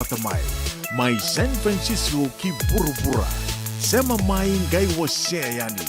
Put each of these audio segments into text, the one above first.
matamay. May San Francisco ki Burubura. Sema main gay waseyani.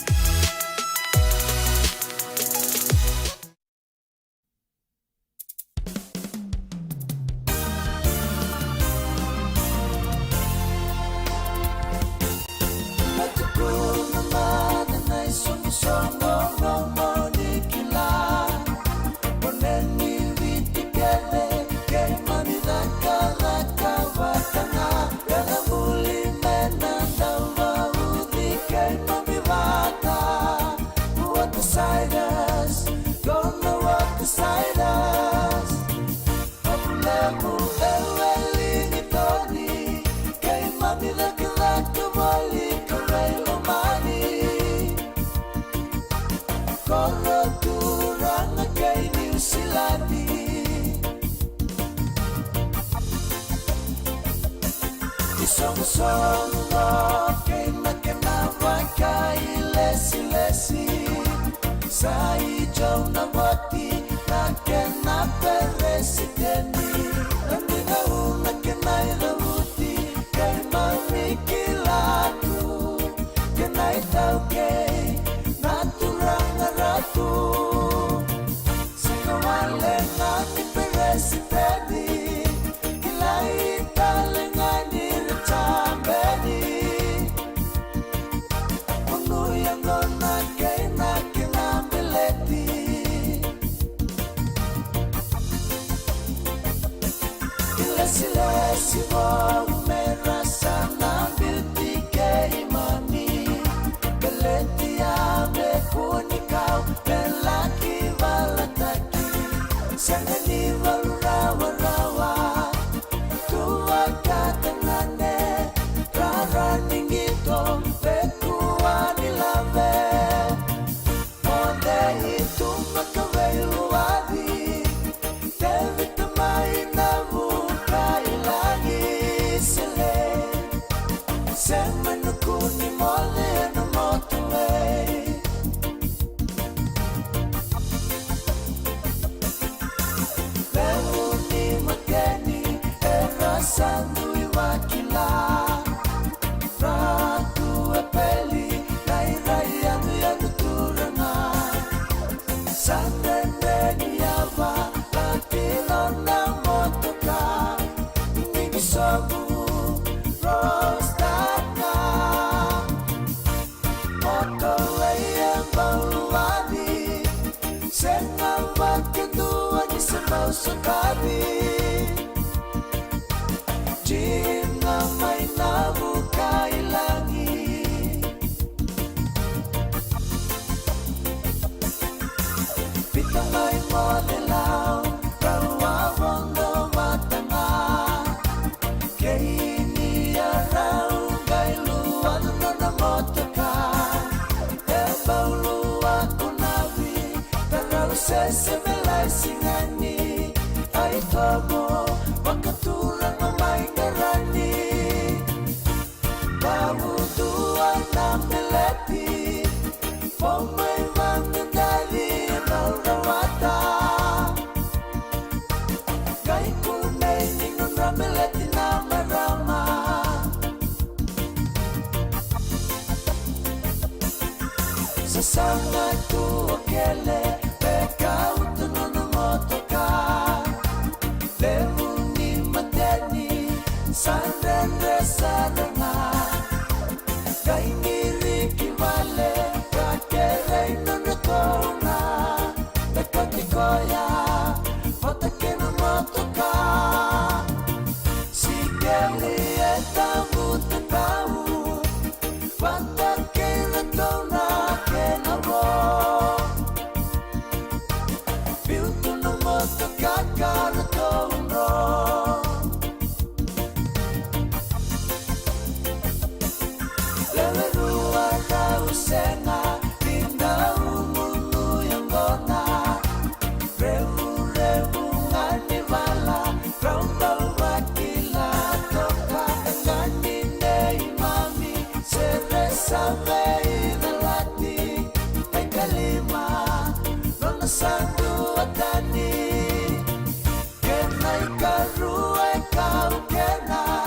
Kenai karua kau kenai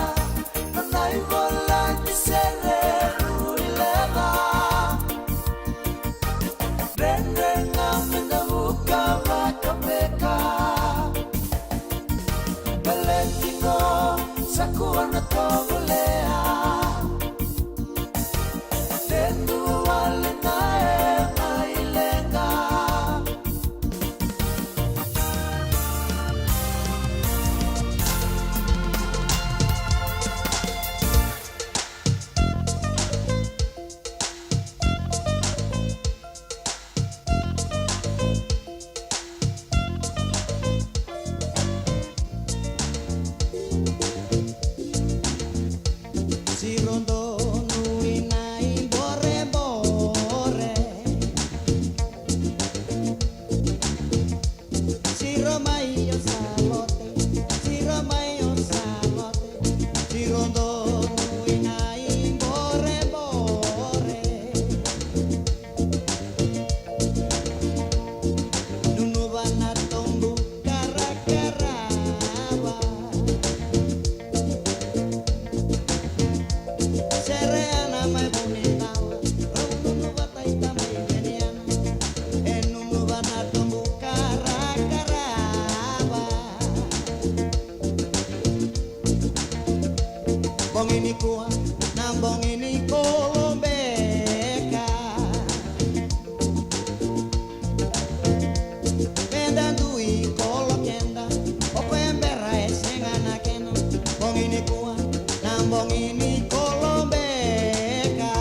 ini kuat nambong ini kolombeka pendandui kolok kenda opo embera esengana kena bong ini kuat nambong ini kolombeka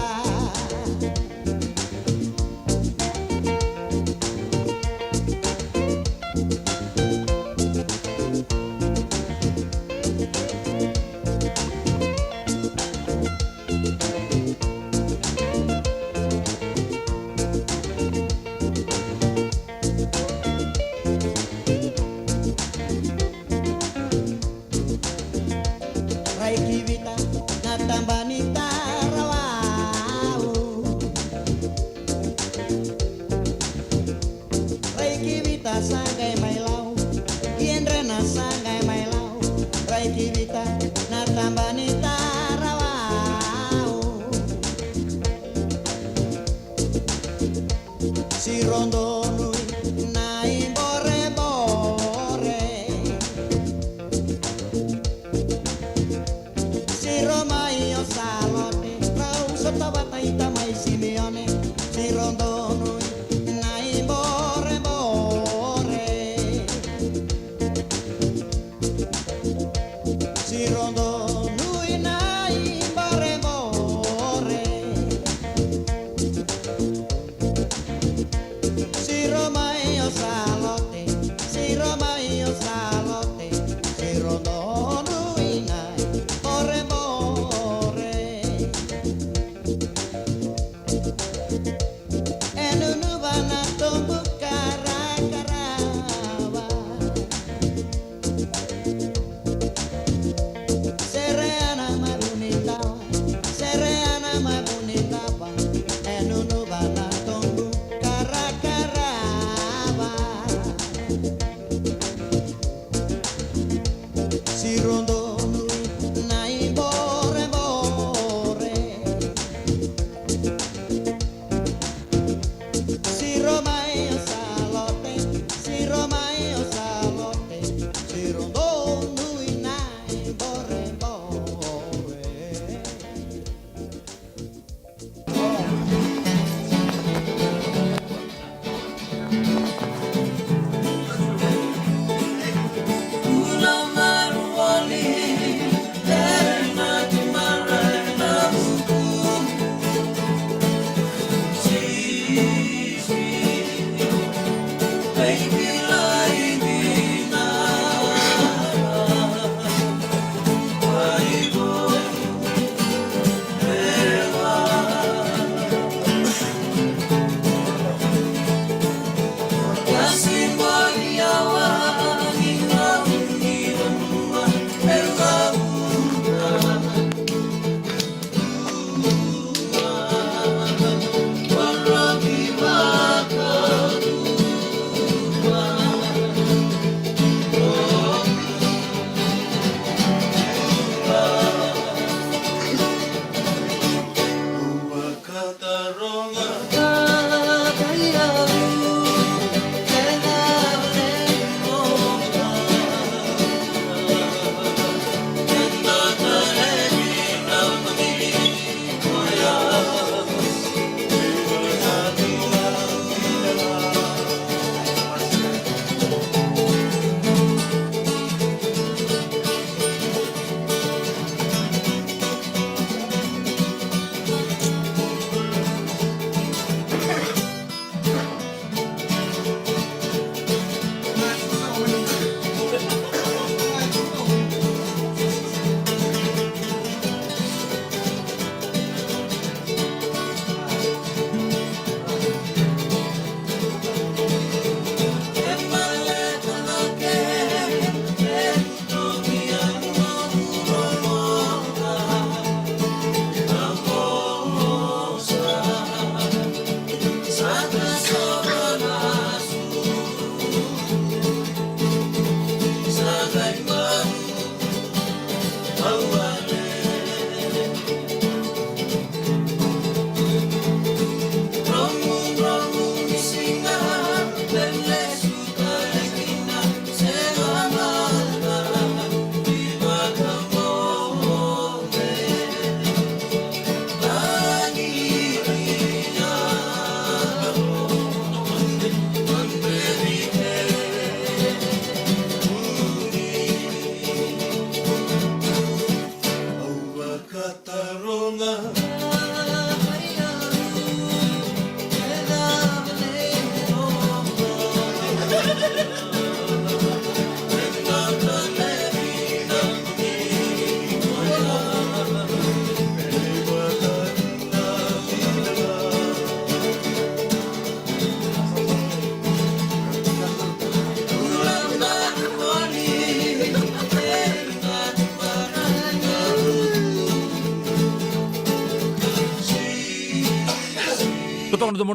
Raiki Vita natambani tarawau Raiki Vita sangai mailau Kienrena sangai mailau Raiki Vita natambani tarawau Si rondo nui nai bore bore Si Romaio salote Rau sottabata itamai Simeone Si rondo nui nai bore bore Si rondo nui nai bore bore Si Romaio salote Si Romaio salote Si rondo nui nai bore bore Enunu bana tumbu kara-karawa Sereana maru Totong na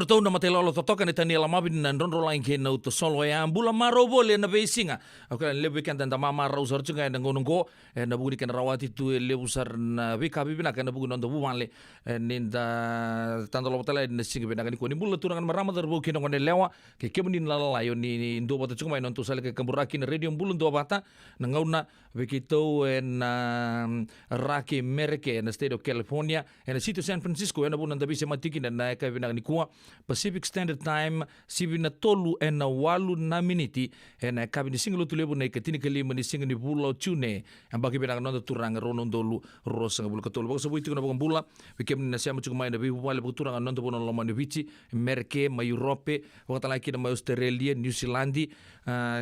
tau na matelolo totokan ni Taniela mabin na ndonro lain ke na uto solo ya ambula maro bole na besinga. Ako lebe kan tanda mama rausar chunga na ngonongo na buguni kan rawati tu lebusar na bika bibina kan bugun ndo bumanle ninda tanda lo tala na singa bina kan ko ni bulla turangan marama dar bu kino ngone lewa ke kemunin lala yo ni ndo bata chunga non to sale ke kamburaki na radio bulun do bata na ngauna bekito na raki merke na state of California na sito San Francisco na bunan da bise matiki na ka bina ni kuwa Pacific Standard Time sibi na tolu na walu na miniti na kabi ni singlo tulebu na ikatini kalima ni singa ni bula tune ang bagi binang nonda turang ronon dolu rosa nga bula katolo baka sabu iti ko na bakang bula bikem ni nasya matsuk may na bibu wale baka turang nonda po na loma ni bici Merke may Europe baka talaki na may Australia New Zealandi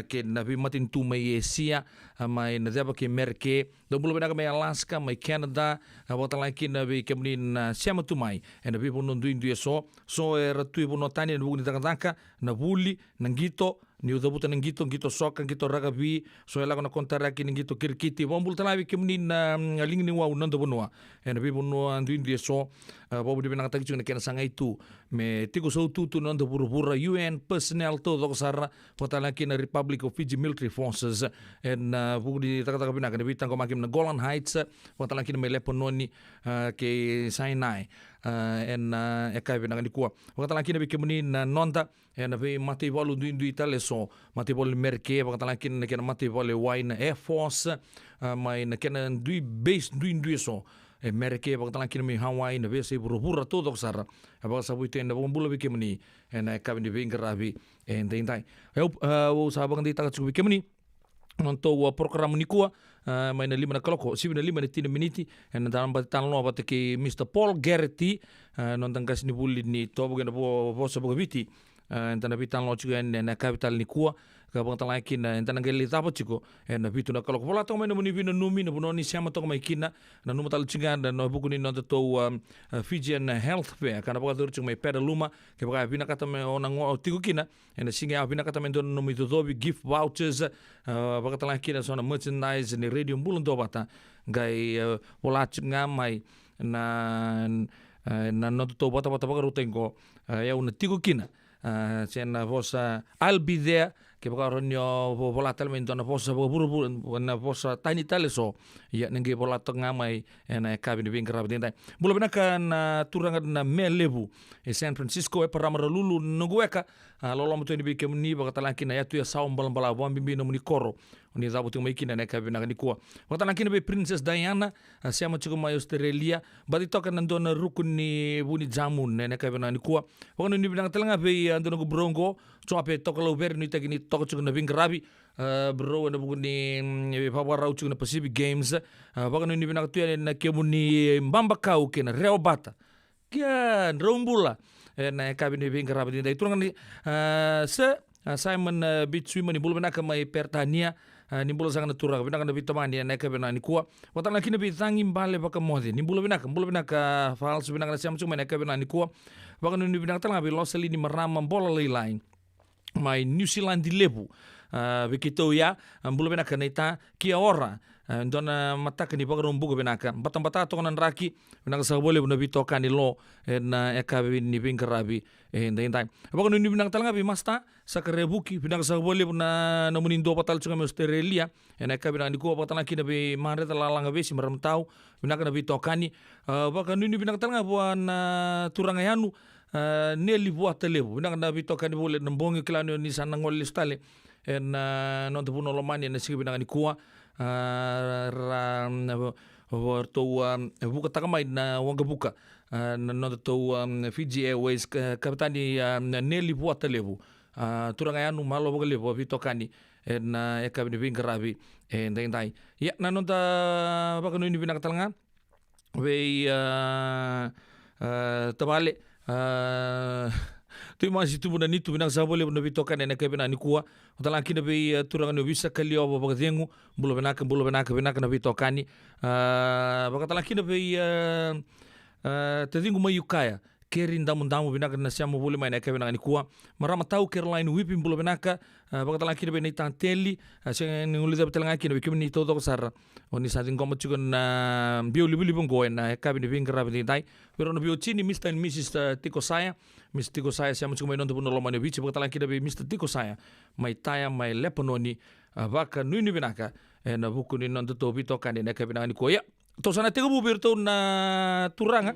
ke na bimatin tu may Asia may na deba ke Merke do bula binang may Alaska may Canada baka talaki na bikem ni nasya matumay na bibu nondu indu so ratu ibu notani na buku ni taka na buli na ngito ni udabuta na ngito soka ngito ragabi so ela na kontaraki na ngito kirkiti bombul talawi kimni na lingni wa unando bonua na bibu no andu indi so bobu di benang tagi na kena sanga itu me tigo so tu nando buru-buru UN personnel to do sara potalaki na Republic of Fiji Military Forces na buku di taka bina kana bitang ko makim na Golan Heights potalaki na may lepononi ke Sinai eka bina ngani kuwa wakata na bikemuni na nonda na be mati bolu du itale so mati bolu Merke wakata na kena mati bolu wine Air Force mai na kena du base du so Merke wakata na mi Hawaii na be se buru todo sara aba sabu ite na bombula bikemuni na eka bina bingarabi ndai o sabang di taka bikemuni nonto program ni kuwa may na 5 na kaloko 7 na 5 na 10 miniti na dalam batan lo abate ke Mr. Paul Garrity nontang kas ni buli ni to bugena bo sa bugabiti entana bitan lo chuga na capital ni kuwa ka bang talaki na entana geli tapa chiko na bitu na kaloko bola to may na muni bina numi na bunoni siama to may kina na numatal chinga na no bukuni no to Fijian Health Fair kana baka dur chung may peda luma ke baka bina kata may onang tigo kina na singa bina kata may don numi to gift vouchers baka talaki na so na merchandise ni radio bulun do bata gai bola chinga may na no to bata baka rutengo ya una tigo kina sena vosa I'll be there ke baka ronyo volatil men dona vosa buru na vosa tiny tale so ya nenge volatil ngamai na kabin bin grab dintai bula bina kan turanga na melebu San Francisco paramara lulu ngueka lolo mtu ni bikem ni baka talaki na yatu ya saum balambala bombi bino muni koro ni zabu tu maikina na kabin na kuwa baka talaki na be Princess Diana siama chuko mai Australia badi toka na dona rukun ni buni jamun na kabin na kuwa baka ni binang talanga be andona go brongo so ape toka lo ver ni tagini toka chuko na bin grabi bro na buku ni pawara chuko na Pacific Games baka ni binang tu na kemuni mbamba kau kena Reobata kian rombula na kabin ni bin grabi dintai tu ngani Simon Beach swimmer ni bulu benaka mai Pertania ni bulu sangat naturang benaka na bitamani na kabin na ni kuwa watang laki na bitangi mbale baka modi ni bulu benaka fals benaka na siam cuma na kabin na ni kuwa baka ni benaka tanga bi losali ni marama bola lain mai New Zealand di lebu begitu ya bulu benaka na ita kia ora dona mataka ni baka rumbugo benaka batang to kanan raki benaka sa boleh buna bitoka ni lo na ekabi ni bingkarabi ndai baka ni benaka talanga bi masta sakarebuki benaka sa boleh buna namunindo patal chunga Australia na ekabi na ni ko patala kina bi mare talalanga besi maram tau benaka na bitokani baka ni benaka talanga buan turangayanu neli buat telebu benaka na bitokani boleh nembongi klano ni sana ngol stale non te puno lomani na sigi benaka ni kuwa to buka takamai na wanga buka no to Fiji Airways kapitani Nelly buata lebu turangayanu malo boga lebu vitokani na ekabini bingarabi ndai ya na nonta baka no ni binaka talanga Wei tabale tu masih tu bunda nitu binang sabole bunda bitokan ena ke bina ni kuwa utala kina be turangan bisa kali obo bagadengu bulo benaka na bitokani bagatala kina be tadingu mayukaya kerin damu binaka na siamu bule mai na ke bina ni kuwa marama tau Caroline whipping bulo benaka bagatala kina be ni tanteli sen ni ulida betelanga kina be kimni todo sar oni sa din gomo chugon na bioli bongo na kabini bingra bi dai pero no biochini Mr. and Mrs. Tiko Saya Mr. Tiko Saya siamu chugo mai non puno lomane bichi bagatala kina be Mr. Tiko Saya mai taya mai lepononi baka nuni binaka na buku ni non to bitokan na ke bina ni kuwa ya to sana tega bu berto na turanga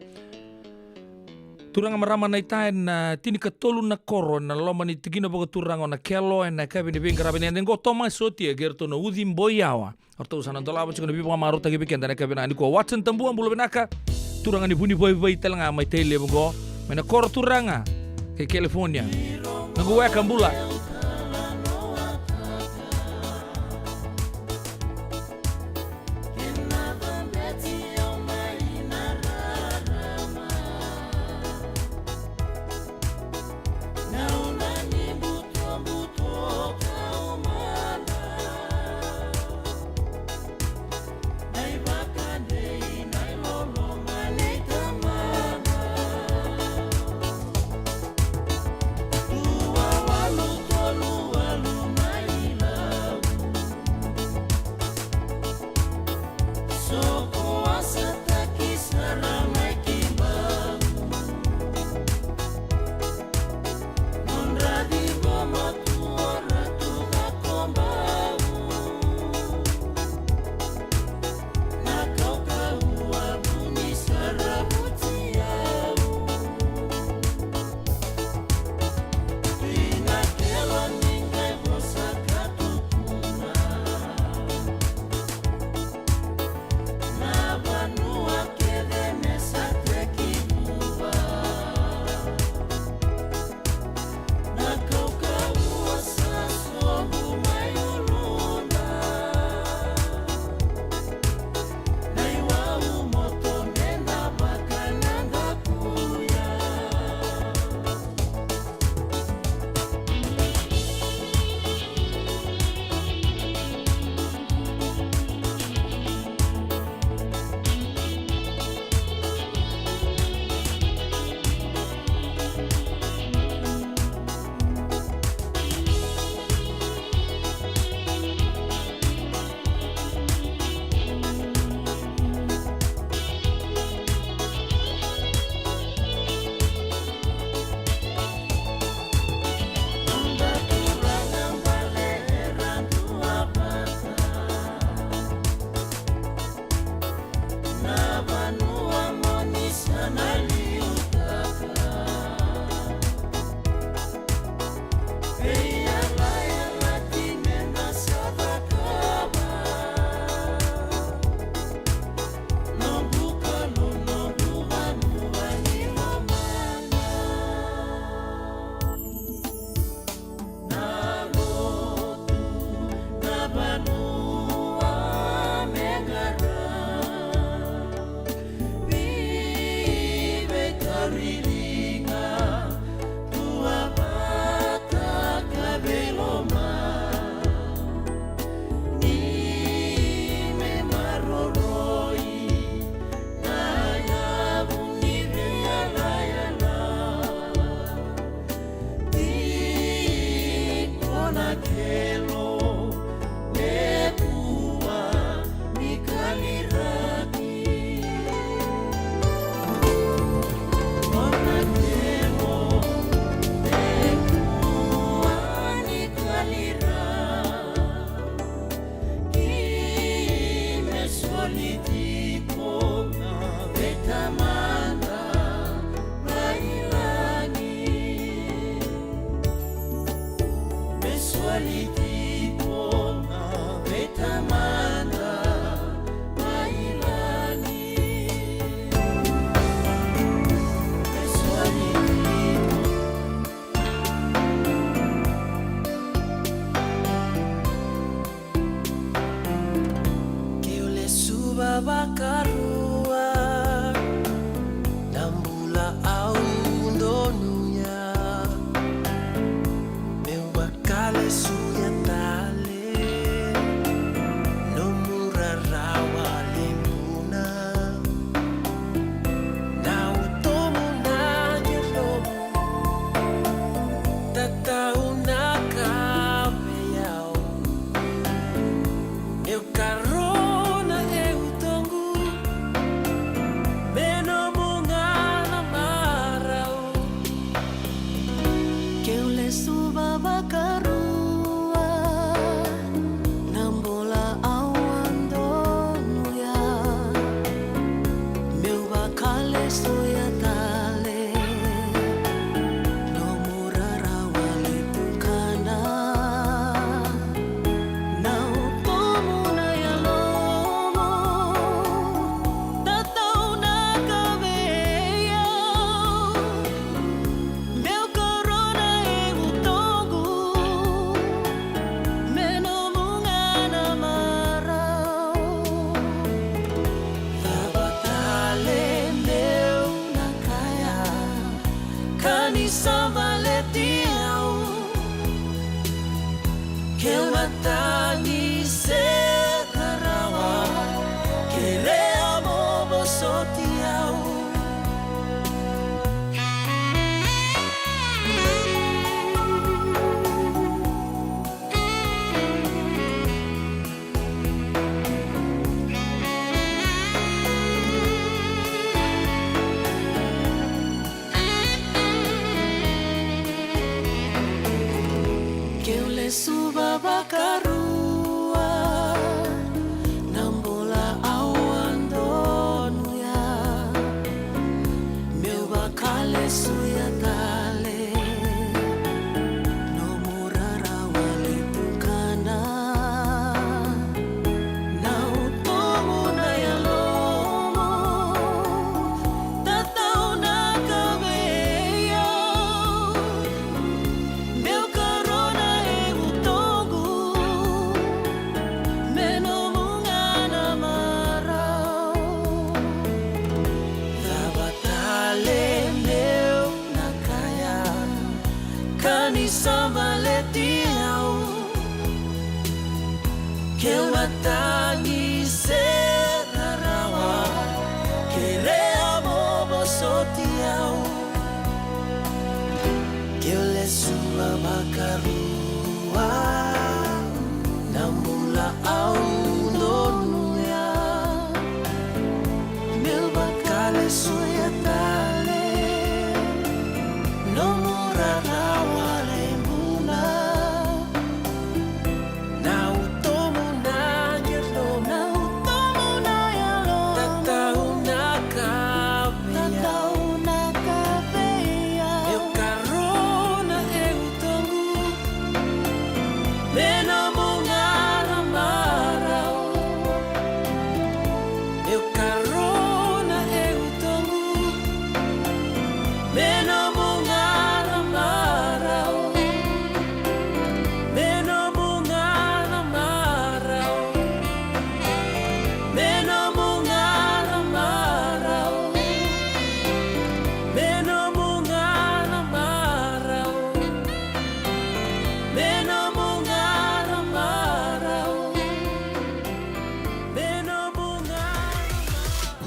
marama na itain na tini katolu na koro na loma ni tigina boga turanga na kelo na kabi ni binga rabi ni ngo toma soti gerto na udim boyawa orto sana ndola ba chukuna bibo maru tagi biken na kabi na ni ko watson tambuan bulo benaka turanga ni buni boy telanga mai tele bogo mena koro turanga ke California na go weka mbula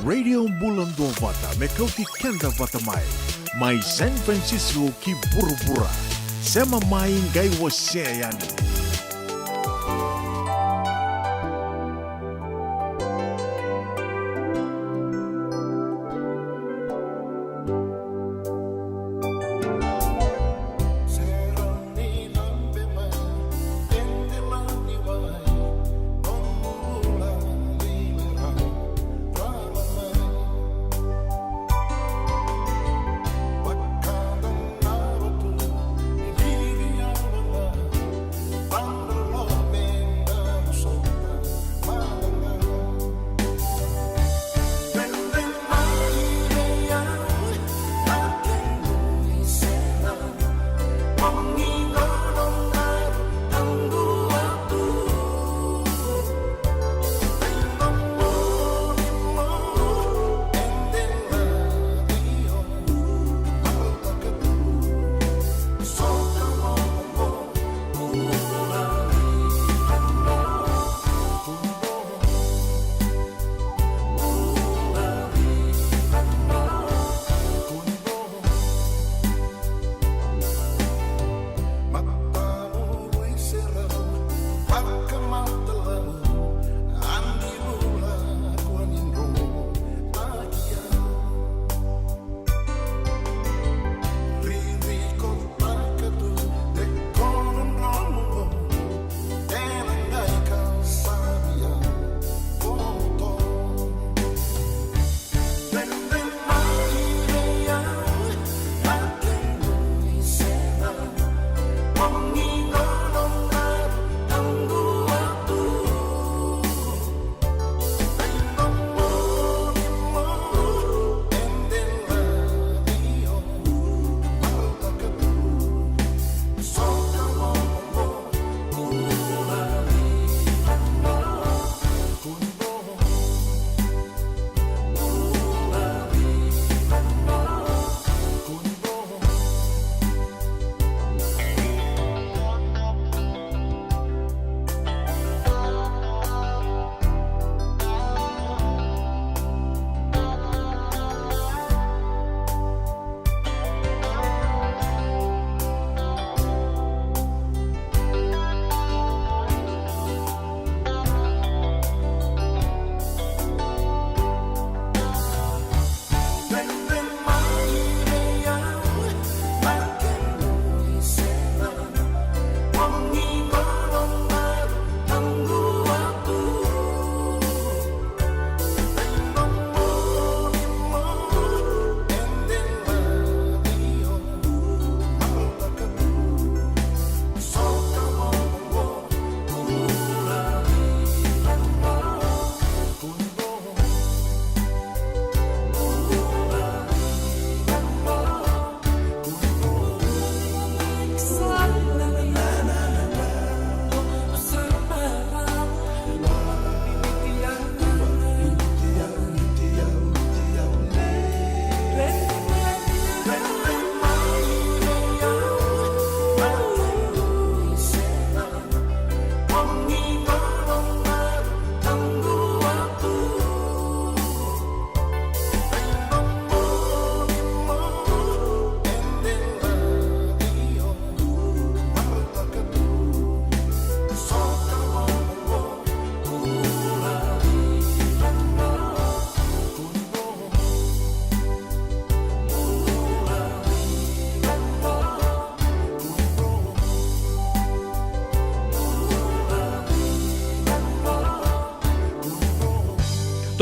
Radio Bulan Dua Vata me kau ti kenda vata mai. Mai San Francisco ki bura-bura. Sema mai gai waseani.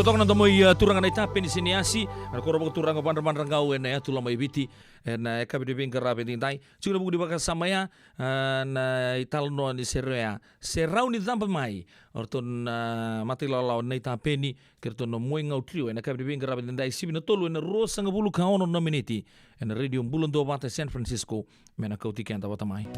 Totok na tamoy turangan na itape ni siniasi. Ano ko rabang turang kapan rangau na tulang may biti. Na kabidibing karabi din tayo. Siguro buku di baka samaya na italno ni serea. Serau ni tampa mai. Orton matilalaw na itape ni kerto no moy ngau trio. Na kabidibing karabi din tayo. Sibi na tolo na rosa nga bulu kaono na miniti. Na radio bulan do bata San Francisco. Mena kautikan tawa tamay.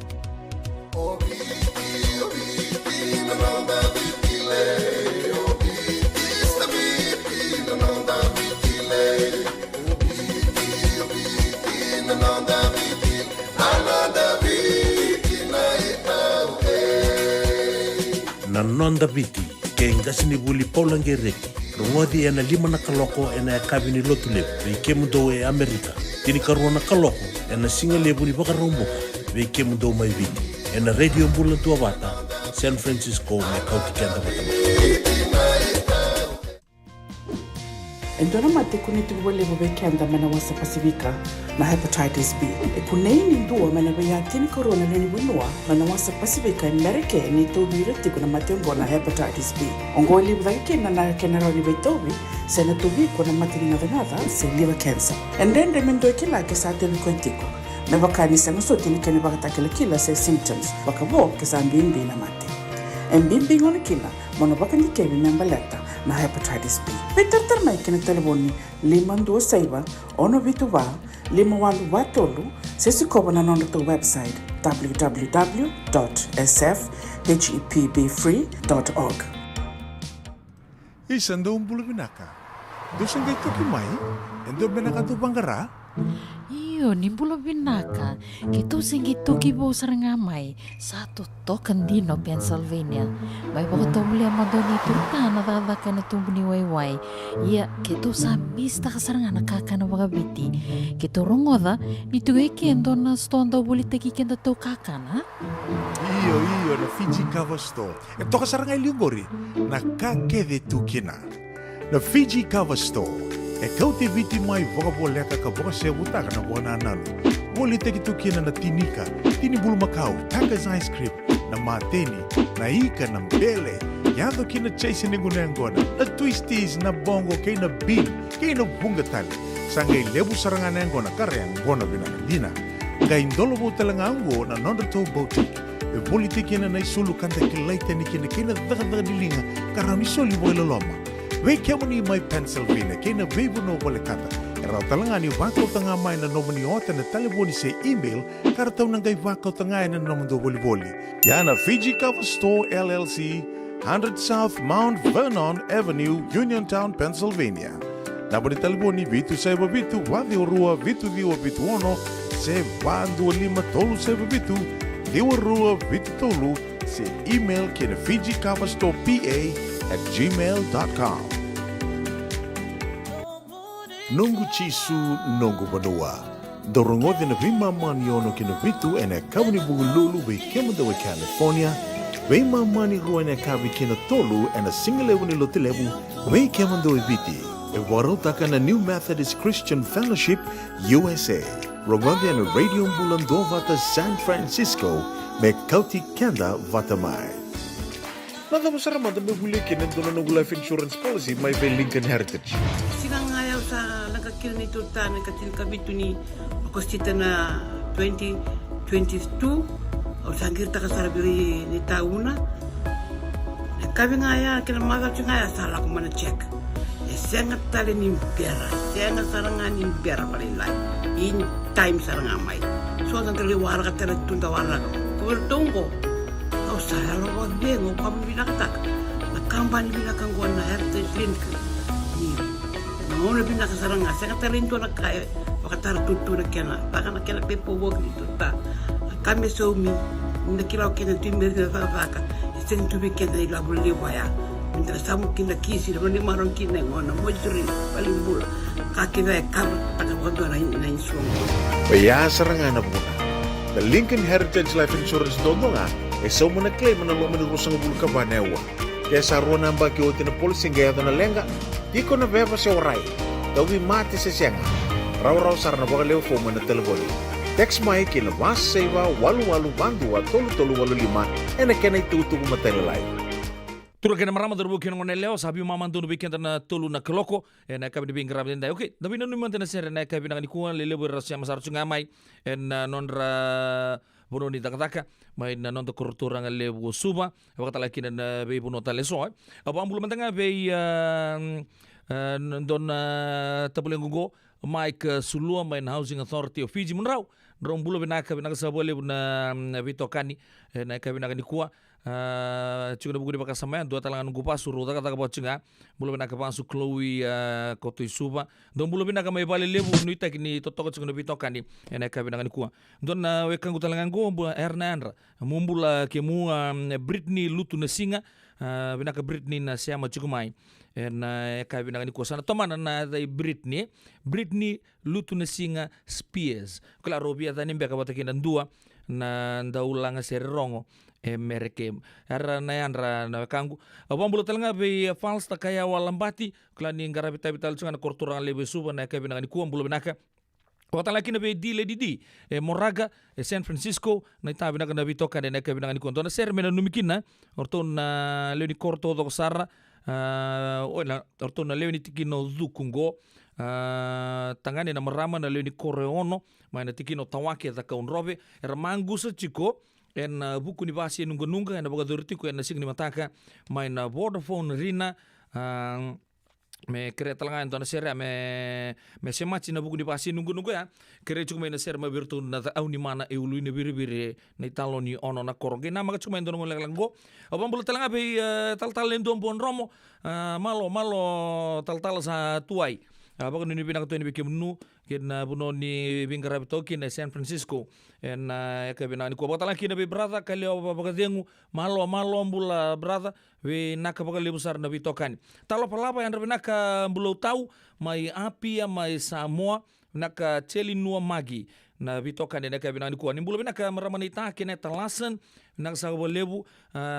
Nanonda biti ke ngasini buli paulange reki rongodi ena lima na kaloko ena kabini lotule ve kemudo e Amerika tini karuana kaloko ena singale buli baka romboka ve kemudo mai viti ena radio bulan tua bata San Francisco me kauti kenda batama. Endona mate kuniti wale bobe kenda mana wasa Pasifika na hepatitis B. E kunei ni ndua mana baya tini corona leni winua mana wasa Pasifika Amerika ni tobi reti kuna mate na hepatitis B. Ongo li budaki na na kenara ni betobi sena tobi kuna mate ni nada se liver cancer. And then remendo kila ke sa tebi kontiko. Me bakani sa ngosoti ni kene bakata kila se symptoms bakabo ke sa mbimbi na mate. Mbimbi ngona kila mono bakani kebi membaleta na hepatitis B. Peter mai kena telefoni 527 ono vituva 51watolu sesi koba na nonda to website www.sfhepbfree.org. Isando umbulu binaka. Dosan kay tukimay, endo binaka tu banggara. Iyo, nimbulo binaka. Kito singi toki bo sarangamay sa totokan dino Pennsylvania. May baka tumuli ang madoni turta na dadaka na tumbo ni Wayway. Iya, kito sa mista ka saranga nakaka na mga biti. Kito rongoda, nito ay kendo na stonda ulit kikenda to kakana. Iyo, na Fiji Cover Store. Ito ka sarangay liyugori, nakakede tukina. Na Fiji Cover Store. E kauti viti mai vokaboleka ka voka sebutaka na buona nanu. Woli teki tukina na tinika, tini bulu makau, Taka's ice cream, na mateni, na ika na mbele. Yando kina chase ningunengona, na twisties na bongo kay na bean, kay na bungatali. Sangay lebu saranganengona kareang gona binakadina. Kay indolo bo talangango na nondato boutique. E woli teki na naisulu kanta kilaita ni kina kina daga dilinga, karami soli boy loloma. Wei kemo ni mai Pennsylvania, kena veibu no wale kata. Era talanga ni wakau tanga mai na nomani ota na telefoni se email, kara tau nangai wakau tanga na nomando boli. Yana Fiji Cover Store LLC, 100 South Mount Vernon Avenue, Uniontown, Pennsylvania. Nabani telefoni vitu seba vitu, wadi orua vitu diwa vitu ono, se bandu lima tolu seba vitu, diwa rua vitu tolu, se email kena Fiji Cover Store PA@gmail.com. Nungu chisu nungu banua. Dorongode na vima mani ono kina vitu ene kawani bugululu we kemuda we California. Vima mani rua ene kawi kina tolu ene singalewu ni lotilewu we kemuda we viti. E warotaka na New Methodist Christian Fellowship USA. Rongode ene radio bulan do vata San Francisco me kauti kenda vatamai. Nada masarama da magulikin ng doon ng life insurance policy may Lincoln Heritage. Silang ayaw sa nagkakil nito ta nagkatil kabito ni Agostita na 2022 o sangir ta kasarabiri ni tauna. Kami ngaya kinamaga ngaya sala ko mana check. Sengat tali ni pera, sengat sarangan ni pera palilay. In time sarangamay. So ang taliwara ka tala tundawara. Kuwertongko. Kau saya lawag din, o kami binakatak. Nagkampani binakangguan na heritage link. Nauna binakasarang nga, sa katalinto na kaya, makataratuto na kaya na, baka na kaya nagpipawag dito ta. Kami sa umi, nakilaw kaya na tumir na vaka, isang tubig kaya na ilabol liwaya. Mintra sa mo kinakisi, naman ni marong kinengo, na mojuri, palimbula. Kakina ya kabat, takawado na insuang. Kaya sarangan na muna. The Lincoln Heritage Life Insurance doon nga, so mo na-claim na naman ko sa ngabul ka ba newa. Kaya sa ruwan ang baki o tinapolis yung gaya na lenga, di ko na beba siya oray. Dawi mati sa siya nga. Raw-raw sar na baka leo mo na telefoni. Text mo ay kinabas sa iwa 88 bandua 3385 e na kena ituto ko matalalay. Tura kena marama tura bukian ngone leo sabi mama tu bikin tana tulu na keloko na kabi di bingra benda. Oke, tapi nonu mantena sere na kabi na kuan lele berasya masar cungamai nonra bono ni taka mai na non to kurtura ngale bu suba wakata laki na be bono tale so apa ambulu mantanga be don tabulengo Mike Sulua main Housing Authority of Fiji munrau ndrom bulo benaka sabole na vitokani na kabi na kuwa cunga buku di baka samaya dua talangan gupa suruh tak kata cunga bulo benaka pansu Chloe koto isuba don bulo benaka mai bale lebu nuita kini totok cunga vitokani na kabi na kuwa don wekang talangan go Hernandra mumbula kemu Britney lutu na singa benaka Britney na siama cukumai na kabi na kuwa sana tomana na Britney lutu na singa Spears kala robia tani mbeka batakin dua na ndaulang serongo mereke ara na yanra na kangu abang bulu talanga be fals ta kaya walambati klani ngara bital cunga kortura lebe suba na kabi na kuwa bulu benaka Wata laki na be di Moraga San Francisco na itabi na kana bitoka na kabi na kuwa na ser mena numikina orton na leoni korto do sara orton na leoni tikino zukungo tangani na marama na leoni koreono mai na tikino tawake za kaunrobe era mangusa chiko en buku ni basi nunga en boga doritiku en signi mataka mai na Vodafone Rina me kere talanga entona sere me semachi na buku ni basi nunga ya kere cuma na sere ma virtu na au ni mana e ulu ni biri na italo ni ono na koroge na maka cuma entona ngolek langgo abang bulu talanga be tal lendo bon romo malo tal sa tuai abang ni pinang tu ni bikin menu kena buno ni bingkara bitoki na San Francisco na kabina ni ko batala kina be brother kali apa dengu malo ambula brother we naka bakal besar na bitokani talo palapa yang naka bulo tau mai api mai Samoa naka celi nua magi na bitokani na kabina ni ko ni bulo naka maramanita kena talasan naka sa lebu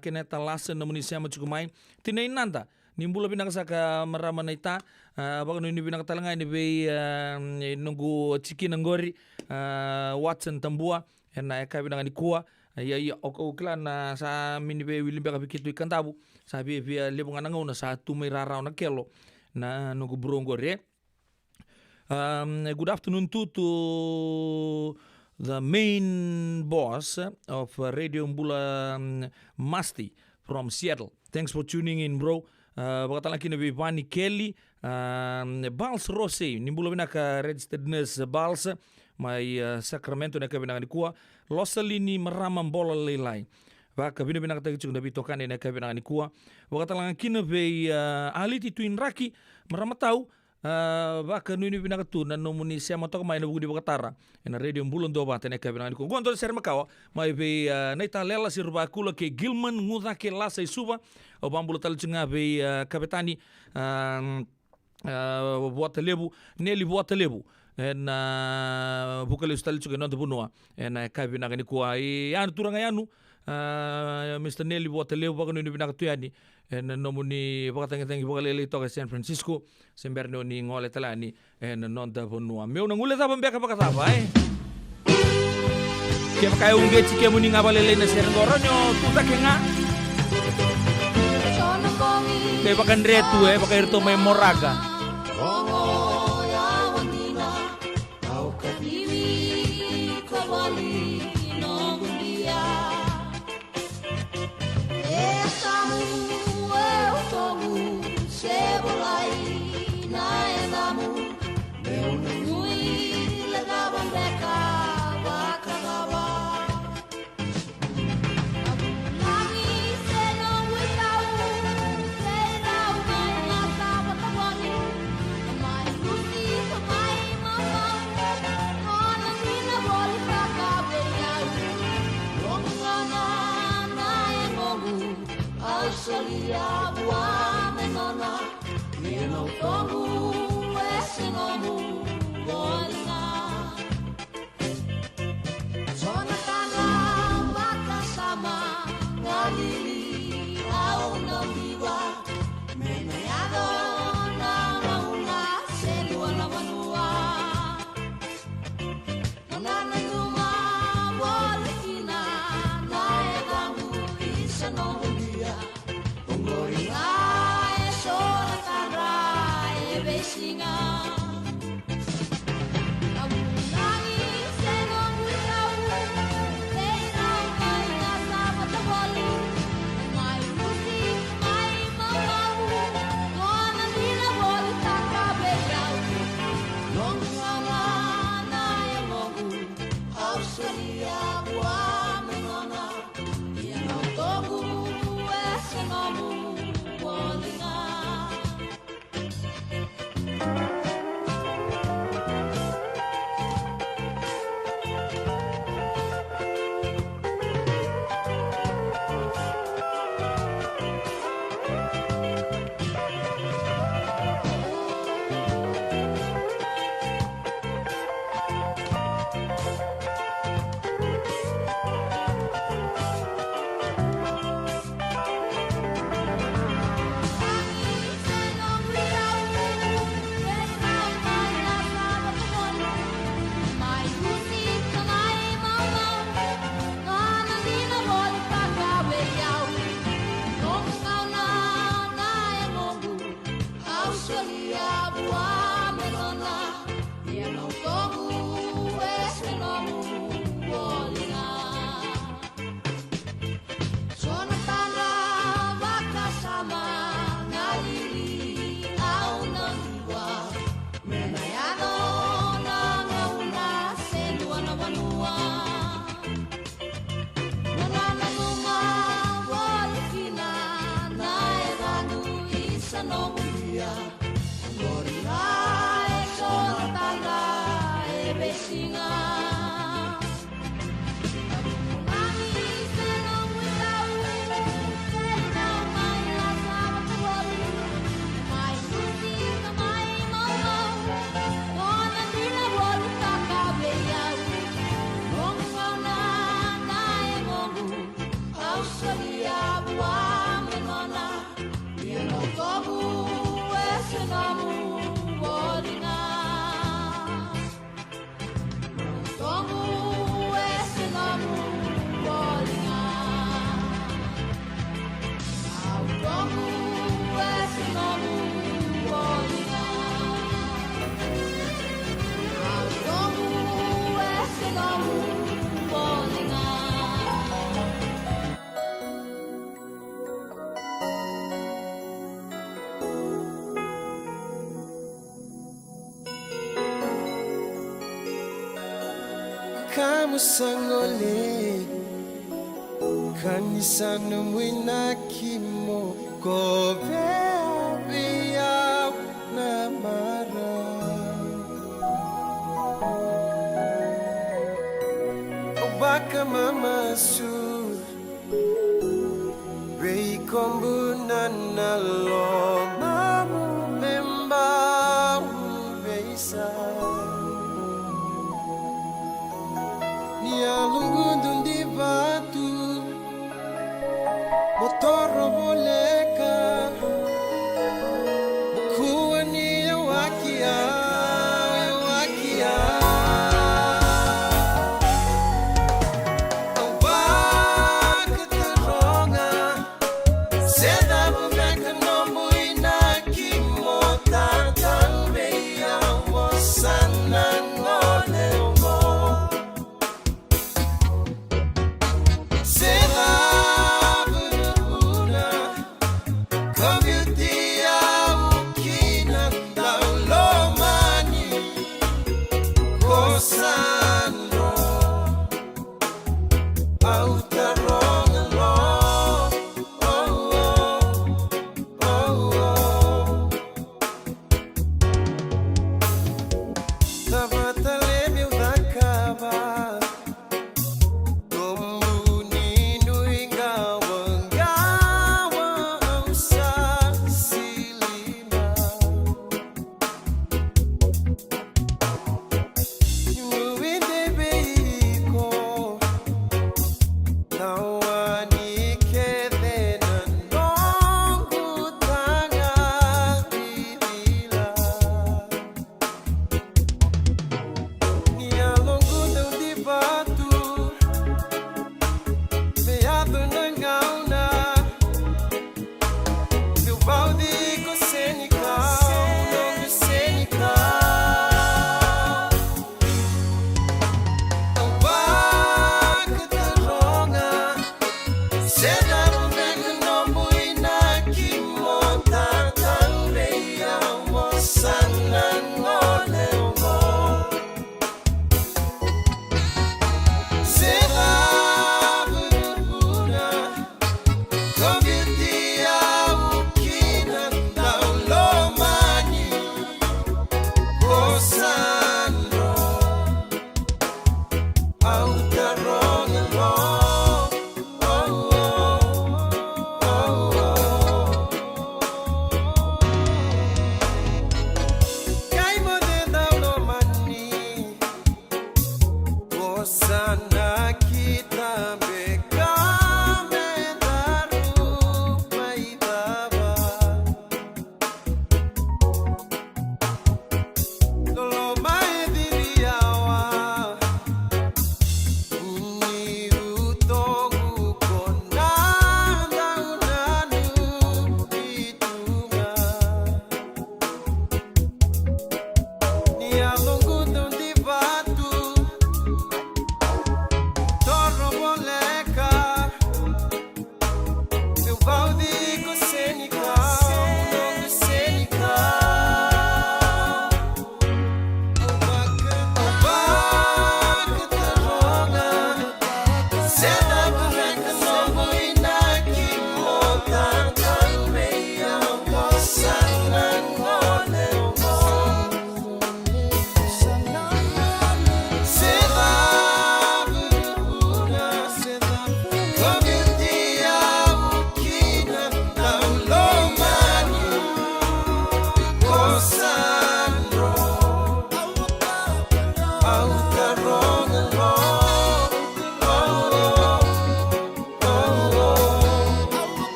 kena talasan na munisia macukumai tinai nanda nimbula binang saka maramanita baka ni binang talanga ni be nunggu ciki nanggori Watson tambua na eka binang ni kuwa ya okla na sa mini be wilimbe ka bikitu ikan tabu sa be lebungan ngau na sa tu mai rarau na kelo na nunggu burongore. Good afternoon to the main boss of Radio Mbula Masti from Seattle. Thanks for tuning in, bro. Bakata laki na Vani Kelly Bals Rose nimbulo binaka registered nurse Bals mai Sacramento na kabinang ni kuwa losalini maramam bola lelai baka bina binaka tagi chung dabi tokane na kabinang ni kuwa bakata laki na be aliti tuin raki maramatau baka nuni binaka tu na nomuni siama tok mai na bugu di bakatara na radio mbulon do ba tene kabinang ni kuwa gonto ser makawa mai be naita lela sirba kula ke Gilman nguda ke lasa isuba o bambulo tal cunga be kapitani buat lebu neli buat lebu na bukali ustal cunga non bunua na kabina gani kuwa anu turanga yanu Mr. Nelly buat lebu baka nuni binaka tuyani na nomuni baka tangi bukali le toka San Francisco semberno ni ngole talani na non bunua meu na ngule tapa mbeka baka tapa ke baka unge chike muni ngabale le na serengoronyo tuta kenga kaya pakan retu pakai irto may Moraga. kamu sangole kanisa numwina kimo kobe biya namara obaka mama su rei kombu nanalo mamu memba beisa Nia lungundu di batu Motoro boleka Kuwa ni wakia Wakia Awak teronga Seda bumeka nombu inaki Motata beya Wasana ngole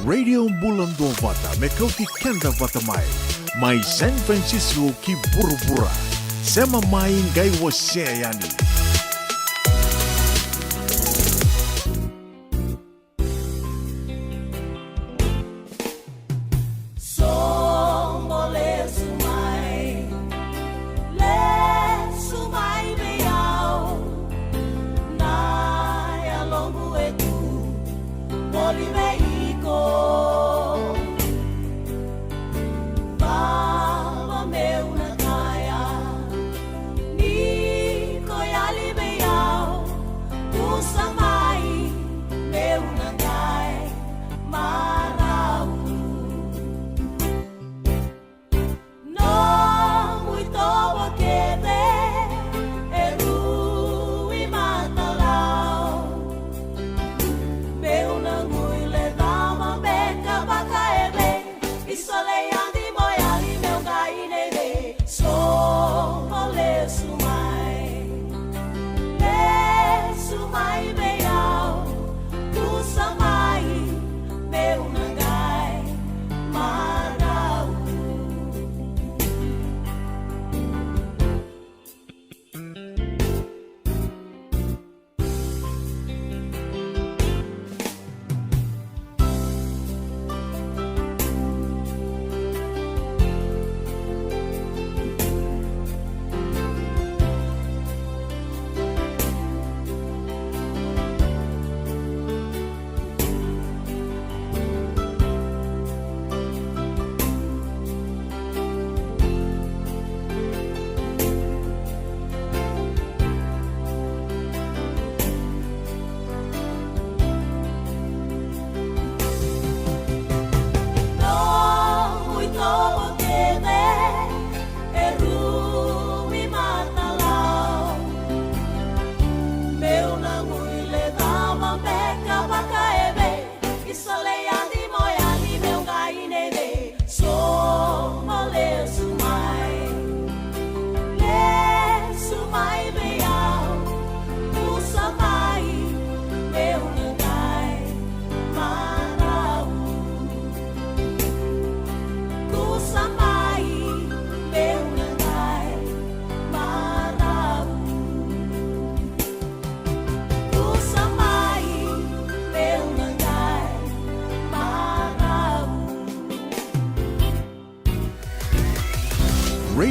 Radio Bulan Dovata me kauti kenda vata mai San Francisco ki burubura sema mai ngai wase yani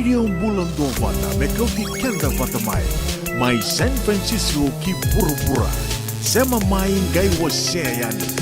Radio Bulan Dovata me kau ti kenda vata mai San Francisco ki pura-pura sema mai gai wase yani.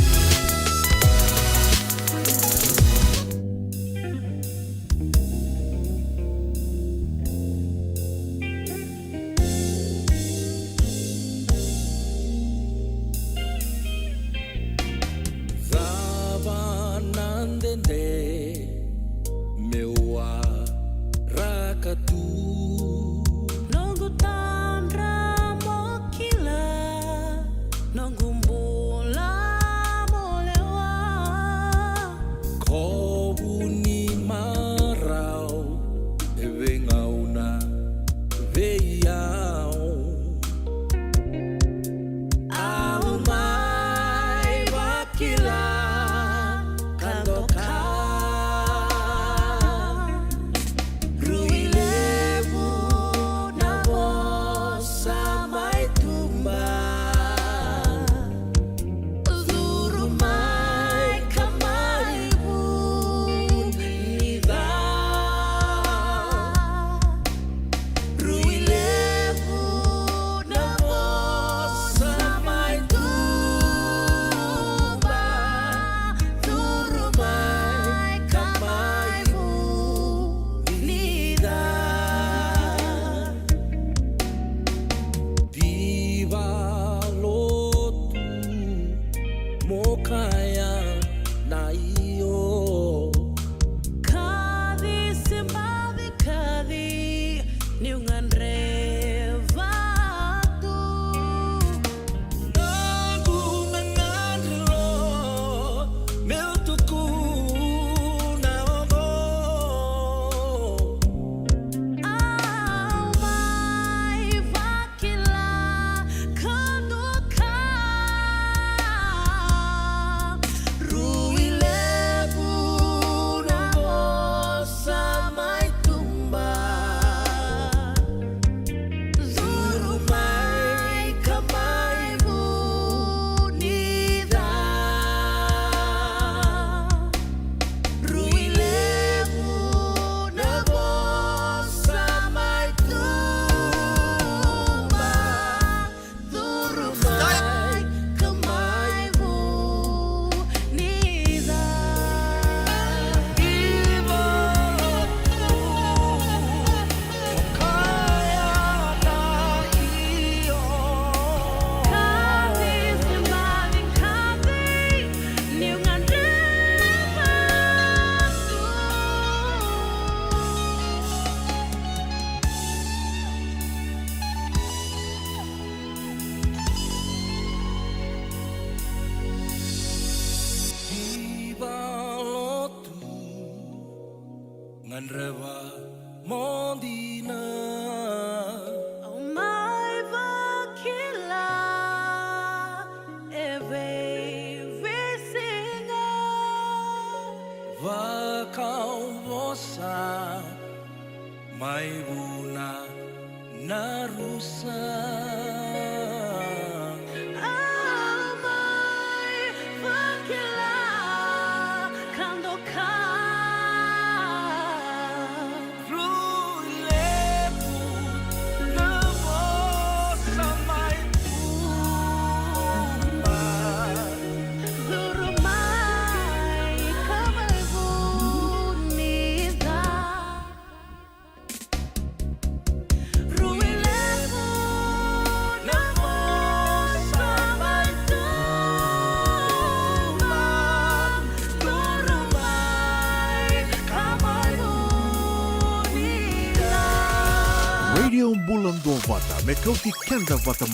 Radio Bulan Dovata me kau ti kenda vata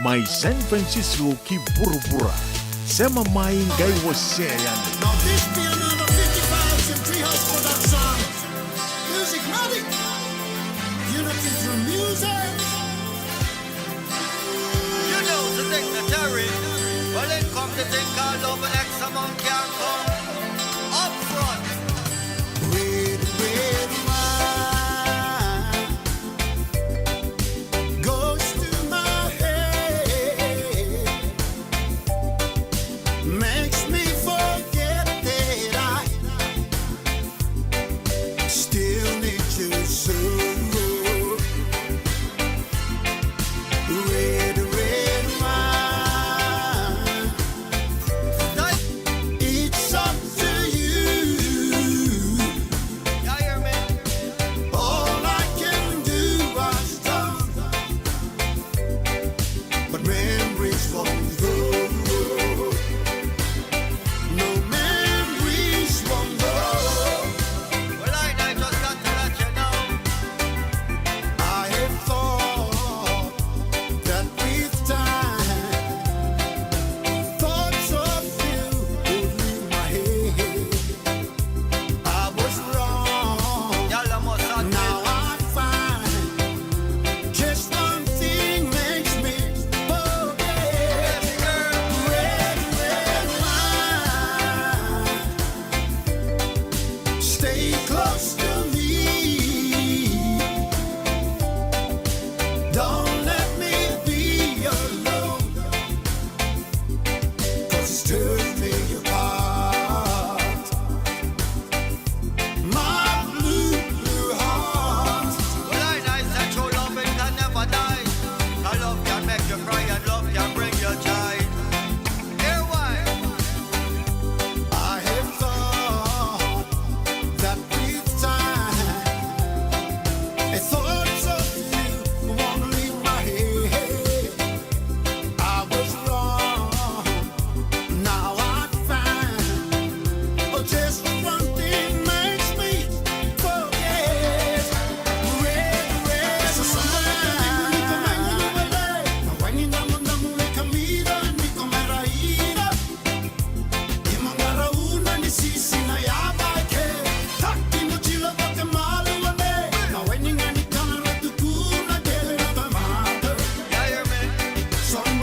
mai San Francisco ki pura-pura sema mai gai wase yani. Now this be another 55s and Treehouse production. Music Matic. Unity through music. You know the dignitary. Well, it come to think all over X amount can come up front. Red wine goes to my head, makes me forget that I still need to serve.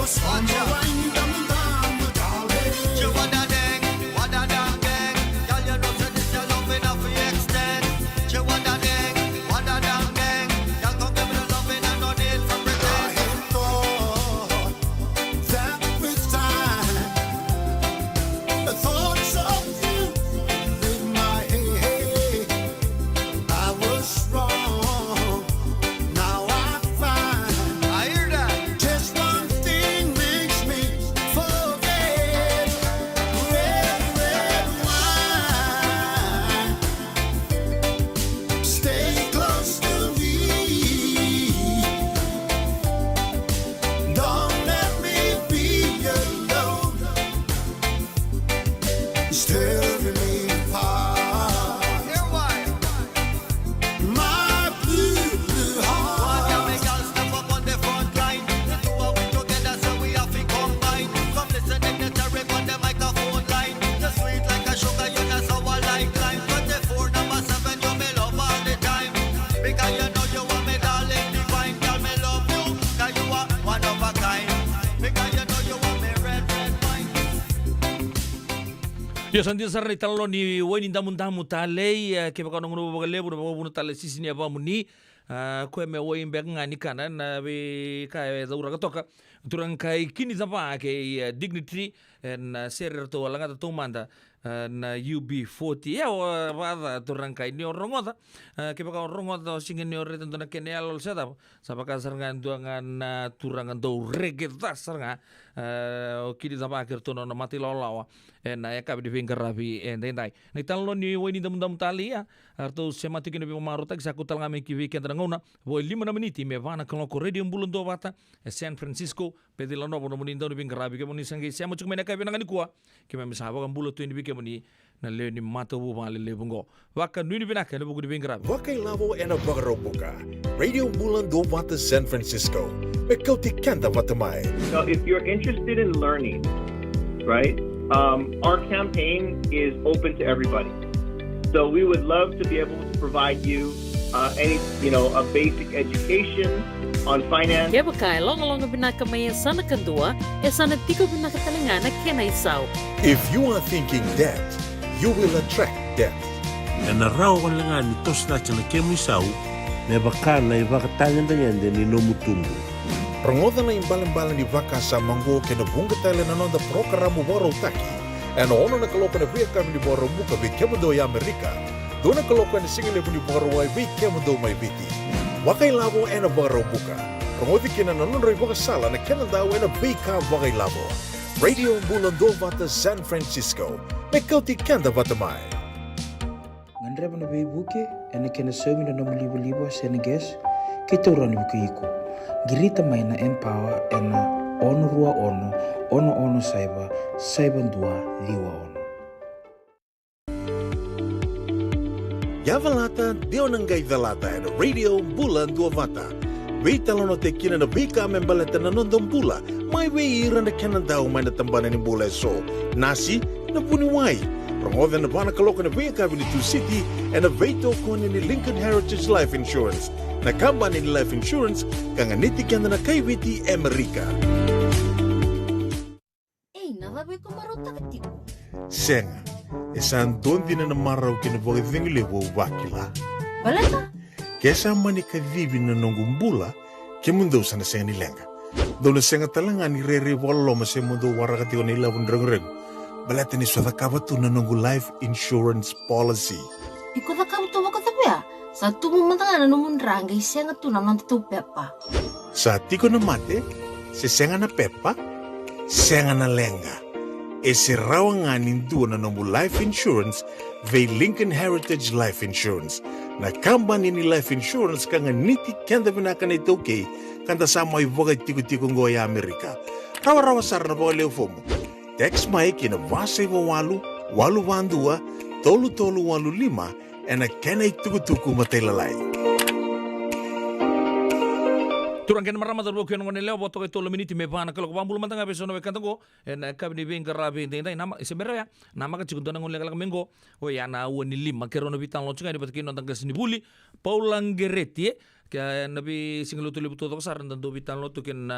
on the wine, dum dum, darling. You want a ding, what a dang ding. Girl, you know say this your love enough for extend. You want a ding, what a dang ding. Girl, come give me the loving and no need for I pretend. had thought that with time, the thoughts of you in my head, I was wrong. Now I find I hear that. just one thing makes me forget. Red, red wine, stay close to me. Don't let me be alone. It's tearing me apart. Hear why? My blue, blue One heart. of me girls step up on the front line. The two of we together so we have to combine. Come listen dignitary on the microphone line. You sweet like a sugar, you not sour like lime. 24 number 7, you me love all the time. Because you know you want me darling divine. Girl, me love you, cause you are one of a kind. Because you know you want me red, red wine. Ia sandia sara ni talo ni wani damu talei ke baka nongono baka lebu na baka tale sisi ni abamu ni ko me wai mbek ngani kana na be ka zaura ka toka turang kai kini zapa ke dignity na serer to langa to manda na UB40 ya wada turang kai ni orongoda ke baka orongoda singen ni orre tentona kene alol sedap sabaka sarangan tuangan turangan do regeta saranga kini zapa ke tono na mati lolawa na ya kabi di rabi dai na talo ni wani dam tali ya arto semati kini bi marota sa kutal ngame ki weekend ngona voi 5 meniti me vana kaloko radio mbulun do wata San Francisco pedila no bono monindo ni rabi ke moni sangi sema cuk mena kabi nangani kuwa ke me sabo kan bulo tu ni bi ke moni na le ni mato bu vale le bungo waka nu ni binaka le bugu di rabi Wakai lavo en a Wakaropuka. Radio Bulan do Wata San Francisco. Mekauti kanta watamai. So if you're interested in learning, right, our campaign is open to everybody. So we would love to be able to provide you a basic education on finance. Kaya bakay, longa binaka may sana kandua, sana tiko binaka talangana kena isaw. If you are thinking that, you will attract that. E na rao ka langa ni tos na tjana kemisau, ne baka na i wakatangan danyande ni no mutungu. Rongoda na imbalan-balan di waka sa mango ke na bunga tale na nonda programa waro taki. En ono na kaloka na via kami ni waro muka vi kemado ya Amerika. Do na kaloka na singile ni waro wai vi kemado mai viti. Wakai lavo en a waro muka. Rongodi kina na nonra i waka sala na kena dao en a vika wakai lavo. Radio Bulan do Wata San Francisco. Mekauti kanda watamai. Ngandreba na buke ene kena somi na nomu libo seneges kita urani buku iko girita mai na empower ena ono rua ono saiba dua liwa ono. Yavalata deonangai velata en Radio Bulan do Wata. Weitalono te kina na vika membaleta na nondong bula. Mai wei ira na kena dao mai na tambana ni bula so. Nasi na puni wai. Rongoda na bana kaloka na vika vini tu city en na veito kone ni Lincoln Heritage Life Insurance. Na kamba ni life insurance kanga niti kanda na kaiwiti Amerika. Navabe ko marota katiku. Senga, esan dondi na marau kina voge vingile wo wakila. Balata? Kesa mani ka vivi na nongumbula ke mundo sana senga ni lenga. Dona senga talanga ni rere walo ma se mundo warakati o nila wundreng-reng. Balata ni swada kabatu na nongu life insurance policy. Iko na kabuto wako tapia. Sa tumu matanga na numundrang ay senga tu na tu pepa. Sa tiko na mate, se senga na pepa, senga na lenga. E se rawa nga nindu na nomu life insurance ve Lincoln Heritage Life Insurance. Na kamba ni life insurance kanga niti kenda binaka na itoke kanda sama ivoga tiko-tiko ngoya Amerika. Rawa-rawa sara na bawa leo fomo. Text mai kina vasaiwa walu wandua, tolu walu lima, ena kena ituku-tuku matelalai. Turang ken marama darbo ken ngone leo boto ke tolo miniti me bana kalau bambul mantanga beso no bekantango en kabini ben garabe ndai nama isebera ya nama ka cikundona ngole kala mengo o ya na woni lima kerono bitan lo cunga di batki no tangga sini buli Paulang Geretie kaya nabi singaluto libu toto kasaran tanto bitan lo tukin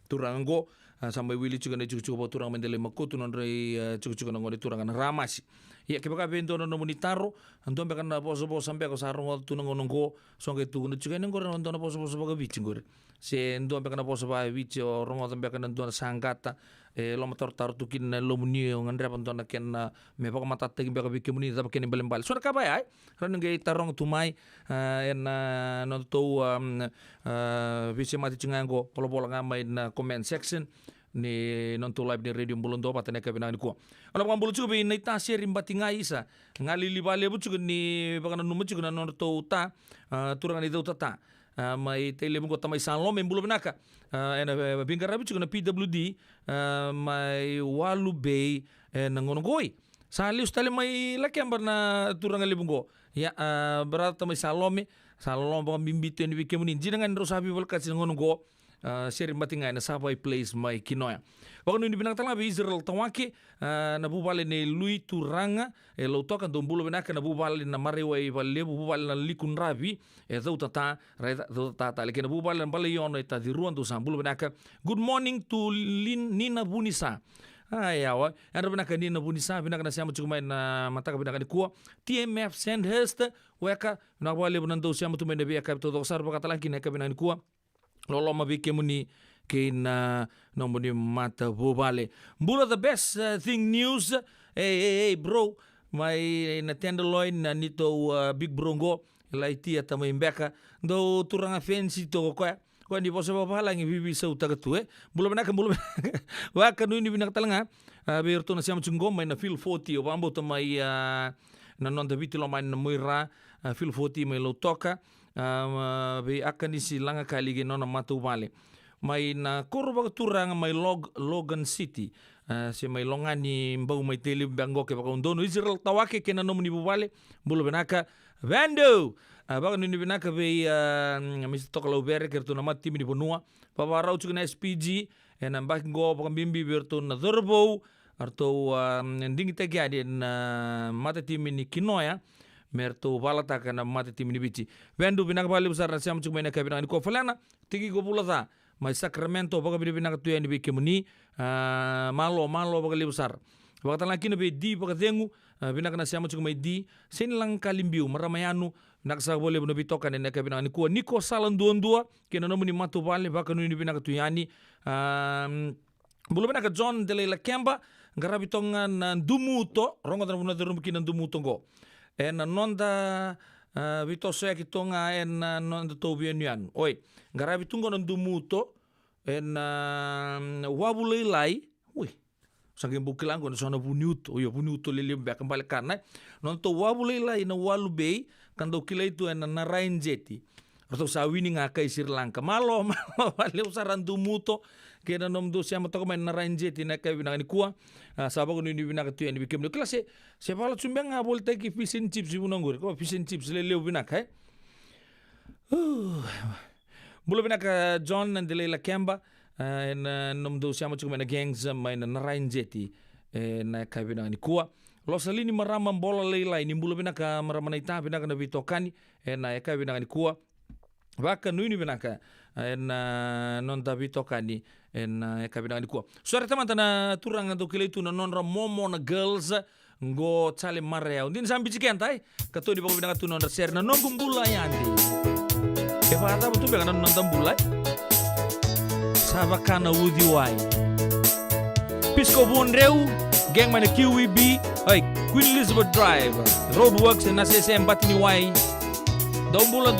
turangan go sampai wili juga na cukup turang mendele makutu non rei cukup nangone turangan ramasi. Ya kebaka bento no monitaro anto bekan na poso sampai ko sarong tu nongo songe tu no juga nangore no na poso baga bichingore. Se ndo bekan na poso ba bicho rongo tambe kan ndo na sangkata lo motor tar tukin lo munio ngandre panto na ken me baka mata tegi baka bikimuni ta ken belembal. Sura ka ba ai ran ngai tarong tumai en no to visi mati cingango polo ngamai na comment section ni nonto live ni radio Mbulundo patene ka binang ko ana pang bulu chubi ni ta share imbati ngai isa ngali libale bu chugi ni bakana numu chugi na non to ta turang ni ta mai tele mo ta mai salom mbulu benaka ena bingara bu chugi na PWD mai walu bay na ngono goi sali ustale mai lakem barna turang libungo ya berata mai salom bang bimbito ni bikemuni jinangan rosabi wal kasi ngono go seri matinga na Savoy Place mai Kinoya. Waktu ini binang tala Israel tawaki na bubale ne lui turanga lo toka dombulo benaka na bubale na marewai vale bubale na likun rabi zau tata leke na bubale na bale yono eta diruan tu sambulo benaka. Good morning to Nina Bunisa. Ayawa, ada benaka Nina Bunisa benaka na siamo cukup na mata benaka ni kuah TMF Sandhurst weka na bale benando siamo tu main biaka todo sar bakata lagi na benaka ni kuah lolo mabike muni kina nomoni mata bobale mbula the best thing news hey bro mai na tenderloin na nito big brongo laiti ata mai mbeka do turanga fancy to ko ni bosa bala ngi bibi sa utaga tu mbula benaka wa kanu ni binak talanga berto na siam chungom mai na feel 40 o bambo to mai na non da vitilo mai na muira feel 40 mai lo toka be akan isi langa kali ge nona matu vale mai na korba turanga mai Logan City si mai longani mbau mai tele bango ke bakon dono Israel tawake ke na nomni vale bulu benaka vando baka ni benaka be Mr. Tokalo bere kertu na mati mini bonua papa rau chukna SPG en mbak go baka bimbi bertu na dorbo arto ndingi tegi ade na mata timi ni Kinoya merto balata kana mate timini bici vendu binaka bali besar siam cuk mena kabina ni ko falana tigi go bulata mai Sacramento baga binaka tu yani bikemuni malo baga li besar baga laki na be di baga dengu binaka na siam cuk mai di sen lang kalimbiu maramayanu naksa bole no bitokan ne kabina ni ko niko salan duandua kena no muni matu bali baga no binaka tu yani bulu binaka John de la Kemba garabitonga na dumuto rongo tan buna rumki na dumuto go en nonda vito soya kitonga en nonda to bienian oi garabi tungo non dumuto en wabulai lai ui sange bukilango na sona buniuto yo buniuto lele mbak kembali kana non to wabulai lai na walubei kando kilai tu en na rainjeti atau sawini ngakai Sri Lanka malo wale usaran dumuto kena nom do siamo to men na rainjeti na kai binang ni kuah sabak ni binang tu en bikem kelas se pala cumbang ngabol teki fish and chips bunonggur ko fish and chips lele binak hai bulu binak John and Delela Kemba en nom do siamo cukup men gangs main na rainjeti na kai binang ni kuah lo salini marama bola leila ini bulu binak marama naita binak na bitokani na kai binang ni kuah Baka nuni binaka en non tabi tokani en kabinang ko. Suara teman na turang to kile itu na non momo na girls ngo chale marea. Undin sambi ciken tai kato di bako binaka tu non share na non gumbula yandi. Ke fata betul bega non tambulai. Sabakana wudi wai. Pisco Bondreu geng mana QEB oi Queen Elizabeth Drive Roadworks na CCM Batini wai. Dombula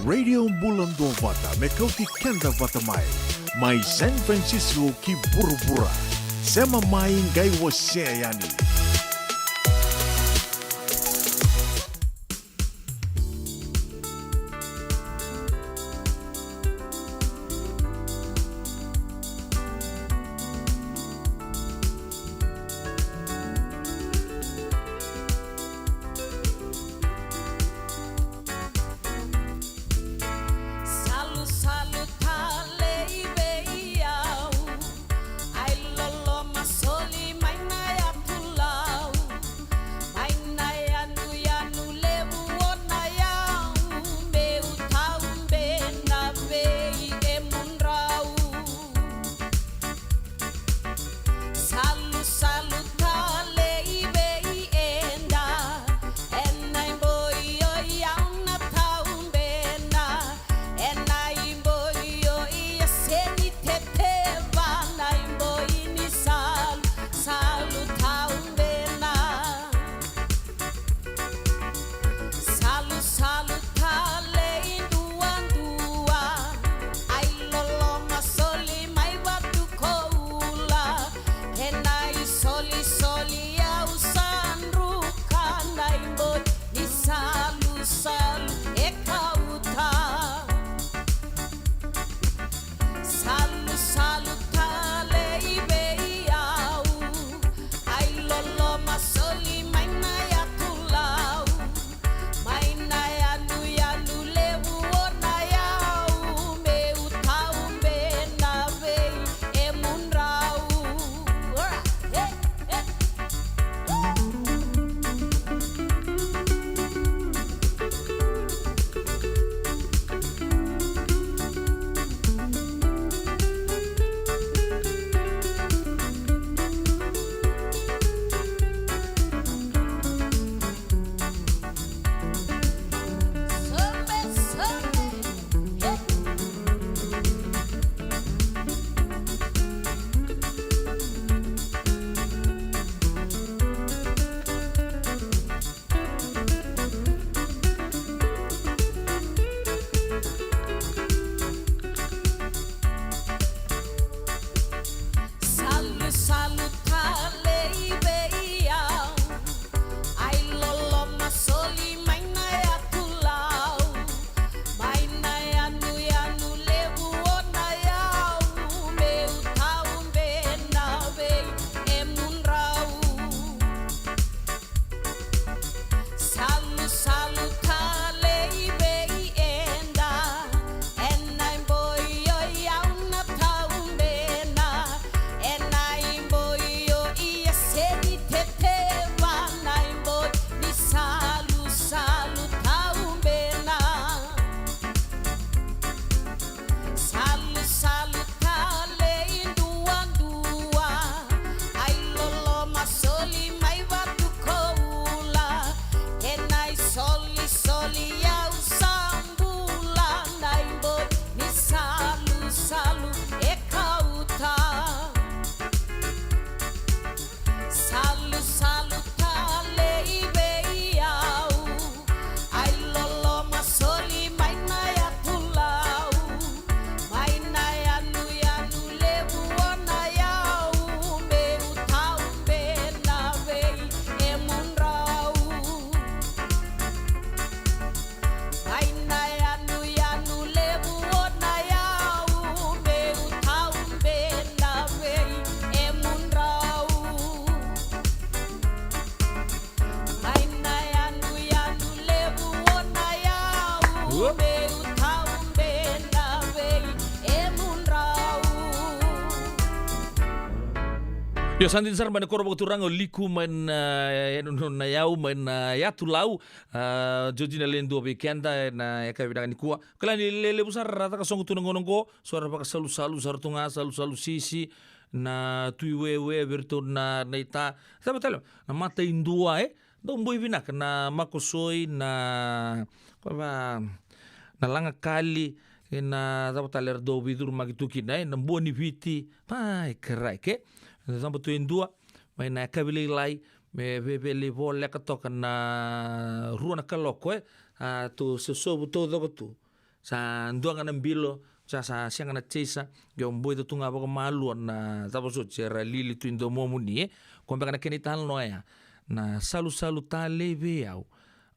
Radio Bulan Dua Vata me kauti kenda vata mai San Francisco ki Burubura sema mai ngai wose yani. Masoli mai na ya tula Yo santin sar man korbo turang o liku man na yau man ya tulau jojina lendo bekenda na ya kabida ni kuwa kala ni lele busar rata ka songo tunang ngongo suara pa salu sar tunga salu sisi na tuiwewe berto na ita sabe talo na mata indua dong boy vinak na makosoi na na langa kali na dapat taler do bidur magituki na boni viti pai kerai ke sampai tu indua mai na kabile lai me bele volle katoka na ruana kaloko tu sesobu todo tu sa ndua ngana mbilo sa sianga na chesa yom boy tu tunga bako malu na taposo chera lili tu indo momuni kombe kana kenital no ya na salu tale veau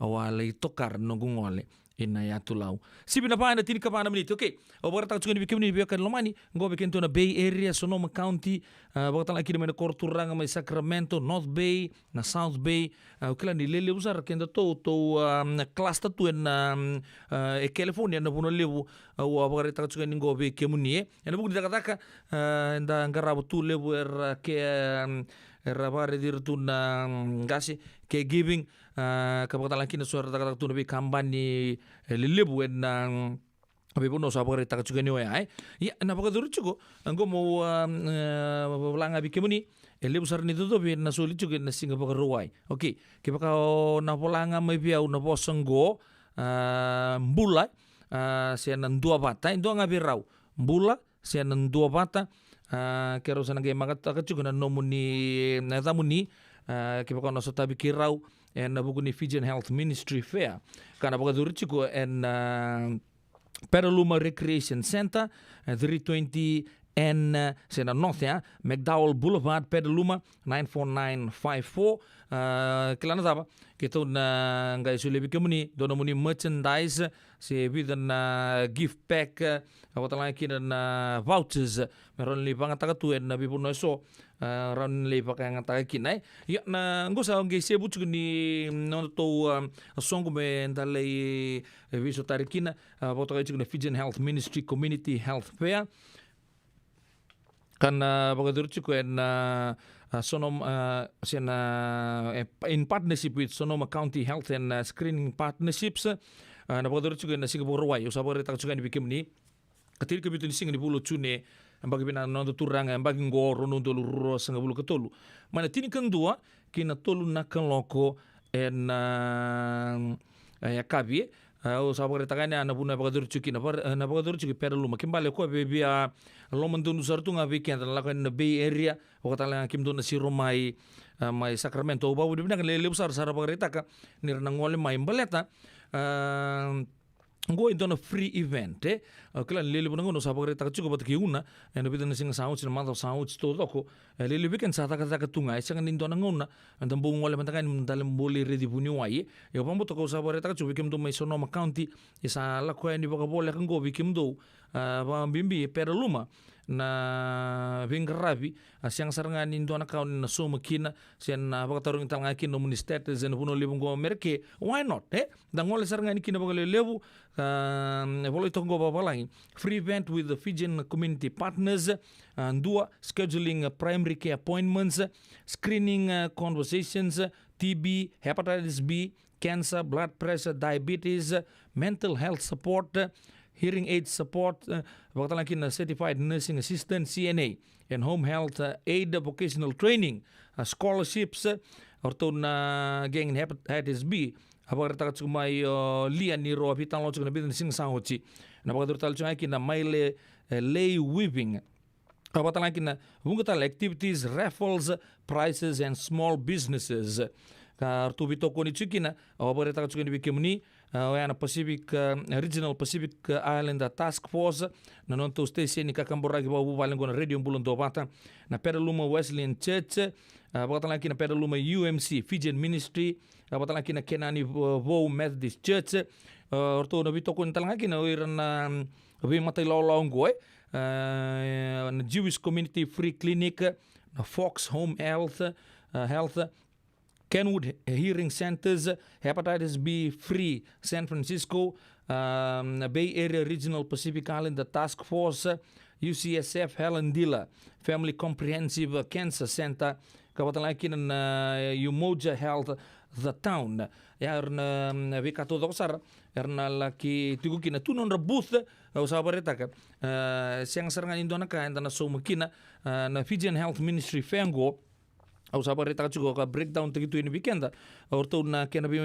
awala itokar no gungole ina ya tulau sibi na pana tini kapana menit okay obora tak chungani bikini biakan lomani ngo bikin na Bay Area Sonoma County bota lagi na Korturanga mai Sacramento North Bay na South Bay ukila ni lele usar kenda to cluster tu na California na puno levu obora tak chungani ngo bikini ena buku dikata nda ngarabu tu levu ke rabare dirtu na gasi ke giving kapag laki na suara tak tu nabi kampanye lelebu na abi puno sa pagre tak juga ni ay ya na pagka duru cuko anggo mau langa bi kemuni lebu sar ni tu bi na suli juga na singa pagka ruai okay kipaka na polanga mai biau na posenggo mbula sianan dua bata indo ngabi rau mbula sianan dua bata kero sana ge magat tak juga na nomuni na tamuni kipaka na sotabi kirau en buguni Fijian Health Ministry Fair kana baga durchiko en Petaluma Recreation Center 320 en sena north ya McDowell Boulevard Petaluma 94954 kilana taba kita na ngai sulebi kemuni dona muni merchandise se bidan gift pack awatala kina na vouchers meron li banga takatu en bipuno so ran le pakai ngata kinai ya na ngosa ngi sebu ni no to songo me ndale viso tarikina boto na Fijian Health Ministry Community Health Fair kan bagadur chiku en Sonom in partnership with Sonoma County Health and Screening Partnerships na bagadur chiku na Singapore Ruai usabore tak chukan bikim ni katir ke bitu ni sing ni bulu chune ambagi bina nondo turanga ambagi ngoro nondo luro sanga bulu ketolu mana tini kendua kina tolu na loko en ya kabi o sabore takane ana buna bagadur chuki na bagadur chuki Petaluma kimbale ko bebia lomandun sartunga weekend la kan na Bay Area o katala kim don si Romai mai Sacramento o bawu bina le besar sara bagreta ka nirna ngole mai mbaleta go into a free event kala lele bunango no sabagre tak chuko bat kiuna eno bidan sing sounds na mother sounds to doko lele weekend sa ta ka tunga isa kan indo na ngona andam bu ngole matakan dalam boli ready bunyo ai yo pambo to ko sabagre tak chuko kim do mai Sonoma County isa la ko ni baka bole kan go bikim do ba bimbi Petaluma na vingravi siang sarangan indo na kaun na so makina sian na baka tarung tal ngakin no minister zen puno libung go merke why not dangole sarangan kina baka lebu boleh tunggu apa lagi free event with the Fijian community partners dua scheduling primary care appointments screening conversations TB hepatitis B cancer blood pressure diabetes mental health support hearing aid support waktu lagi certified nursing assistant CNA and home health aid vocational training scholarships orto na geng hepatitis B apa kata cuma lian ni roh api tanglo cuma bidan sing sangoci na bagadur tal cuma kina maile lay weaving apa lagi na bunga tal activities raffles prizes and small businesses kartu bito ko ni cikina apa kata cuma bikemni Wayana Pacific Regional Pacific Island Task Force na nonto station ni kakamboragi ba bubaling ko na radio bulon do bata na Petaluma Wesleyan Church bakatala kina Petaluma UMC Fijian Ministry bakatala kina Kenani Vo Methodist Church orto na bito ko ntalang kina oiran na bi matay lawlaw ngoy na Jewish Community Free Clinic na Fox Home Health Kenwood Hearing Centers, Hepatitis B Free San Francisco, Bay Area Regional Pacific Island Task Force, UCSF Helen Dilla Family Comprehensive Cancer Center kapatan lagi na Umoja Health the Town ya erna vikato doksar erna laki tigu kina tunon rebooth usah berita ka siang serangan Indona ka entana so mukina na Fijian Health Ministry Fengo usah berita juga ka breakdown begitu ini weekend orto na kena bi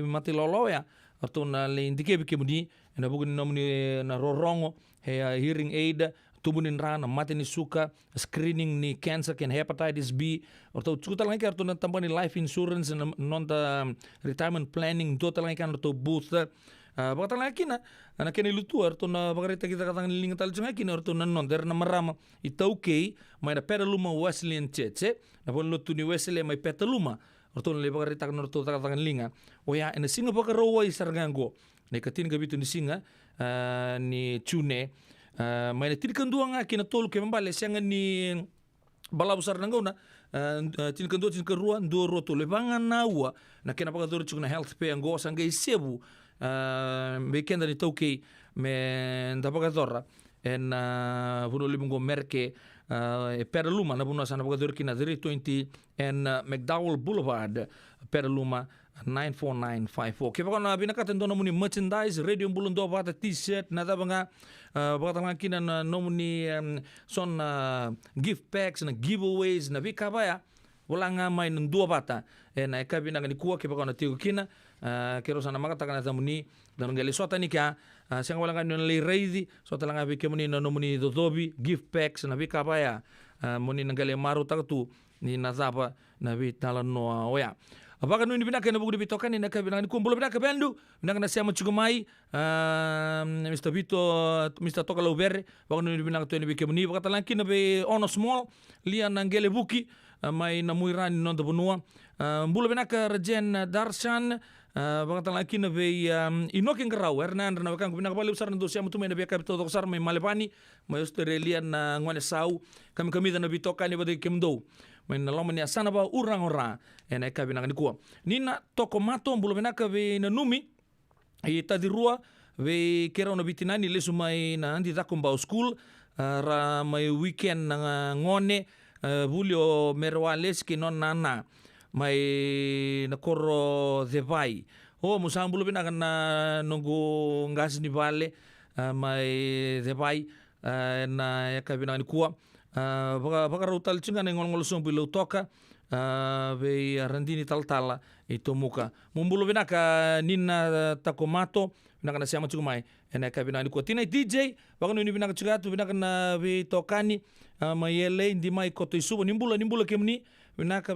mati lolo ya orto na le indike bi kemudi na bugun nomni na rorongo hearing aid tubunin rana mati ni suka screening ni cancer ken hepatitis B orto cukup lagi kartu na tambah ni life insurance non retirement planning total lagi kan orto booth bakal lagi na kena lutu orto na bagarita kita katang linga tal cunga kini orto na non der na marama itau kei mai na Petaluma Wesleyan Church na pon lutu ni Wesleyan mai Petaluma orto na le bagarita kan orto katang linga oya ena singa bakarowa isargango ne katin gabitu ni singa ni Chune mai na tirikan dua nga kina tolu ke mbale sianga ni bala besar nangona tirikan dua roto lebangan nawa na kena paga dor chukna health pay ngo sanga isebu weekend ni toke me ndapaga dorra en vuno libungo merke Petaluma na buno sana paga dor kina 320 en McDowell Boulevard Petaluma 94954. Kepa kona binakatan do nomuni merchandise radio bulun do bata t-shirt na tabanga bata makina na nomuni son gift packs na giveaways na vikabaya wala nga mai ndu bata na ekabina ngani kuwa kepa kona tigo kina kero sana makata kana tamuni dan ngali sota nika sanga wala ngani le reidi sota langa bikemuni na nomuni dodobi gift packs na vikabaya muni ngali maru takatu ni nazapa na vitala noa oya apakah nu binaka na buku dibitokan ni nakabinang ni kumpul binaka bendu binaka na siya machugumai Mr. Vito Mr. Tokalo Berre apakah nu binaka tu ni bikemuni apakah talangkin na be ono small lian nangele buki mai na muiran non to bunua bulu binaka Rajen Darshan apakah talangkin na be inoking garau Hernan na bakang binaka balik besar nanti siya mutumai na be kapito dokar mai Malepani mai Australia na ngwane sau kami na bitokan ni bade kemdo main lama ni asana ba urang-urang ena kabinang ni kuwa nina toko mato bulo benaka be na numi tadi rua be kera ona bitinani le sumai na andi takumba school ra mai weekend na ngone bulio merwales ki non nana mai na koro devai musang bulo benaka na nunggu ngas ni vale mai devai na kabinang ni kuwa baka rutal cunga na ngol song bilo toka be randini tal itu muka mumbulo binaka nina takomato binaka na siama cumai ena kabina ni ko tina DJ baka no ni binaka cuga tu binaka na be tokani mayele ndi mai koto isubo nimbula kemni binaka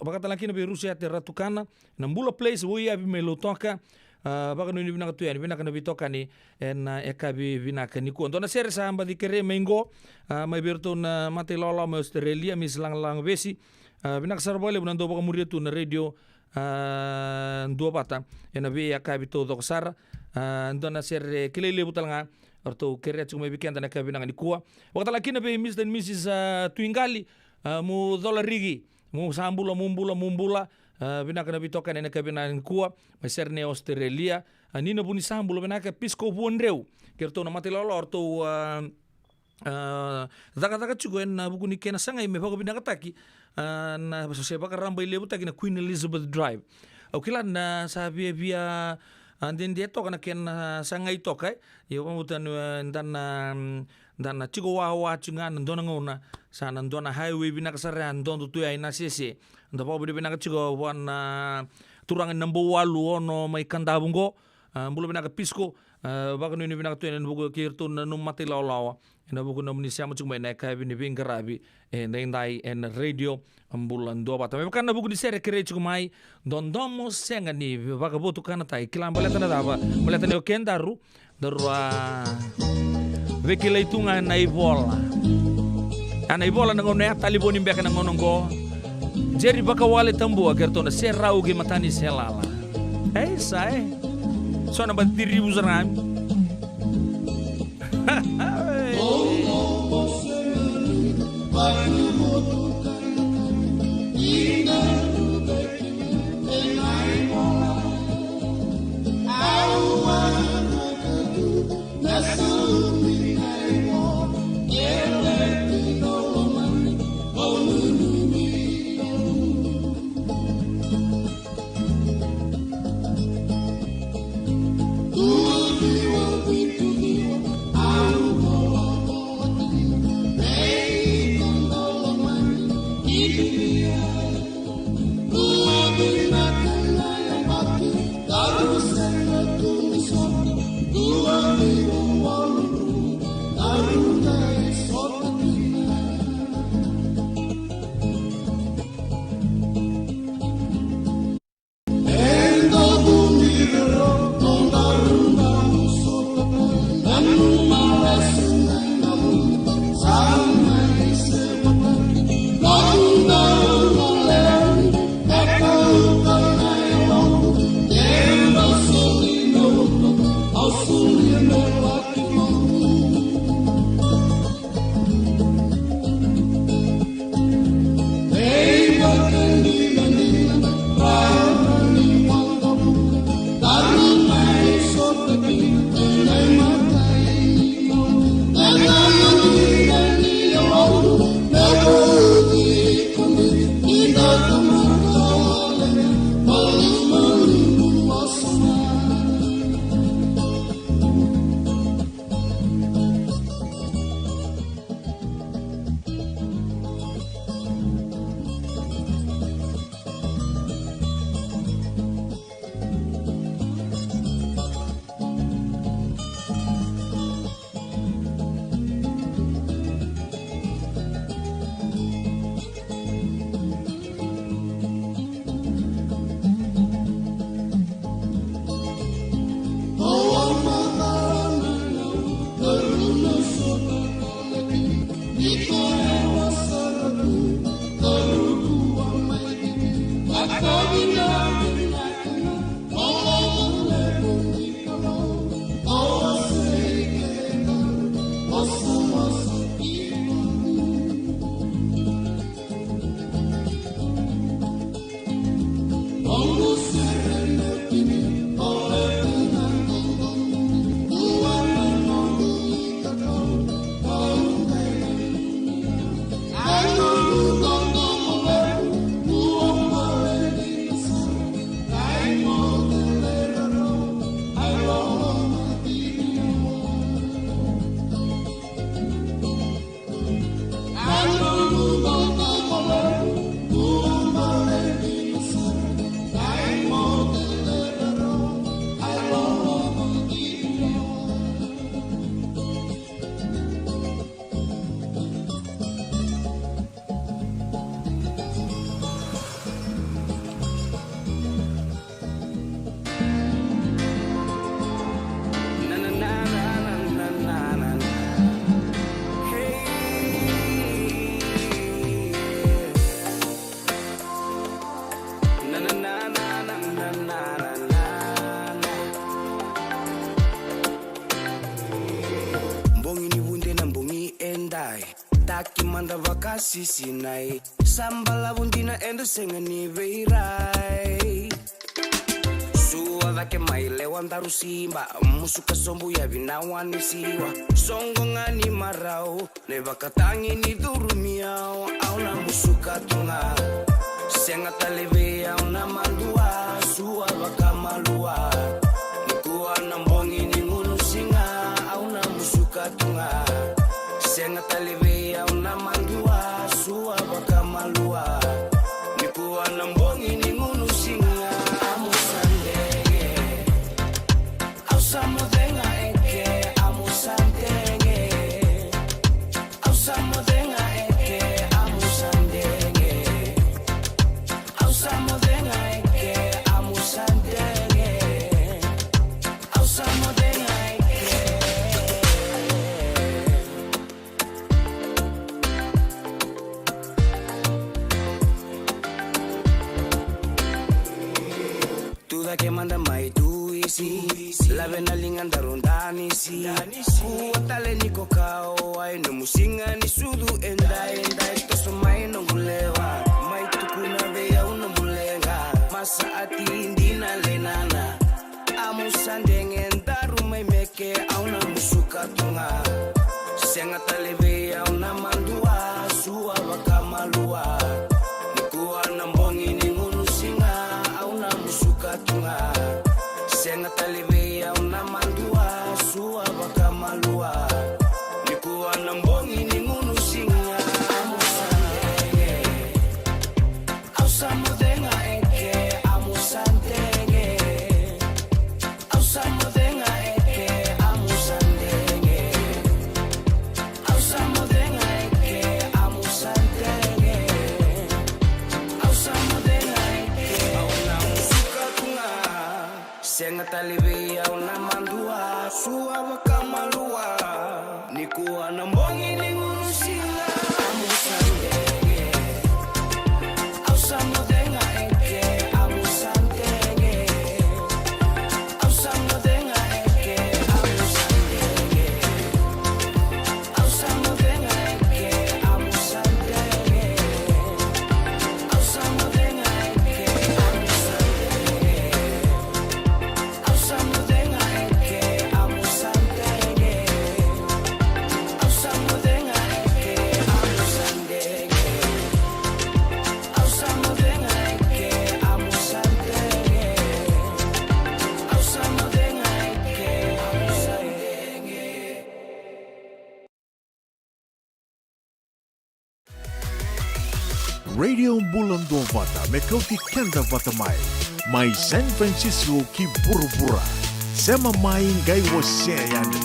baka talaki na be Rusia teratukana na mbula place wo ya be melo toka baka no ni binaka tu ya binaka na be tokani ena ekabi binaka ni ko ndona sere samba di kere mengo mai berto na mate lola ma Australia mis lang besi binaka sarbole bunando baka muria tu na radio dua bata ena be akabi to doksar ndona sere kelele butalanga orto kere chuma weekend na kabinanga ni kuwa wakata lakina be Mr. and Mrs. Twingali mu dollar rigi mu sambula mumbula binaka na bitokan ena kabinanga ni kuwa maserne Australia nina buni sambula binaka pisco buonreu kerto na mate lola orto daga chugo en buku ni kena sanga me bago binaka taki na sose baka ramba ile butaki na Queen Elizabeth Drive okila na sabi via andin dia toka na kena sanga itoka yo pamutan dan chigo wa chunga ndona ngona sana ndona highway binaka sare ndondo tu ai na sese ndo pa binaka chigo wana turangan number 8 ono mai kandabungo bulo binaka pisco baka ni binaka tu en bugo kirtu na numati lawa ena buku namni siamo chuma na ka bini bingarabi ndai en radio ambulan do bata me kana buku di sere kere chumai dondomo senga ni baka botu kana tai kilam baleta na daba baleta ne kendaru darwa vekila itunga na ibola ana ibola na ngone taliboni mbeka na ngonongo jeri baka wale tambu akerto na serau ge matani selala sai sona batiri buzaram Yeah. Manda vakasi sinai Sambala bundina endo sengani veirai Sua vake maile wandaru simba Musuka sombu ya vinawani siwa Songo ngani marau Neva katangi ni durumiao Auna musuka tunga Senga taleve auna mandua Sua vaka malua Nikuwa nambongi ni ngunu singa Auna musuka tunga Senga taleve auna mandua Sua vaka malua Nikuwa nambongi ni ngunu singa Amusandege Ausamudenga eke Amusandege Ausamudenga eke Amusandege Ausamudenga eke Amusandege Ausamudenga eke Tuda que manda mai tu isi La vena linganda rondani si Kuatale ni kokao Ai no musinga ni sudu enda Toso mai no ngulewa Mai tukuna vea uno mulenga Masa ati indina lenana Amusandenge ndaru mai meke Auna musuka tunga Senga taleve auna mandua Sua baka malua Nikuwa nambongi ni ngunu singa Auna musuka tunga Senga taleve auna mandua Sua baka malua Nikuwa nambongi ni ngunu singa Amusandenge Ausamodenga eke amusandenge. Ausamodenga eke amusandenge. Ausamodenga eke amusandenge. Ausamodenga eke auna musuka kunga. Senga talibi auna mandua. Sua wakamalua. Nikuwa na mbongi ningurusia amusandenge. Ausamodenga eke amusandenge. Ausamodenga eke amusandenge. Ausamodenga eke amusandenge. Ausamodenga eke amusandenge. Ausamodenga eke amusandenge. Ausamodenga eke amusandenge. Ausamodenga eke amusandenge. Ausamodenga eke amusandenge. Radio Bulando Vata me kauti kenda vata mai San Francisco ki burubura sema mai ngai wose yande.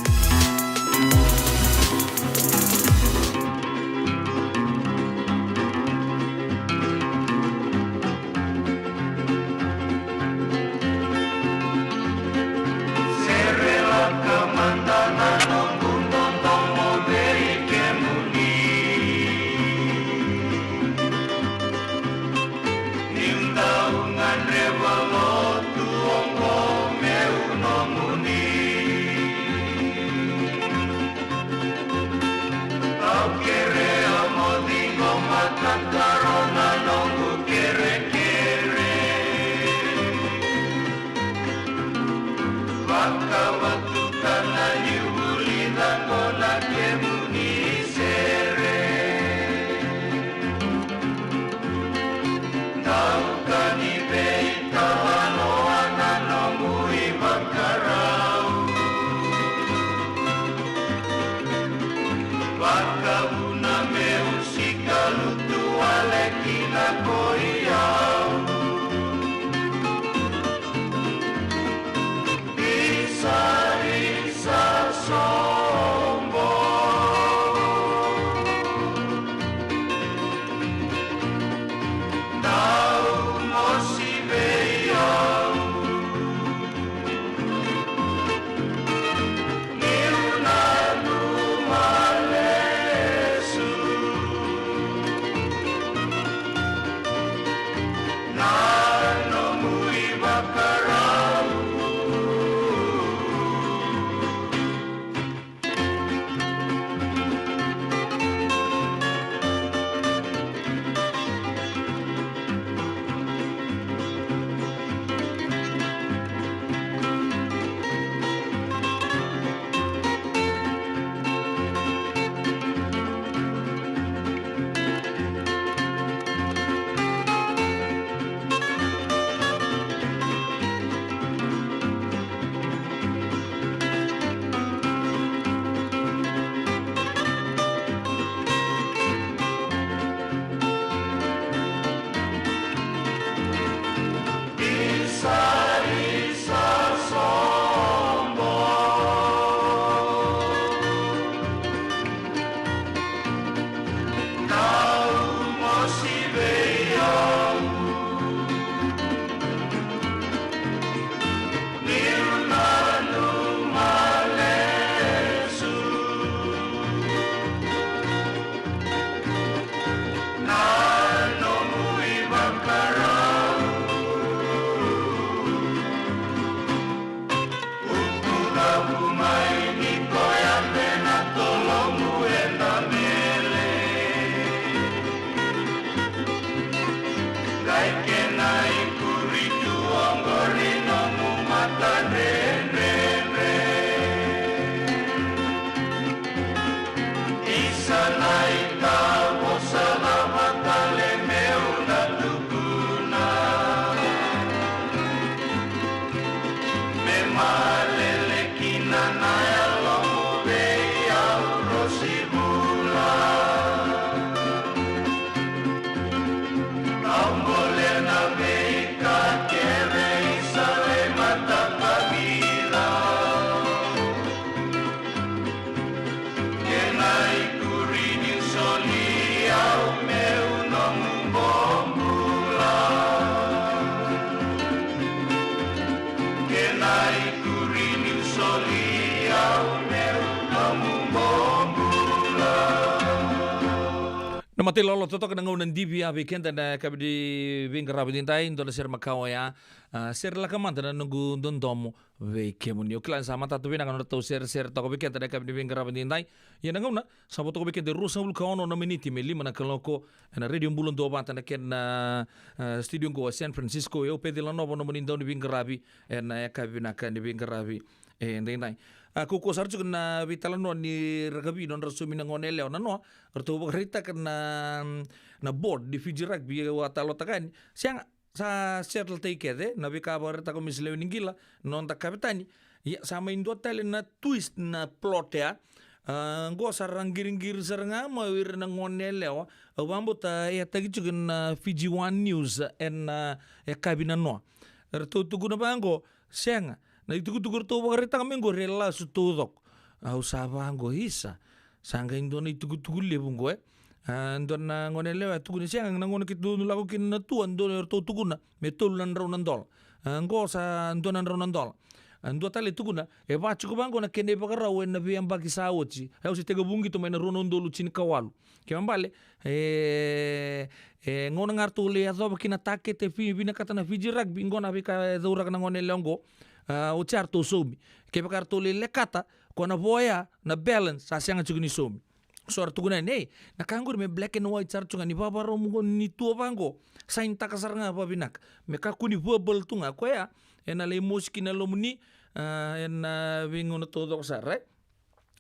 mati lolo toto kana ngaunan divia weekend na kabdi vingra bidintai ndo ser makao ya ser la kamanta na nungu dondomo weekend yo klan sama tatu bina kana to ser to weekend na kabdi vingra bidintai ya ngauna sabo to weekend rusa ul kaono na miniti me lima na kaloko na radio mbulon do banta na ken studio go San Francisco yo pedila novo no monindo ni vingrabi na kabina kan ni vingrabi ndai kuko sarju na vitalan no ni ragabi non rasumi na ngonele ona no erto berita kena na board di Fiji Rugby wa talo takan siang sa settle take na bika berita ko misle ningila non ta kapitani ya sama indo tele na twist na plot ya go sarang giring-gir saranga mawir na ngonele wa wambo ta ya tagi na Fiji One News en ya kabina no erto tuguna bango siang na itugu-tugur to berita kami go rela sutudok au sabango hisa sangga indona itugu-tugu lebung go ndona ngone lewa tugu ni siang na ngone kitu lagu kin na tuan do to tuguna metol nan ronandol ngo sa ndona ronandol ndo tale tuguna e va chuko bango na kene bagara wen na biam bagi sawochi au si tega bungi to mena ronandol chin kawalu ke mbale ngona ngartu le azo bakina take te fi bina katana Fiji Rugby ngona bika dura na ngone longo o charto somi ke bakar to le lekata kona voya na balance sa sianga chugni somi sor tuguna nei na kangur me black and white charto ngani baba romu ni tuo bango sain takasaranga babinak me ka kuni bubble tunga ko ya ena le moski na lomuni ena wingono todo sare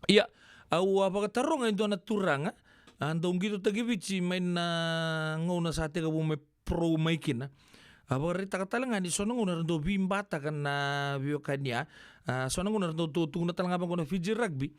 iya au apa tarunga indona turanga ando ngito tagivici main ngona sate ka me pro maikina Abang rita katalangan di sono nguna rendo bimbata kana biokania sono nguna rendo tungna talang abang nguna Fiji Rugby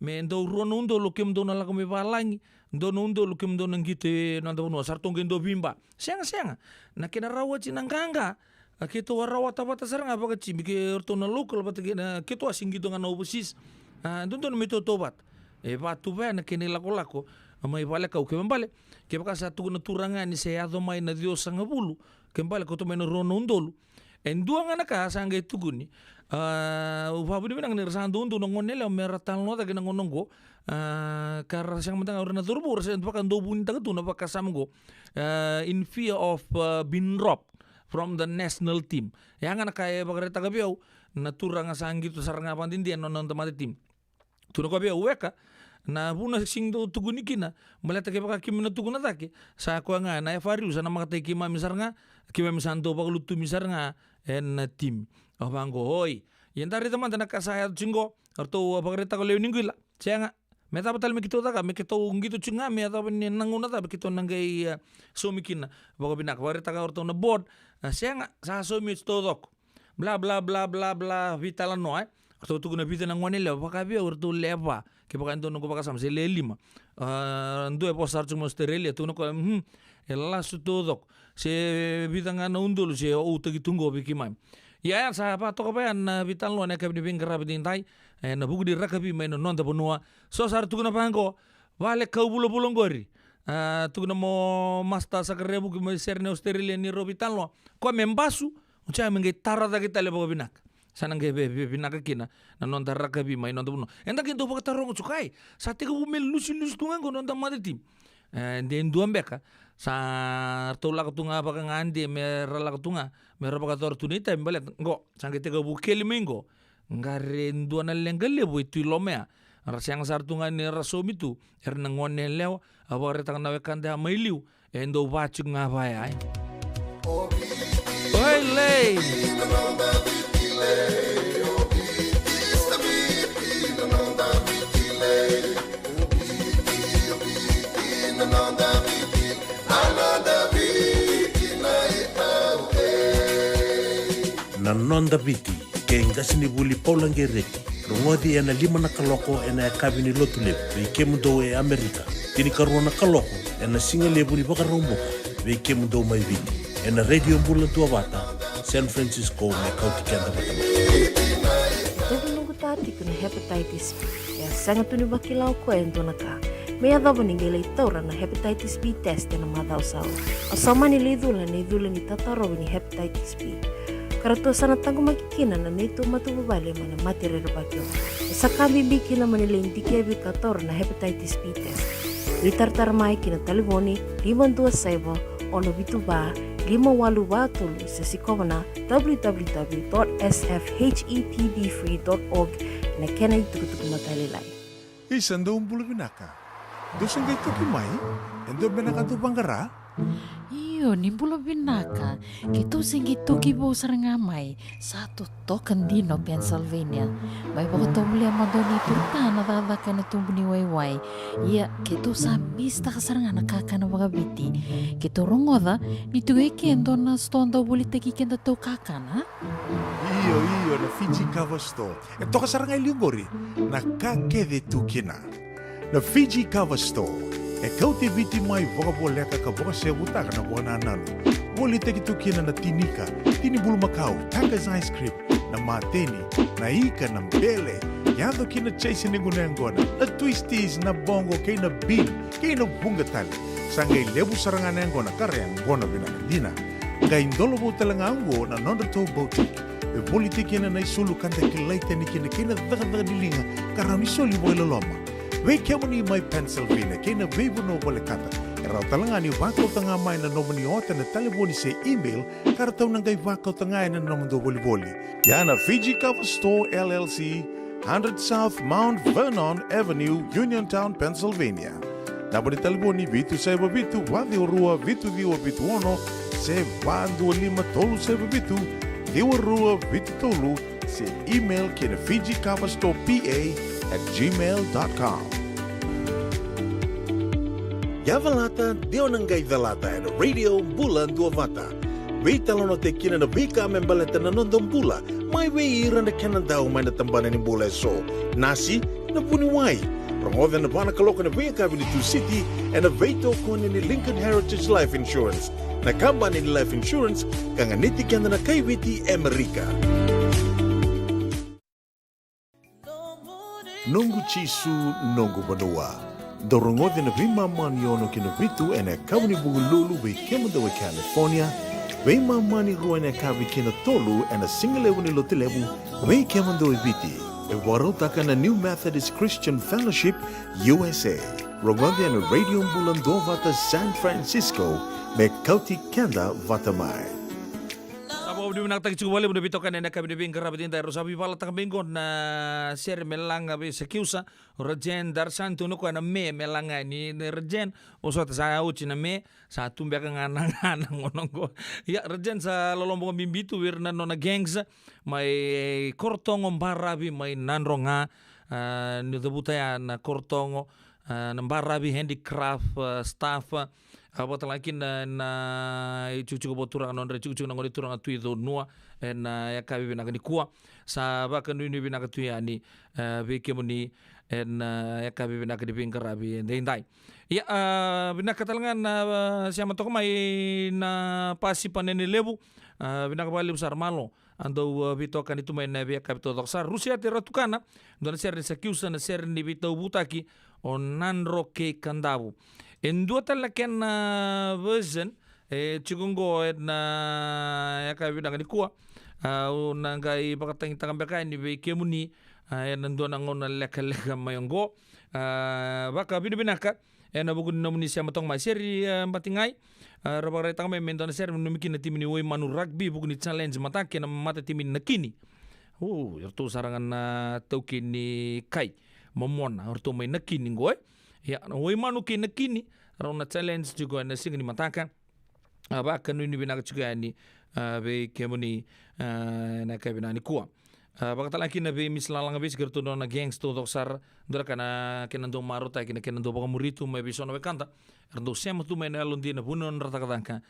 me ndo ruano ndo lokem ndo nala kome balangi ndo ndo lokem ndo nangite nanda bono sartong ndo bimba siang na kena rawa cinanganga kito warawa tabata sarang apa kecim ke orto na lokal bata kena kito asing gitu ngana overseas ndo meto tobat batu ba na kene lako mai vale kau ke mbale ke baka satu na turangan ni se ado mai na dio sanga bulu ke mbale ko to mai no rono ndolu endua ngana ka sanga ituguni u fabu ni nang nersando ndo ngonele meratan no ta ke ngonongo kar sang mentang ora na turbur se baka ndo buni ta tu na baka samgo in fear of being robbed from the national team yang ngana ka baka reta gabiau na turanga sangi tu saranga pandin dia non temate tim tu no gabiau weka na buna sing do tuguni kina malata ke baka kimna tuguna take sa ko nga na fariu sana makatay kima misarnga kima misanto pa lutu misarnga en tim abango hoy yentari teman tana kasaya chingo arto bagreta ko lewningila sianga meta batal me kito taka me kito ngito chinga me ata ben nanguna ta kito nangai somikina bago binak bagreta ka orto na board sianga sa somi todok bla bla bla bla bla vitala no Arto tuguna vita na ngwanele baka bia orto leva ke baka ndo no baka sam se le lima ndo e posar chung Australia tu no ko ela su todo se vita ngana undul se o tagi tungo biki mai ya sa pa to ka na vital no na ka bi bingra bidin tai na bugu di rakabi mai no nonda bonua so sar tuguna pango vale ka bulo bulo ngori tuguna mo masta sakrebu ki mai serne Australia ni robital no ko membasu ucha mengai tarada kita le binak sanang ke binaka kina na nonda rakabi mai nonda buno enda kinto baka tarong cukai sate ka bumel lusi tunga ko nonda made tim den duam beka sa tola ka tunga baka ngande me rala ka tunga me roba ka tor tunita mbalet ngo sangete ka bukeli mengo ngare nduana lengale bo itu lomea rasyang sar tunga ni rasomi tu erna ngone lew abore tang nawe kande mailiu endo bacu ngabaya oi lei na nonda biti ke ngasini buli paulange reki rongodi ena lima na kaloko ena kabini lotule be kemudo e Amerika tini karona kaloko ena singale buli baka romboka be kemudo mai biti ena radio mbula tua bata San Francisco me kauti kenda batama nungu tati kuna hepatitis B ya sangat tuni bakilau ko ento naka me adabo ningele itaura na hepatitis B test na madau sao asama ni lidula ni tataro ni hepatitis B Karato sana tangu makikina na nito matubabali mana matirero bakyo. Sa kambi biki na manila indike kator na hepatitis B test. Ritartar mai kina telefoni 527 ono vitu ba 58 sesikovana www.sfhetbfree.org na kena itukutuk matalilai. Isando bulu binaka. Dosen kay tuki mai, endo binaka tu bangara. Iyo, ni bula binaka. Kito singgi toki bo sarangamay. Satu token dino Pennsylvania. May baka muli ang madoni turta na tatakan na tumbuni wayway. Iya, kito sa mista kasarangan nakakana mga biti. Kito rongoda, nito kendo na stonda ulit kenda to kakana. Iyo, na Fiji Cover Store. Ito kasarangay lingori, nakakede tukina. Na Fiji Cover Store. Kau te viti mai wakaboleka ka boka se butaka na buana nanu. Woli te ki tukina na tinika, tini bulu makau, Taka's ice cream, na mateni, na ika na mbele. Yado kina chase ni gunengona, na twisties na bongo kay na bean, kay na bungatali. Sangay lebu sarangan ngona karyang bona binakadina. Ngay indolo talangango na Nondato Boutique. E politiki na naisulu kanta kilaita ni kina daga nilinga karami soli boila loma. Wei kemani mai Pennsylvania kena veibu no bole kata. Erau talangani wakau tanga mai na nomani ota na telefoni se email karatau nangai wakau tanga na nomando boli. Yana Fiji Cover Store LLC, 100 South Mount Vernon Avenue, Uniontown, Pennsylvania. Naboni telefoni vitu seba vitu wadi orua vitu diwa vitu ono se bandu lima tolu seba vitu diwa rua vitu tolu se email kena Fiji Cover Store PA@gmail.com. Yavalata, Dionangai Velata, and Radio Bulan Duavata. Wait alone te kina na vika membaleta na nondong bula. Mai wei iran na kanandao mai na tambana ni bula so. Nasi na puniwai. Promote na bana kaloka na vika Avenue City and a veto kone ni Lincoln Heritage Life Insurance. Na kamba ni Life Insurance kanganiti kanda na kaiwiti Amerika. Nungu chisu nungu banua. Dorongode na vima mani ono kina vitu ene kawni bugululu we kemada we California. We mani ruwa ne kawi kina tolu ene singalewu ni lotilewu we kemada we viti. E warotaka na New Methodist Christian Fellowship USA. Rongode ene Radio Bulan Dovata San Francisco me kauti kenda vatamai. Di mana kita cuba boleh bitokan ena kami dibing kerabatin dari Rosabi pala tak binggon na share melanga be sekiusa rejen dar santu no kana me melanga ni rejen oso ta saya uci na me satu mbak nganang ngononggo ya rejen sa lolombo bimbitu wirna nona gangs mai kortongo mbarabi mai nanronga ni debutaya na kortongo mbarabi handicraft staff apa lagi na cucu boturang non cucu nangoni turang atui do noa na ya kabi bina kani kuah sa bakan ini bina katui ani beke muni ya kabi bina kani bingkarabi dendai ya bina katalangan siapa toko mai na pasi paneni lebu bina kabali besar malo ando bito kan itu main nabi kabi to doksar Rusia teratukana don ser ni sakiusa na ser ni bito butaki onan roke kandabu Endua talaken na version chigungo na ya kabi na kuah nangai pakatang tangan bekai ni be kemuni nando nangon leka mayongo baka binaka na bugun namuni siya matong maseri batingai rabare tang may mendon ser numikin na timini way manu rugby bugun challenge matake na mata timin nakini yarto sarangan na taukin ni kai momona yarto may nakini ngoy ya way manu kinakini rona challenge juga na sing ni mataka baka nu ni binaka juga ni be kemuni na kabinani kuah baka talaki na be mislalang be sigerto na gangs to doksar dura kana kenando maruta kenando baka muritu may bisono be kanta rando sema tu may nalundi na bunon ratakatangka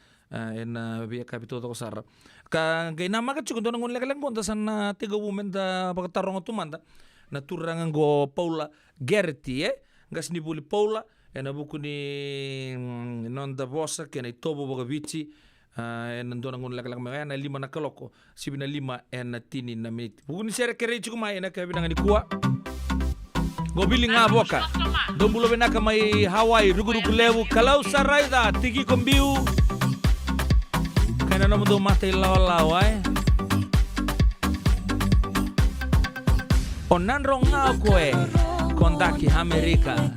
en be kapito doksar ka gay nama ka juga donangon lekalang bonta san tiga women da baka tarong tumanda na turangan go Paula Gerti gas ni buli Paula ena buku ni non da bossa ke na tobo boga vici ena ndona ngun lak mga na lima na kaloko sibina lima ena tini na mit buku ni sere kere chuku mai ena kabina ngani kuwa go bili nga boka dombulo benaka mai Hawaii rugu lewu kalau saraida tiki kombiu kana no do mate lawai onan ronga koe kondaki Amerika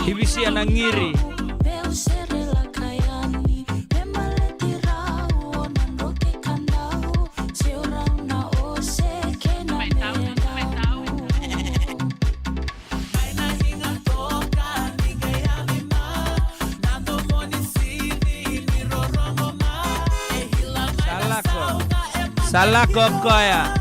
Hibisi anangiri. Salah koko ya.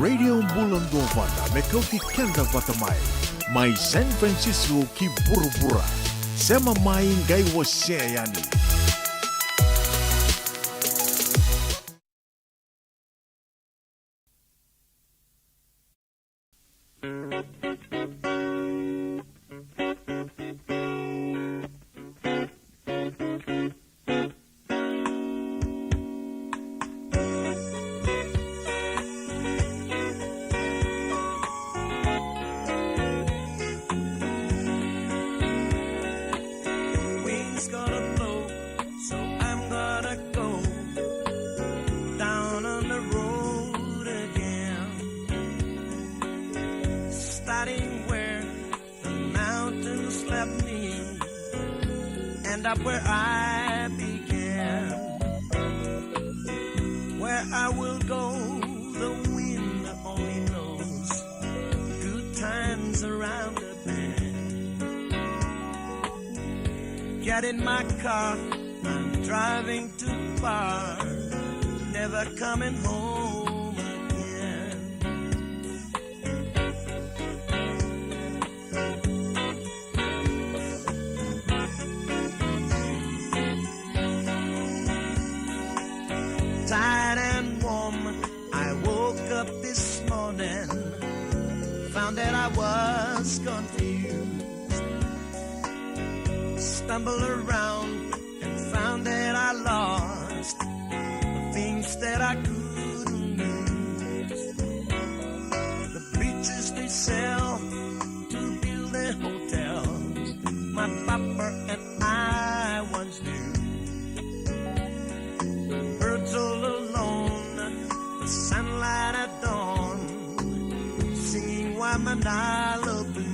Radio Bulan Dovana me kauti kenda vatamai. Mai San Francisco ki burubura. Sema mai ngai waseani. end. End up where I began. Where I will go, the wind only knows. Good times around the bend. Get in my car, I'm driving too far, never coming home again. Tired and warm, I woke up this morning, found that I was confused. Stumbled around and found that I lost the things that I couldn't lose. The bridges they sell to build their hotels, my papa and I once knew. Birds all alone, the sunlight at dawn, singing Waimanalo blues.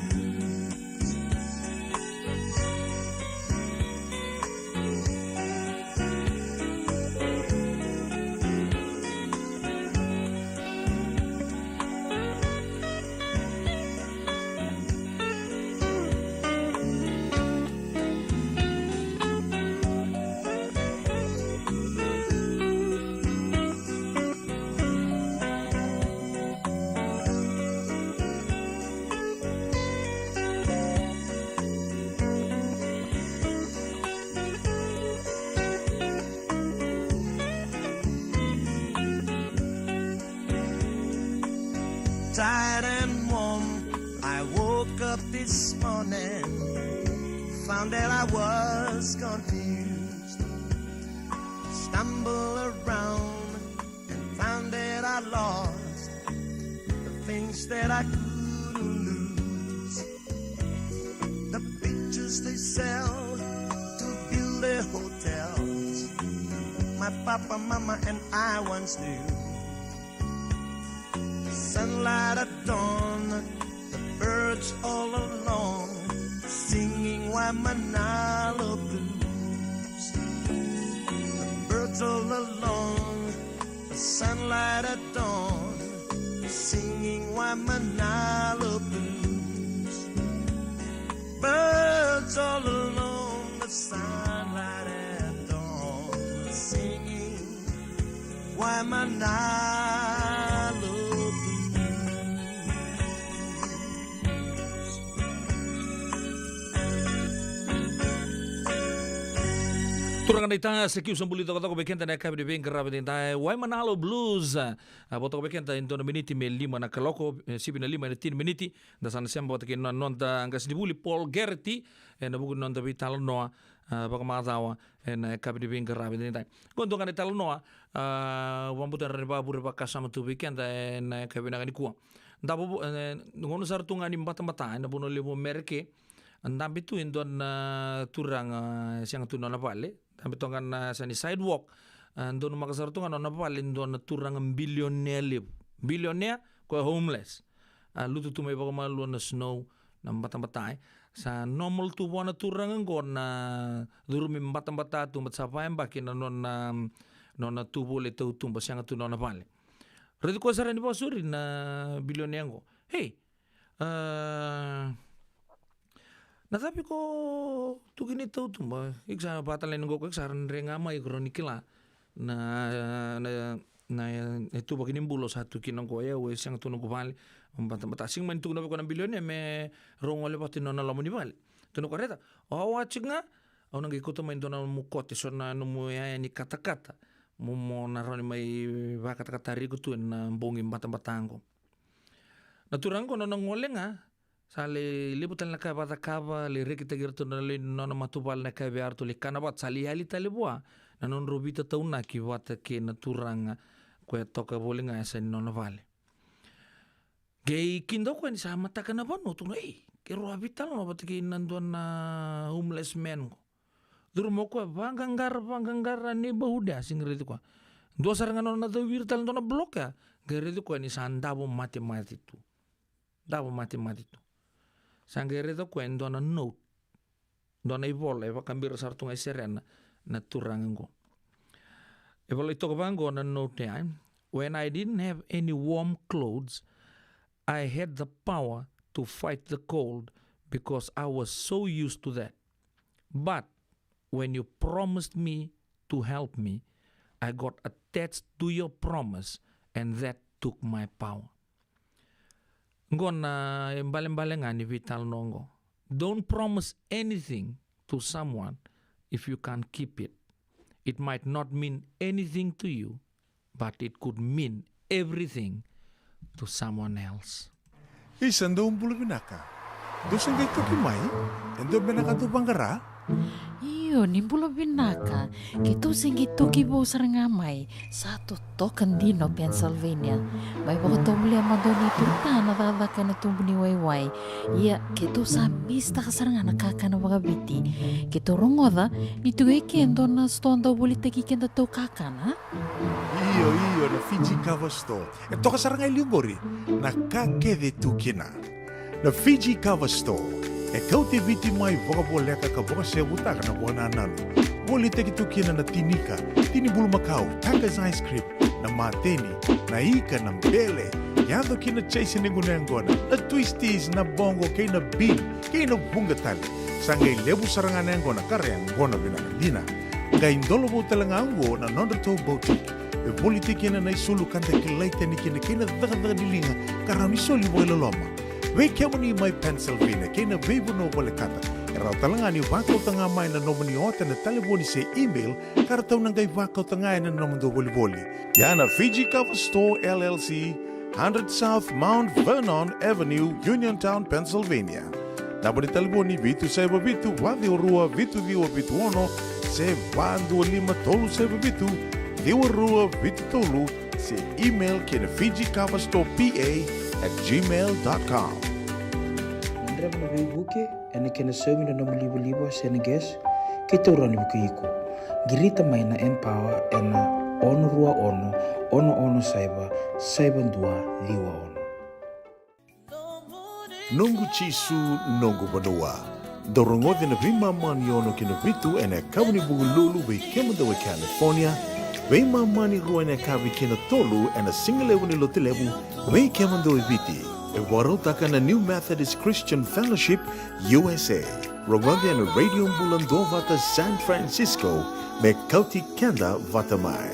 Tired and warm, I woke up this morning, found that I was confused. Stumbled around and found that I lost the things that I couldn't lose. The pictures they sell to build their hotels, my papa, mama, and I once knew. Sunlight at dawn, the birds all along, singing Waimanalo blues. The birds all along, the sunlight at dawn, singing Waimanalo blues. Birds all along, the sunlight at dawn, singing Waimanalo. Turangan ita sa kiu sambuli to ko bekenta na kabi ben karabe ita Waimanalo Blues. Boto ko bekenta into na miniti me lima na kaloko sibi na lima na 10 miniti da sana sembo ta kin non da angas dibuli Paul Gerti na bugu non da vital noa baka mazawa na kabi ben karabe ita. Kondo kan ita noa wambuta reba bure baka sama tu bekenta na kabi na ni kuwa. Da bo ngono sartunga ni mata na bono lebo merke. Andambi tu indon turang siang tu nona pale. Tapi tongan sa ni sidewalk andon makasar tungan nona pale indon turang billionaire ko homeless. Lutu tu may baka malu na snow na batang-batay sa normal tu bona turang ngon na durumi batang-bata tu matsapay bakin na nona tubo le tu tumba siang tu nona pale. Redo ko sa rin ba suri na billionaire ko. Hey. Natapi ko tu gini tau tu ba iksa patalan go ko iksaran renga mai kronikila na itu bagini bulo satu kinong ko ya we sang tu no bali bata sing man tu no ko na bilyon me rongole pati no na lamu ni bali tu no koreta o wachinga o nang ikuto mai dona mu kote so na no mu ya ni kata-kata mo na roni mai ba kata-kata ri tu na bongi bata-batango naturang ko no ngolenga sale libutan la kaba le rekita girto na le nona matubal na kabe arto le kanabat sali hali talibua na non robita tauna ki wata ke naturanga ko toka bolinga sa nona vale gay kindo ko ni sa mata kana ba no tuno ke robita no bat ke nandon na homeless man ko durmo ko banganggar ni bahuda singri ko do saranga nona do virtal nona bloka gere ko ni sandabo mati tu dabo mati tu Sanggere to kwento na note dona ivol eva kambira sartunga serena na turango. Eva ito kabango na no time when I didn't have any warm clothes, I had the power to fight the cold because I was so used to that. But when you promised me to help me, I got attached to your promise and that took my power. Ngona imbaleng-balengan ni Vital Nongo. Don't promise anything to someone if you can't keep it. It might not mean anything to you, but it could mean everything to someone else. Isando umbulu binaka. Dosen kay toki mai, endo binaka tu banggara. Iyo, nimbula binaka. Kito singi toki bo sarangamay sa totokan dino Pennsylvania. May baka tumuli ang madoni turta na dadakan na tumbuni wayway. Iya, kito sa mista ka saranga nakakana mga biti. Kito rongoda, nito kendo na stonda ulit kenda to kakana. Iyo, na Fiji Cover Store. Ito ka saranga iliyugori, nakakede tu kina. Na Fiji Cover Store. E kau te viti mai wakaboleka ka boka se butaka na buana nanu. Boli te ki tukina na tinika, tini bulu makau, Taka's ice cream, na mateni, na ika na mbele. Yado kina chase ni gunengona, na twisties na bongo kay na bean, kay na bungatali. Sangay lebu sarangan nengona kareang gona binakadina. Ngay indolo bo talangango na nondato boutique. E boli te kina na isulu kanta kilaita ni kina daga dilinga karami soli boy loloma. Wei kemani mai Pennsylvania, kena beibu no boleh kata. Erau talangani wakau tanga mai na nomani ota na telefoni se email, karatau nangai wakau tanga na nomando boli-boli. Yana Fiji Cover Store LLC, 100 South Mount Vernon Avenue, Uniontown, Pennsylvania. Nabani telefoni vitu seba vitu, wadi rua vitu diwa vitu ono, se bandu lima tolu seba vitu, diwa rua vitu tolu, se email kena Fiji Cover Store PA@gmail.com. Andra na buke ene kena semi na libo Senegas kita urani buku iku. Girita mai na empower ena ono rua ono saiba dua liwa ono. Nungu chisu nungu badua. Dorongo de na vima mani ono kina vitu ene kauni bugu lulu be kemudawe California. Vima mani rua ene kavi kina tolu ene singalewu ni lotilewu ve kemudawe viti. E warotaka na New Methodist Christian Fellowship USA. Rongondi ene Radio Mbulando vata San Francisco me kauti kenda vata mai.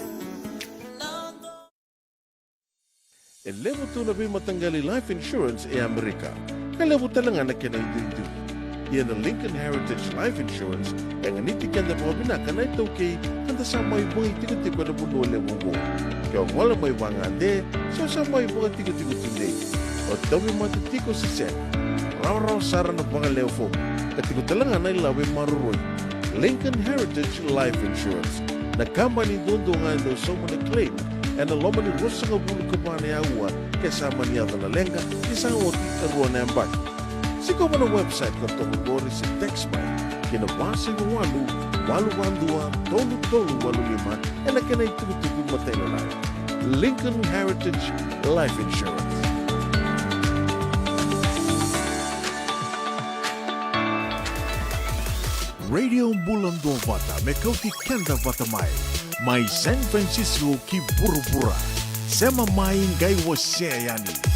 E lewu tu na vima tangali life insurance e Amerika. Kalewu talanga na kena indu. Iana Lincoln Heritage Life Insurance yang niti kenda mo binaka na ito kay kanda sa may buhay tigo-tigo na buno lewu mo. Kaya wala may wangande, so sa may buhay tigo-tigo tunday. O tawi matitiko si Sen. Raw sara na pangalew fo. Katiko talanga na ilawi maruroy. Lincoln Heritage Life Insurance. Nakamba ni dondo nga daw sa mga claim. And the loma ni rosa nga bulu ka pa na yawa kasama niya na lenga isang oti karuan na yambak. Siko mo na website ka tungkol si Textby. Kinabasa ng walu-walu-walu, tolu-tolu-walu-lima, and nakanay tugtugin matay na lang. Lincoln Heritage Life Insurance. Radio Mbulando Vata, Mekauti Kenda Vata Mai San Francisco ki Burubura. Sema mai ngai wase yani.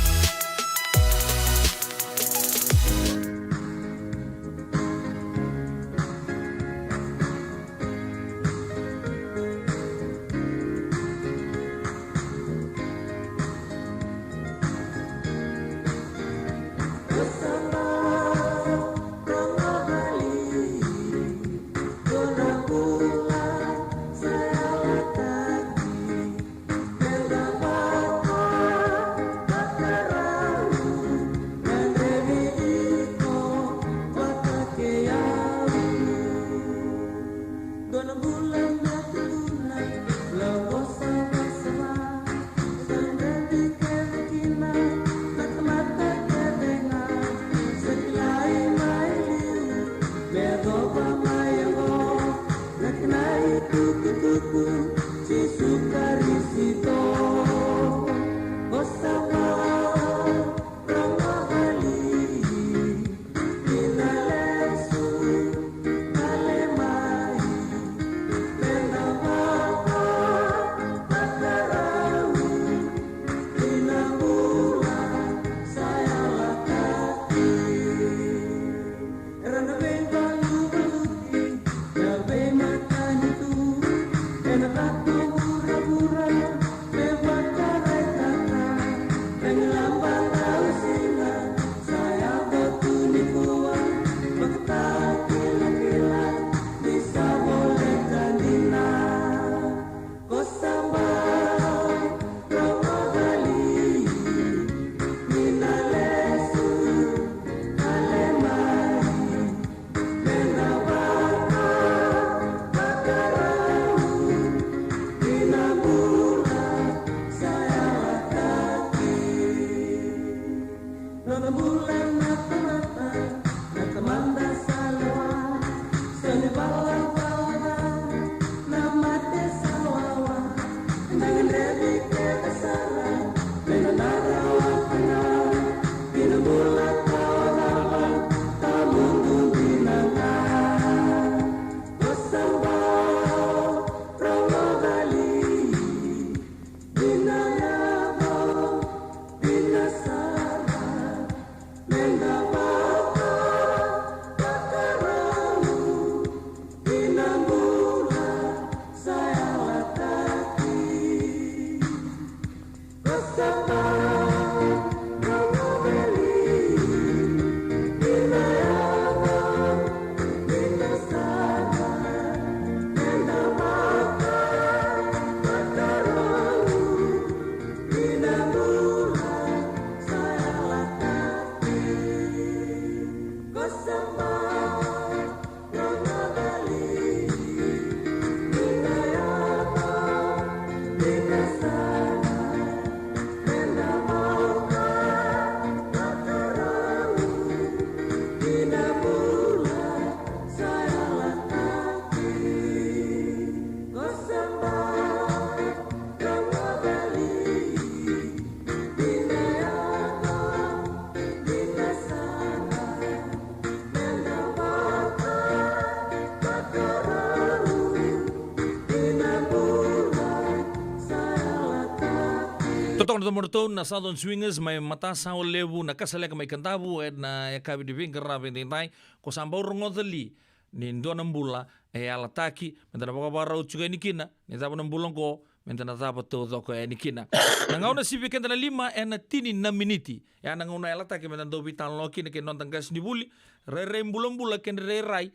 Totong na morton na Southern Swingers may mata sa lebu na kasalek may kantabu na kabi di ving karabi tinay ko sambaw rongodali ni ndo ng bula alataki mentana baka barau juga ni kina ni tabo ng bulong ko mentana tabo to ko ni kina nangaw na sibi kanta na 5 tini na miniti ya nangaw na alataki mentana do bitan loki na kinon tanggas ni buli re bulong bula ken re rai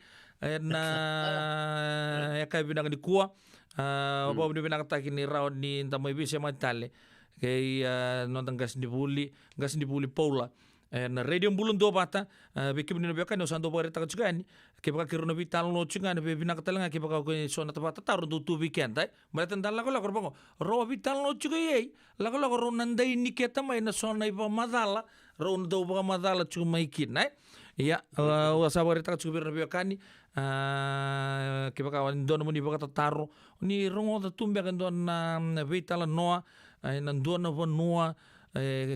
na kabi nang di kuwa bawa ni binakataki ni raw ni tamay bisa matale kay nonton gas di buli Paula na radio bulun do bata bikim ni nabiakan no sando bare takat sugani ke baka kiruno vital no chunga na bebina katalanga ke baka ko so na tabata taru tu weekend ay malatan dalla ko bango ro vital no chuga yei la ko ro nandai ni keta mai na so na iba madala ro do baka madala chu mai kin ay ya wasa bare takat suga nabiakan ke baka don mo ni baka taru ni rongo da tumbe kan don na vital noa ay nanduan na vanua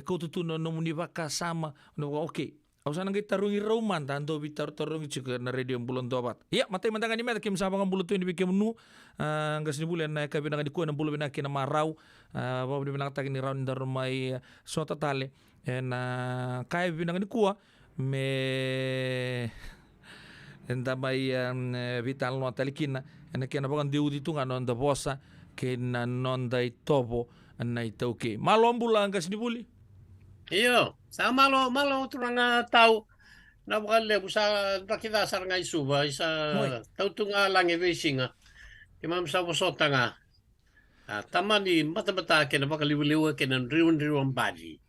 kau tu no muni baka sama no okay ausa nang tarungi rauman tando bitar tarungi juga na radio bulan dobat ya matai mandangan ni meta kim sabang bulan tu ni bikem nu ngas ni bulan na kabi nang di ko na bulan na kina marau ba di nang tagin ni raun dar mai so totale na kai bi nang ni kuwa me enda mai vital no talikina na kina bagan diudi tu nganon da bosa kena non dai tobo na ito okay. Malo ang bulang kasi ni Buli? Iyo, sa malo turang tao na bakal sa nakita sa ngay suba sa tao tunga lang evesinga. Imam sa bosota nga. Tama ni mata-mata kena bakaliw-liw kena riwan-riwan badi.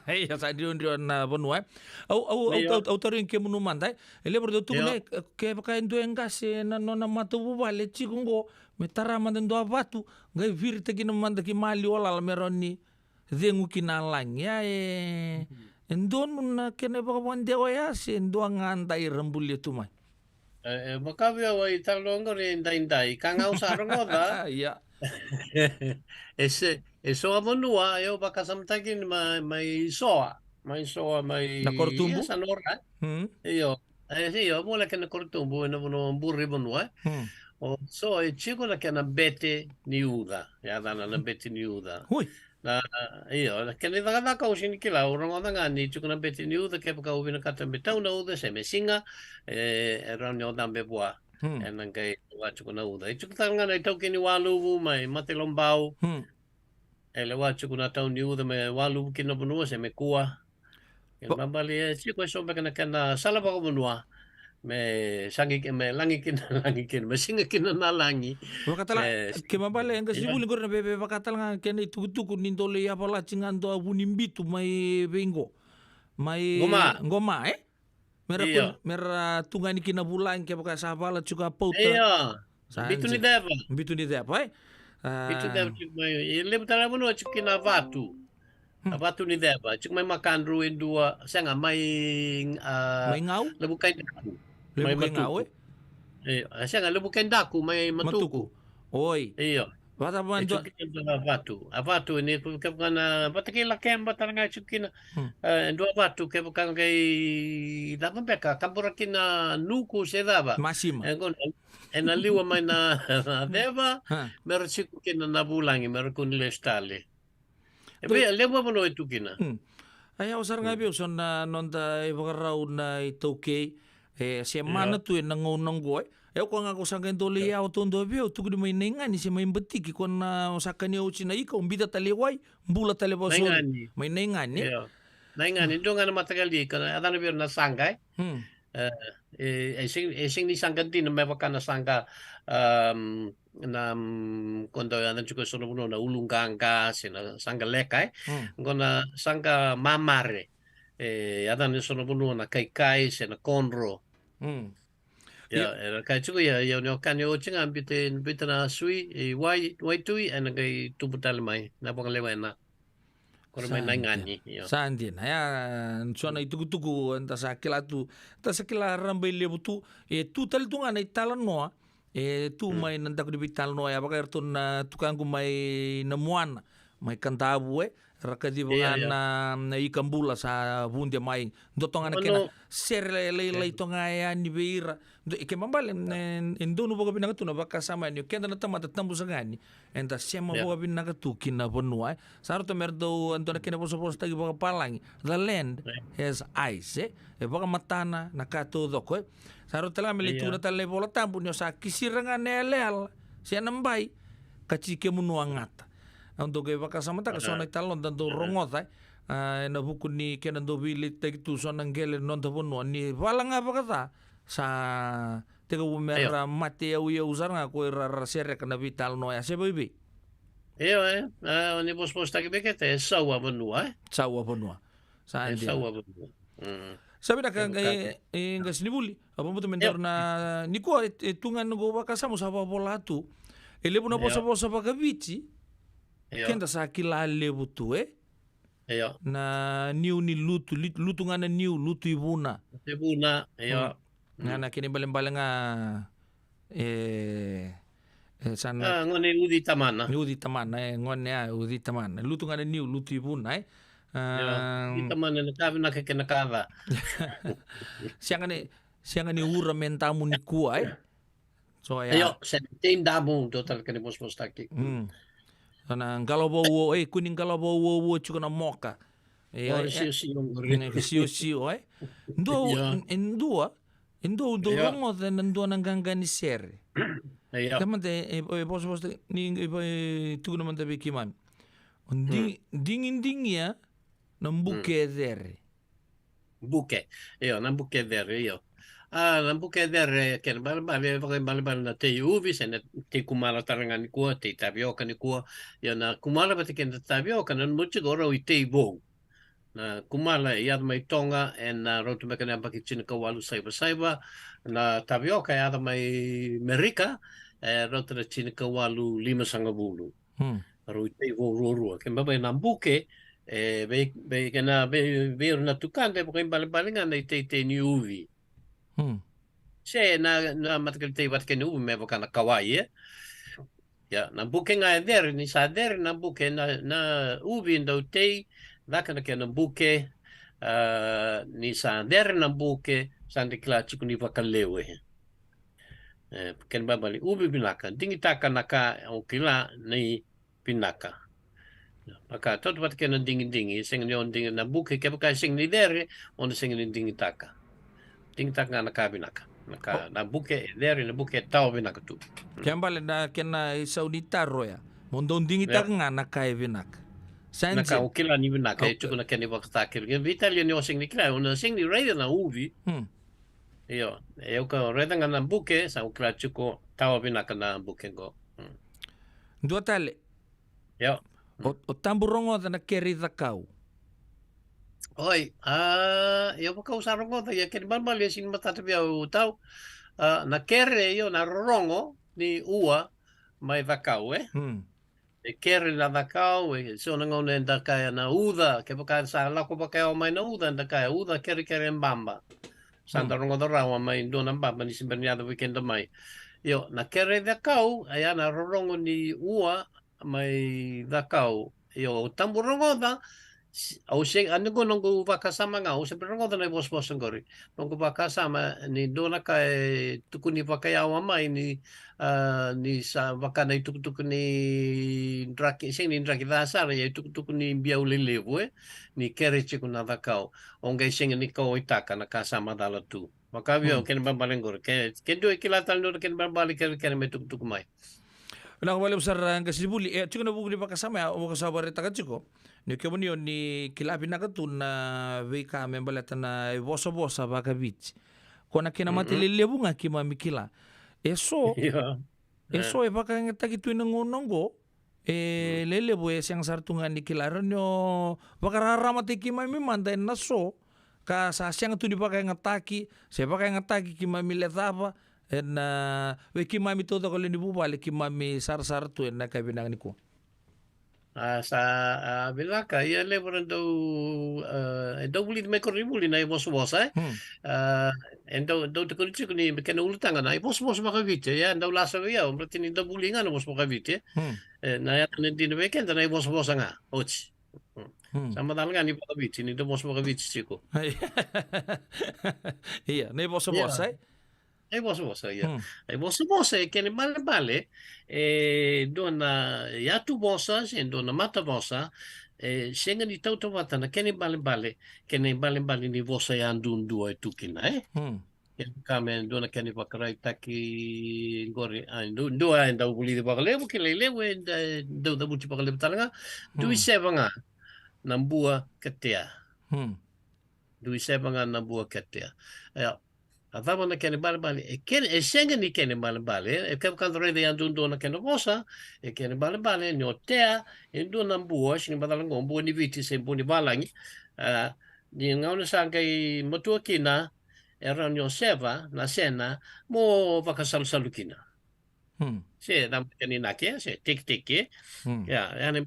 Iya sa riwan-riwan na bonua. Au tarin ke munuman dai. Ele berdo tu ne ke bakain do engase na nona matu bubale chikungo. Metara mandan doa batu ngai vir tegi namanda ki mali wala la meroni dengu kinalang ya endon na kene baka wande ya se endua ngandai rambuli tu mai baka bia wa italongo re ndai kanga usaro ngoda ya eso amonua yo baka samtagin mai soa mai na kortumbu sanora yo mula kena kortumbu na bono burri bonua so chico la che na bete niuda ya dana na bete niuda na che ne daga ka usin kila urang nga ni chico na bete niuda ke ka ubina ka tambe tau na uda se mesinga ranyo dambe bua nang kai wa chico na uda chico tanga na tau ke ni walu mai matelombau ele wa chico na tau niuda me walu ke na bunua se me kua mambali chico so be kana sala ba ko bunua me sangi me langi kin me singa kin na langi bakatala ke mabale nga sibuli gorna bebe bakatala nga ken itu nindole ya pala cingando abunimbitu mai bengo mai ngoma mera tungani kina bulan ke baka sabala juga pauta bitu ni deva bitu deva mai le butala bono chukina vatu ni deva chuk mai makan ruin dua sanga mai ngau le bukai mai ngau Siya nga lubukin daku may matuku. Oi. Iyo. Bata ba ando? Avatu ini kapkan patakila kemba taranga chukina. Ndo avatu kapkan kay dapat beka kampurakin na nuku sedaba. Masima. Liwa may na deva meron sikukin na nabulangi meron kun lestale. Lewa mo no itu kina. Ayaw sar nga biyo son na nonda ibagaraw na itokay siya mana tu nangunang goy. Eu ko nga ko sa ganito liyaw tondo biyo tuko di may nengan ni si may batiki ko na usakan niya uchi na ikaw bida taliway bula talibaw so may nengan ni. Nengan ni do nga na matagal di kana adana biyo na sangay. Sing ni sanggan din may baka na sangga na kondo yan juga sono puno na ulung gangga sina sangga lekay ngona sangga mamare adana sono puno na kai sina konro. Kaya juga ya nyokan yo chinga bitin na sui wai tui ana kay tubutal mai na pangalewa na. Kung may nangani. Sandin.Aya so na itugu anta sa kila rambay lebutu tu tal tu nga na italan no tu may nandak di bital no ya baka erton na tukang may namuan may kantabu rakadi na ikambula sa bundia mai dotong ana kena serle lay to nga ya ni beira ke mambal endo no boga binanga tuna baka sama ni kenda na tamata tambu sagani enda sema boga binanga tu kina bonua sarto merdo antona kena poso tagi boga palangi the land has eyes boga matana nakato doko sarto tala melitu na tale bola tambu nyo sa kisiranga nelel sia nambai kachike munua ngata untuk ke baka sama tak sona talon tanto rongot na buku ni kena do bilit tak tu sona ngele non to no ni walang apa kata sa tega umera mate ya usar nga ko sere kana vital no ya se bibi ni pos tak bekete sawa benua sa sawa benua sabi na kang ngas ni buli apa mo mentor na ni ko tungan go baka sama sa bola tu ele na posa pa kabici kenda sa kilale butu na niu ni lutu nga na niu lutu ibuna nga na kini baleng nga sana ngone udi tamana ngone udi tamana lutu nga na niu lutu ibuna udi tamana na kabi na kekenakava siya nga ni ura mentamu ni kuwa so ayo sa team damu total kani pos taki Ana galabawo kuning galabawo chuka na moka. Sio. Ndo rongo ndo nanganga ni sere. Kamante pos ni tu naman tabi kiman. Dingin ya nambuke dere. Buke. Nambuke dere nambuke dere ken bal na te uvi sen te kumala taranga ni kua te tapioca ni kua na kumala pati ken tapioca na mucho goro i te bo na kumala ya mai tonga na rotu mekana paki china kawalu saiba na tapioca ya mai merika rotu na china kawalu 5 sangabulu ro i te bo ro ken baba nambuke be kana be na tukande pokoi bal na te ni uvi se na matagal te wat ken u me baka na kawaii ya na buke nga der ni sa der na buke na ubi ndo te baka na ken buke ni sa der na buke sante kla chikuni baka lewe ken babali ubi binaka dingi taka naka o kila ni pinaka maka tot wat ken dingi sing ni on dingi na buke ke baka sing ni der on sing ni dingi taka tingtak nga nakabinaka na buke deri na buke tao binaka tu kembali na kena saudita roya mondon dingita nga nakaibinak naka ukila ni binaka chuko na keni baktakir gen vital ni osing ni kila una sing ni radio na uvi yo eu ka reda nga na buke sa ukila chuko tao binaka na buke go dua tale yo o tamburongo na keri zakau Oi, eu vou causar rongo da ya ken balbal ya sin matata bia utau na kere yo na rongo ni ua mai vakau kere na vakau so na ngone nda kaya na uda ke baka sa la ko baka o mai na uda nda kaya uda kere mbamba Santa rongo da rawa mai do namba ni simbanya da weekend mai. Yo na kere da kau aya na rorongo ni ua mai da kau. Yo tambu rongo da au se ane ko nongo vakasama nga au se rongo da na bos ngori. Nongo vakasama ni do na kai tukuni vakayawa mai ni ni sa vakana tuk ni draki sing ni draki da sara ya tuk ni bia ulelevu ni kere chiku na da kau. Ongai sing ni ko itaka na kasama dala tu. Makavio ken bambalengor ken do kilatan do ken bambali ken me tuk mai. Na kembali besar ke Sibuli, cukup na bukuli pa kasama ya, o kasama reta ka cukup. Ni kemo ni kilabi na katun na vika membaleta na bosa baka beach. Kona kena mati lelebunga kima mikila. Eso baka ngeta gitu nongo lelebu yang sartungan ni kilaran yo baka raramati kima mimanda naso. Ka sa siyang tu di pakai ngetaki, saya pakai ngetaki kima miletapa. En we kimami todo ko ni bubalik kimami sar tu en kabinang ni ko. Sa bilaka ya le do bulit me koribuli na bos endo do ko chiku ni ken ultanga na bos makavite ya ndo lasa ya berarti ni do bulinga na bos makavite na ya ni din weekend na bos nga ochi. Sama talaga ni makavite ni do bos makavite chiku. Iya, ni bos Ay bosa ya. Ay bosa kene bale do na yatu bosa do na mata bosa senga ni tauta wata na kene bale ni bosa ya andun dua itu kina kame do na kene pakarai taki ngori do anda buli de bakale bukile lewe do da buci bakale talanga do isebanga nambua ketia. Do isebanga nambua ketia. Ya Atava na kene bale senga ni kene bale ke kan re de andun do na kene bosa kene bale no tea endo na bua sini badala ngombo ni viti se boni balangi ni ngauna sangai motu kina era nyo seva na sena mo vakasal salukina se dam kene na ke se tik ya ane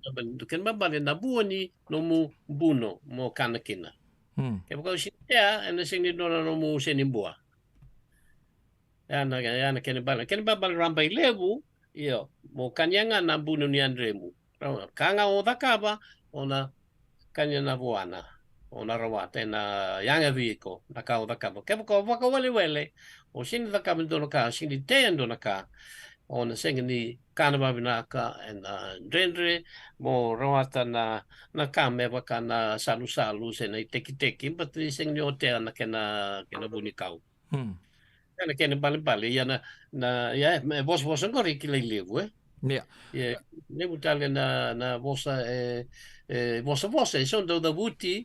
ken bale na buoni no mu buno mo kanakina ke ko sitea ene sini do na mo seni bua Yana kene bala rambai levu iyo mo kanyanga na bunu ni andremu kanga o dakaba ona kanya na buana ona rawate na yanga viko na ka o dakaba ko waka wele o sini dakaba ndo ka sini te ndo ka ona sengi ni kana babina ka na dendre mo rawata na kame waka na salu se na teki but sengi ni hotel na kena buni kau Yana kene bale ya na ya bos ngori kile levu Ya. Ya levu tale na bosa son do da buti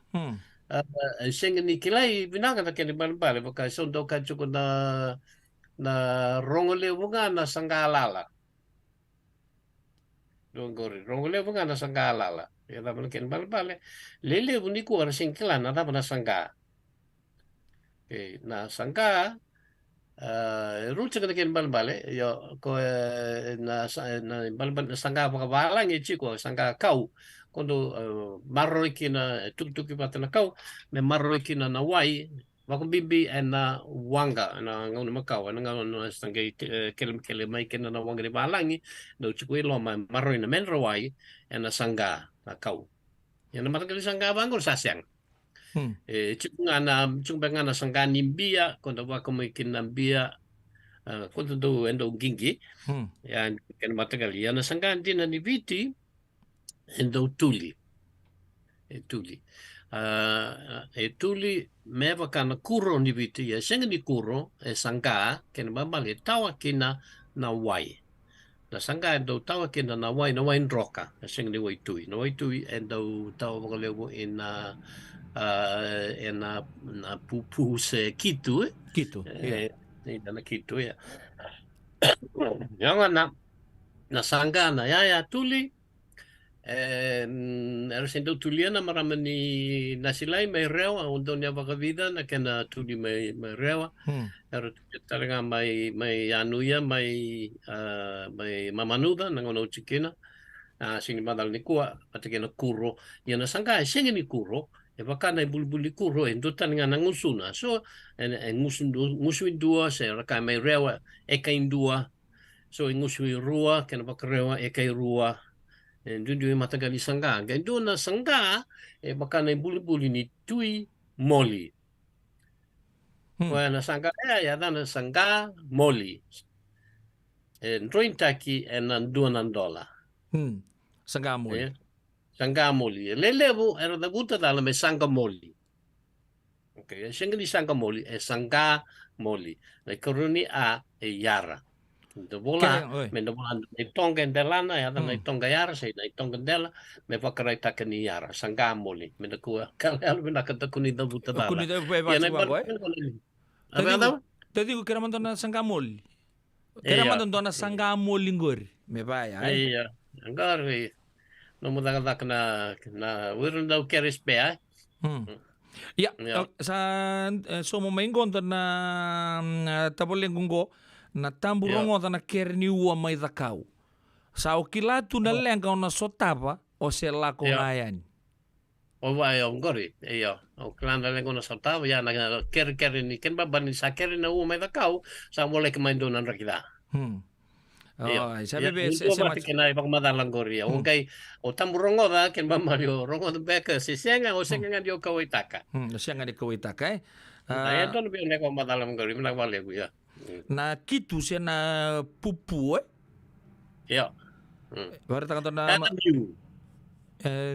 senga ni kilai binanga na kene bale baka son do ka chuko na rongo levu na sangalala. Rongo levu na sangalala. Ya da kene bale levu ni ko sing kila na da na sanga. Na sanga Rucha ka ken bale yo ko na bal sanga pa balang e chiko sanga kau kondo marroi kina tuk patana kau me marroi kina na wai wako bibi na wanga na ngau makau na ngau no sanga kelem mai kina na wanga de balangi no chiko lo ma marroi na menro wai na sanga na kau yana matakali sanga bangor sasyang Chungana sanga nimbia kondo wako mikin nambia kondo do endo gingi ya kan matagali ya na sanga dina ni viti endo tuli tuli meva kana kuro ni viti ya senga ni kuro sanga ken babale tawa kina na wai na sanga endo tawa kina na wai roka senga ni wai tui endo tawa bakalewo in na pupu se Kitu na Kitu ya yang na sanga na ya tuli ersendo tuliana maramani nasilai mai rewa undonya bakavida na kena tuli mai rewa talaga mai anuya mai mamanuda nangono chikina sini madal ni kuwa patikena kuro yana sanga sengi ni kuro baka na bulbuli kuro dutan nga nangusuna. So ngusuin dua sa raka may rewa ekain dua. So ngusuin rua kena baka rewa ekai rua. Doon yung matagal sangga. Doon na sangga baka na bulbuli ni tui moli. Kaya na sangga ya na sangga moli. Rointaki $2. Sangga moli. Sangga moli. Lelevo era da buta dalla me sangga moli. Okay, sangga di sangga moli sangga moli. Le koruni a yara. Do bola me do bola e tonga delana ya na tonga yara sei na tonga dela me pakrai takani yara sangga moli. Me do kua kala me nakata kuni da buta dalla. Kuni da pe ba Tadi ko kira man na sangga moli. Kira man na sangga moli ngori. Me ba ya. Iya. Ngari. No muda na wirun daw keris pe Ya, sa so mo maingon na tabolenggo na tamburongo na kerni uwa mai dakau. Sa okilatu na lenga na sotapa o se la ko ngayan. O vai o ngori, o klanda lenga na sotapa ya na ker ni ken babani sa ker na uwa mai dakau sa mole ke main donan rakida. Sabi be se mati kena ibang madalang goria. Okay, o tamburongo da ken ba Mario rongo de beka si senga o senga dio kawitaka. Senga di kawitaka Ay don bi ne ko madalang gori na vale gu ya. Na kitu se na pupu Ya. Baru tangan na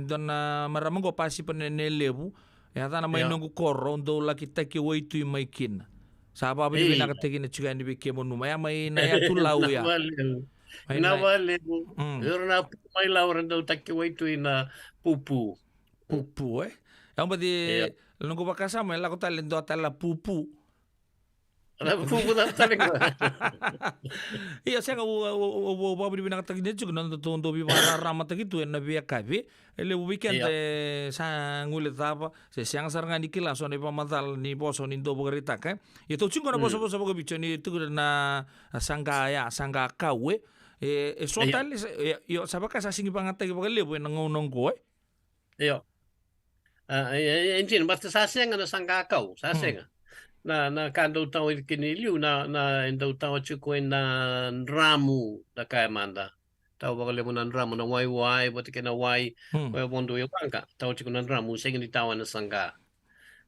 don na maramongo pasi penelebu ya tana mai nongu korro ndo la kita ki waitu mai kina. Sapa bini nakategi na chuga ni bike mo numaya may na ya tulau ya. Na vale. Ero na mai lauren do takki waitu ina pupu. Pupu Yang badi nunggu bakasama la ko talen do atala pupu. Ala pupu da talen. Iya saya ko bini nakategi na chuga nando to bi para ramata gitu na biya kabi. Ele weekend sa ngulit apa se siang saranga ni kila so ni pamatal ni boso ni do berita kan itu cungo na boso bicho ni itu na sangga kawe so tal yo sabaka sa singi pangata ki bagale bu nang ko yo engine basta sa singa na sangga kau sa singa na kando tao kini liu na endo tao chuko na ramu da kay manda tau bakal lemunan ramu na wai buat kena wai bondo yo bangka tau cikunan ramu sing di tawa na sangga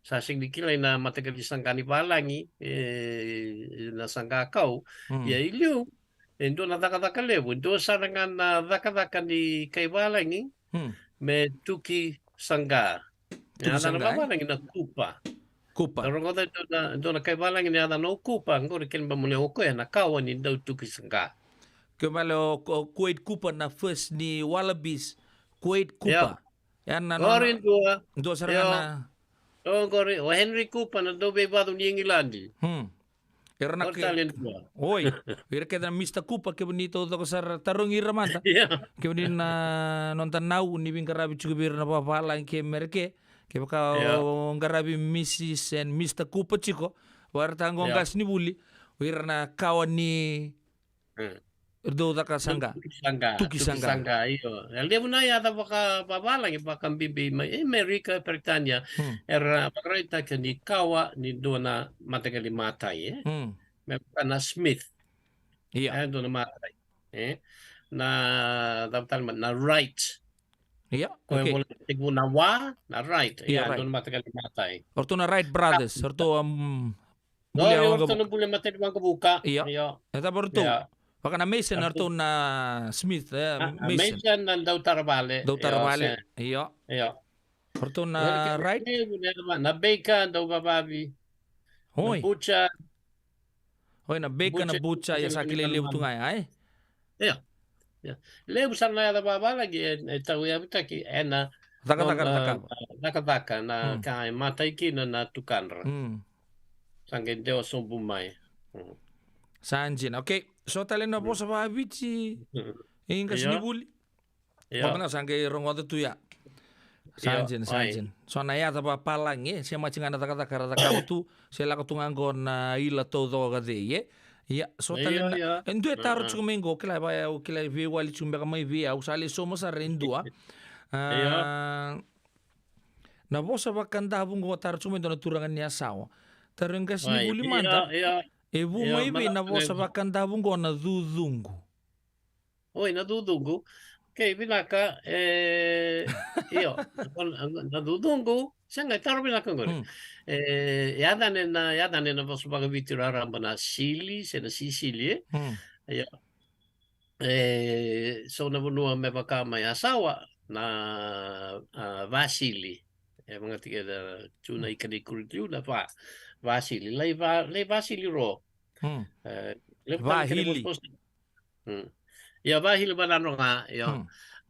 sa sing dikilay na matagal di sangga ni balangi na sangga kau ya iliu endo na daka lebu endo sarangan na daka ni kay balangi me tuki sangga ya na balangi na kupa pero ngoda endo na kay balangi ni ada no kupa ngor ken ba mule ko na kawan ni daw tuki sangga Kemalo Kuwait Kupa na first ni Wallabies Kuwait Kupa. Yan na. Gorin dua. Do sarana. Gorin. O Henry Kupa na do be badu ni Engilandi. Era na Oi. Era que na Mr. Kupa que bonito do ko sar tarong iramanta. Que bonito na nontan nau ni bin karabi chugubir na papala ke merke. Que baka ngarabi Mrs. and Mr. Kupa chiko. Warta ngongas ni buli. Era na kawan ni do da ka sangga tuki sangga iyo ele muna ya da baka babalang baka bibi mai America Britania era pakraita ke ni kawa ni dona matagali matai me na Smith dona matai na daptal na right okay tigu na wa na right dona matagali matai orto na Wright brothers orto orto no bule matai bangko buka iyo eta orto Baka na Mason arto na Smith Mason na daw Tarabale. Iyo. Arto na right. Na Beka daw bababi. Hoy. Na Bucha. Hoy na Beka na Bucha ya sa kilelew tungay ay. Iyo. Lew sa na da babala gi taw ya bitaki na Daka na kay matay kina na tukanra. Sanggen Deo sumbumay. Sanjin. Okay. So talen na po sa babici. Ingin kasi nibuli. Wag na sangge rongodo tuya. Sanjin. So na yata pa palang siya macing na takata tu sila katungan ko na ila todo gade so talen na endo taro chumengo kila ba kila vi wali chumbe kama vi au sali somo sa rendua Na vosa vakandavu ngo tarchuma ndo naturangan ni asawa. Tarengkas ni buli manda. E vuma iwi na vosa vakandavu ngo na dudungu. Oi, na dudungu. Kay binaka iyo na dudungu sanga taro binaka ngore. Yada na vosa vagavitira ramba na Sili, se na Sicily. Iyo. So na bunua me vakama ya asawa na Vasili. Mga tiga da tuna ikani kuritiu na Vasili. Lei Vasili ro. Vahili. Ya Vahili banano nga.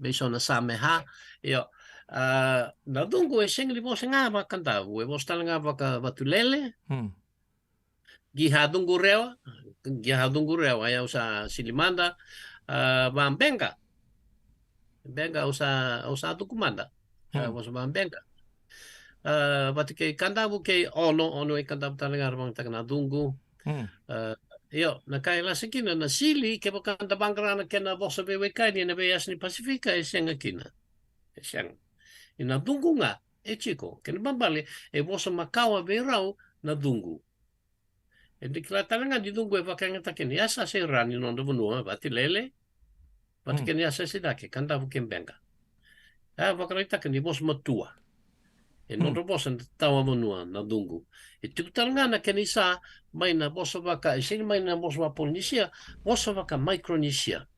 Beso na sameha. Na dungu sengli mo nga bakanta. Vos talanga baka batulele. Gihadungu rewa. Ayaw sa Silimanda. Bambenga. Benga usa tukumanda. Was Bambenga. Wat kay kandabu kay ono ay kandabu talaga ramang tagana dungu. Nakaila sikina na Sili ke bakanta bangkrana kena bosa bewekai ni na beyas ni Pasifika esenga kina. Eseng. Ina dungu nga chiko kena bambali bosa makawa berau na dungu. Di kila talaga di dungu bakanga takini asa se rani non do bunua batilele. Batikeni asa sidake kandabu kembenga. Bakarita kani bos matua. Non bosa tawa monua na dungu. Tutalanga na kenisa may na bosa baka isin may na bosa Polynesia, bosa baka Micronesia.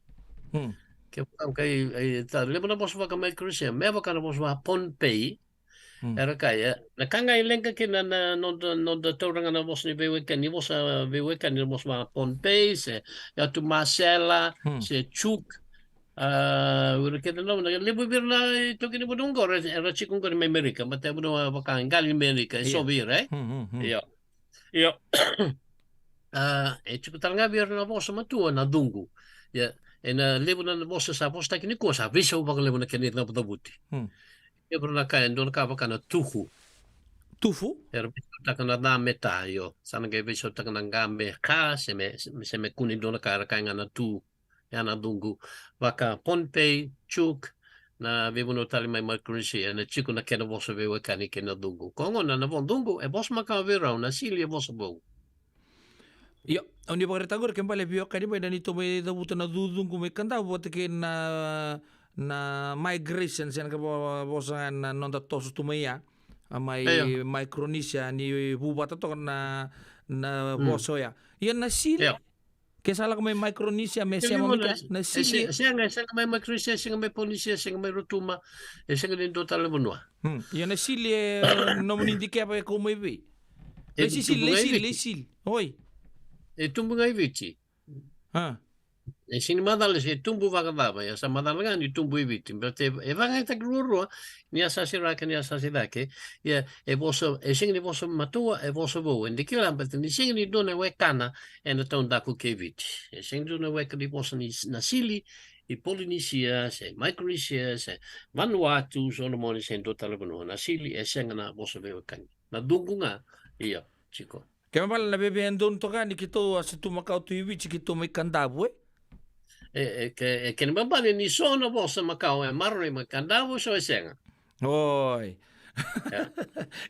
Kay lebo na bosa baka Micronesia, may baka na bosa Pohnpei. Era kaya nakanga ilenga kina na no toranga na bosa ni bewekan ni bosa Pohnpei se ya tu Marcella se Chuk. Kita no lebo birna itu kini budungor era cikungor di Amerika, mata budo bakan gali Amerika Soviet Iyo. Cukup nga birna bosa matua na dungu. Ya, ena lebo na bosa sa bosa kini ko sa bisa ubang lebo na kini na buti. Ya birna kaya don ka bakan na tuhu. Tufu? Era bisa takana na meta yo. Sana ga bisa takana ngambe ka se me kuni don ka kaya na tu. Na dungu baka Pohnpei Chuk na vivono tali mai Micronesia na chico na kena bosa vewe kani kena dungu kongo na bon dungu e bos maka vera na Sili e bosa bo Yo oni bagretagor kembali bio kani mai dani to me dabuta na dungu me kanda bote ke na migration sen ka bosa na non da tosu tumeia mai Micronesia ni bubata to na boso ya na Sili Kesala kami Micronesia, Mesia mamika na Sili. Siya may Micronesia, siya may Polynesia, siya may Rotuma, siya nga din total bunwa. Yan na Sili, naman hindi kaya pa kumibi. Lesil. Hoy. Tumbu nga ibiti. Sini madal si tumbu vakadava, ya sa madal nga ni tumbu ibiti. Berarti evanga tagruro, ni asasiraka ni asasidake, ya boso siya ni boso matua boso bo. Hindi kila berarti ni siya ni dona wekana en tonda ku keviti. Siya dona weka di boso ni na Sili, i Polynesia, se Micronesia, se Vanuatu, Solomon sen total bunwa na Sili siya na boso wekani. Na dungu nga, iya, chiko. Kaya pala na bebe andon to ka ni kito sa tumakao to ibiti kito may kandabu Kaya nababali ni sono bosa Macau marre makandavo so esenga. Oi.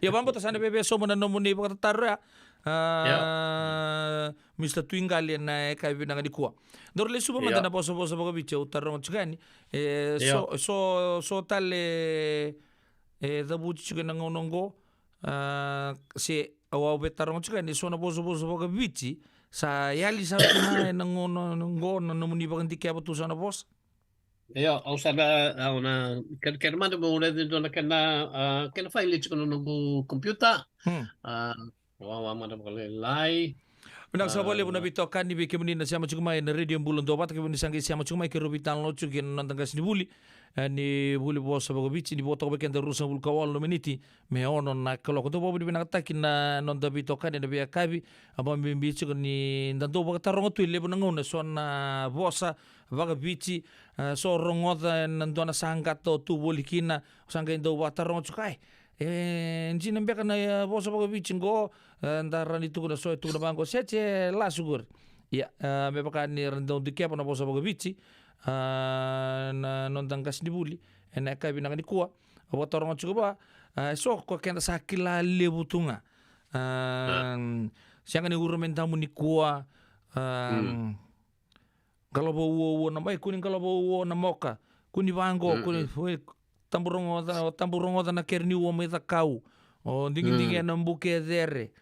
Ya vamos a sana bebe so mona nomuni pa tarra. Mr. Twingali na kay binanga di kuwa. Dorle suba manda na bosa baga biche utarong chugani. So tale dabuchi chugana ngonongo si awaw betarong chugani so na bosa baga bichi. Sa yali sa na nangono na namuni ba hindi kaya batusan na boss? Au sana na kermando mo ulit dito na kena file ko no computer. Wawa man mo lai. Menang sa boleh pun nabito kan di bikin na siya macumay na radio bulan dopat kaya ni sanggi siya macumay kaya rubitan lo chukin nantang kas ni buli boss sa bagobici ni boto ko beken darusan bul kawal no meniti me ono na kalau ko to bo di binakatakin na non dabito kan na biya kabi aba mimbici ko ni ndanto ba tarong tu lebo nangona so na bossa bagobici so rongoda nandona sangato tu bolikina sangga indo ba tarong chukai nji nambia kana bosa bagobici ngo ndara ni tu na so tu na bango seche la sugur ya me baka ni rendong dikya na bosa bagobici na non tangkas di buli ena kai binang di kuwa awa torong chuba So ko kenda sakila lebu tunga. Siang ni urumen tamu ni kuah. Kalau bawa na mai kuning kalau bawa na moka. Kuni bango kuni tamburongo na kerni uo mai takau. O dingin na mbuke dere.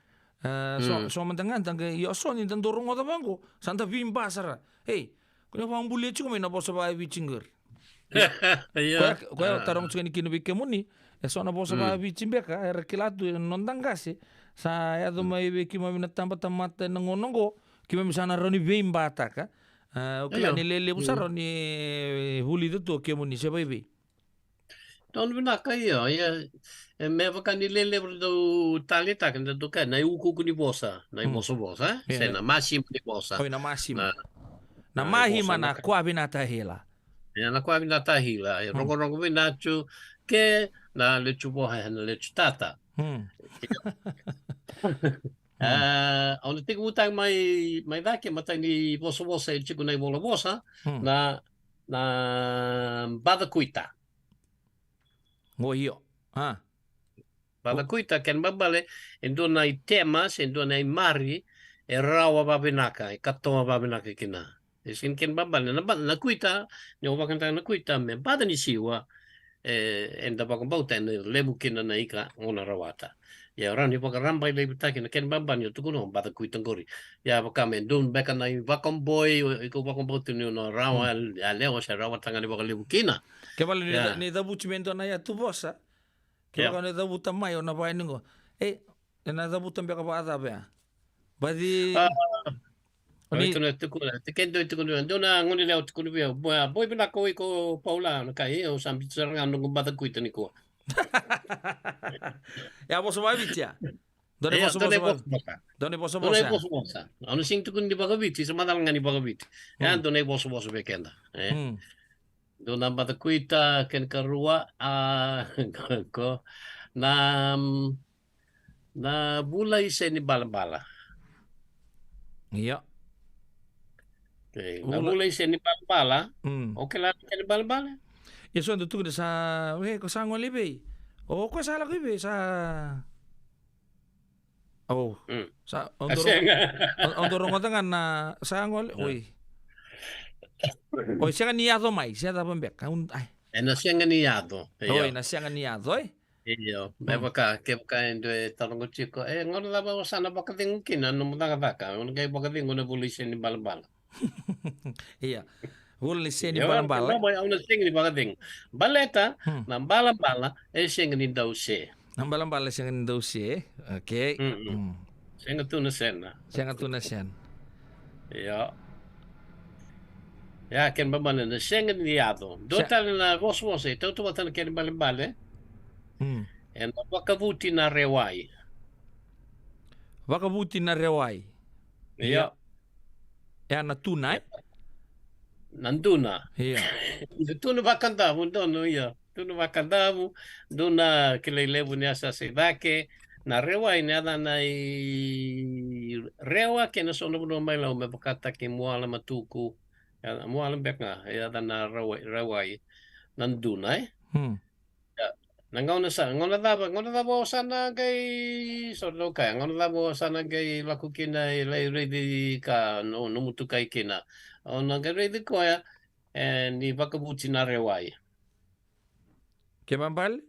So mantangan tangga yo so ni tandorongo da bango. Santa vimba sara. Hey, kuni bang bulle chuko mai na bosa ba bichinger. Kau tarong chuko ni kinu bikemuni. So na bosa ba bichimbeka rekilatu nondang gase. Saya tu mai beki mai na tamba tamata nongo kima misana roni vimba taka. Kila ni lele besar ni huli tu kemuni siapa ibi. Tahun benar kaya ya. Mereka ni lele berdo tali tak kan tu kan. Nai uku ni bosa, nai bosa. Saya na masih ni bosa. Oh na masih. Na mahi mana kuah binata hela. Ya na kuah binata hela. Ronggo binacu ke na lecu boha na lecu tata. Ono tiku utang mai dake mata ni bosa el chiku nai bola bosa na bada kuita. Oh iyo. Bada kuita ken babale endo nai temas endo nai mari e rawa babinaka e katoa babinaka kina. Esin ken babale na kuita ni obakan na kuita me bada ni siwa enda bakang bauta lebu kina na ika ona rawata. Ya orang ni pakai rambai lebih tak kena ken bamban yo tu kuno bata kui tenggori. Ya pakame dun bekan na bakang boy iko bakang boy tu ni no rawa ya leo sa rawa tangan ni bakal lebu kina. Kebal ni dabu cimento na ya tu bosa. Kebal ni dabu tamai ona pai ningo. Na dabu tambe ka bata ba. Badi Itu na tu kuno. Tekendo tu kuno. Dona ngoni leo tu kuno bio. Boy bina ko iko Paula na kai o sambil serangan nunggu bata kui tu ni ko. Ya bosa ba bitia. Done bosa. Ano sing tukun di bagabiti semadal ngani bagabiti. Ya done bosa bekenda. Dona bata kuita ken karua ko na bulay se ni balabala. Iya. Okay. Na bulay se ni balabala. Okay lang ken balabala. Yeso ando tu sa ko sa ngoli be. O ko sa la ko be sa sa ondoro ngotangan na sa ngoli. Oi siya niado mai, siya da pembek. Ai. Na siya niado. Na siya niado Iyo, baka endo tarong chiko ngono la ba sana baka tingkin ano mo baka kay baka tingo na bulisin ni balbala. Iya. Bulisin ni balbala. No, ang sing ni baka ting. Baleta na balbala sing ni daw siya. Ang balbala sing ni daw siya. Okay. Sing tu na sena. Iya. Ya ken babana na sing ni ado. Dotal na vos ito tu batan ken balbala. En wakavuti na rewai. Wakavuti na rewai. Iya. Ya na tunai. Nanduna. Iya. Tuna bakandamu dono iya. Tuna bakandamu dona kilelevu ni asa sedake na rewai ni ada na rewa kena sono no mai lau me bakata ke muala matuku. Ya muala bekna ya ada na rewai nanduna Nangau na ngona dabo sana kay sordo kay ngona dabo sana kay lakukin na ready ka no mutu kay kina ona kay ready ko ya ni bakabuti na rewai kemambal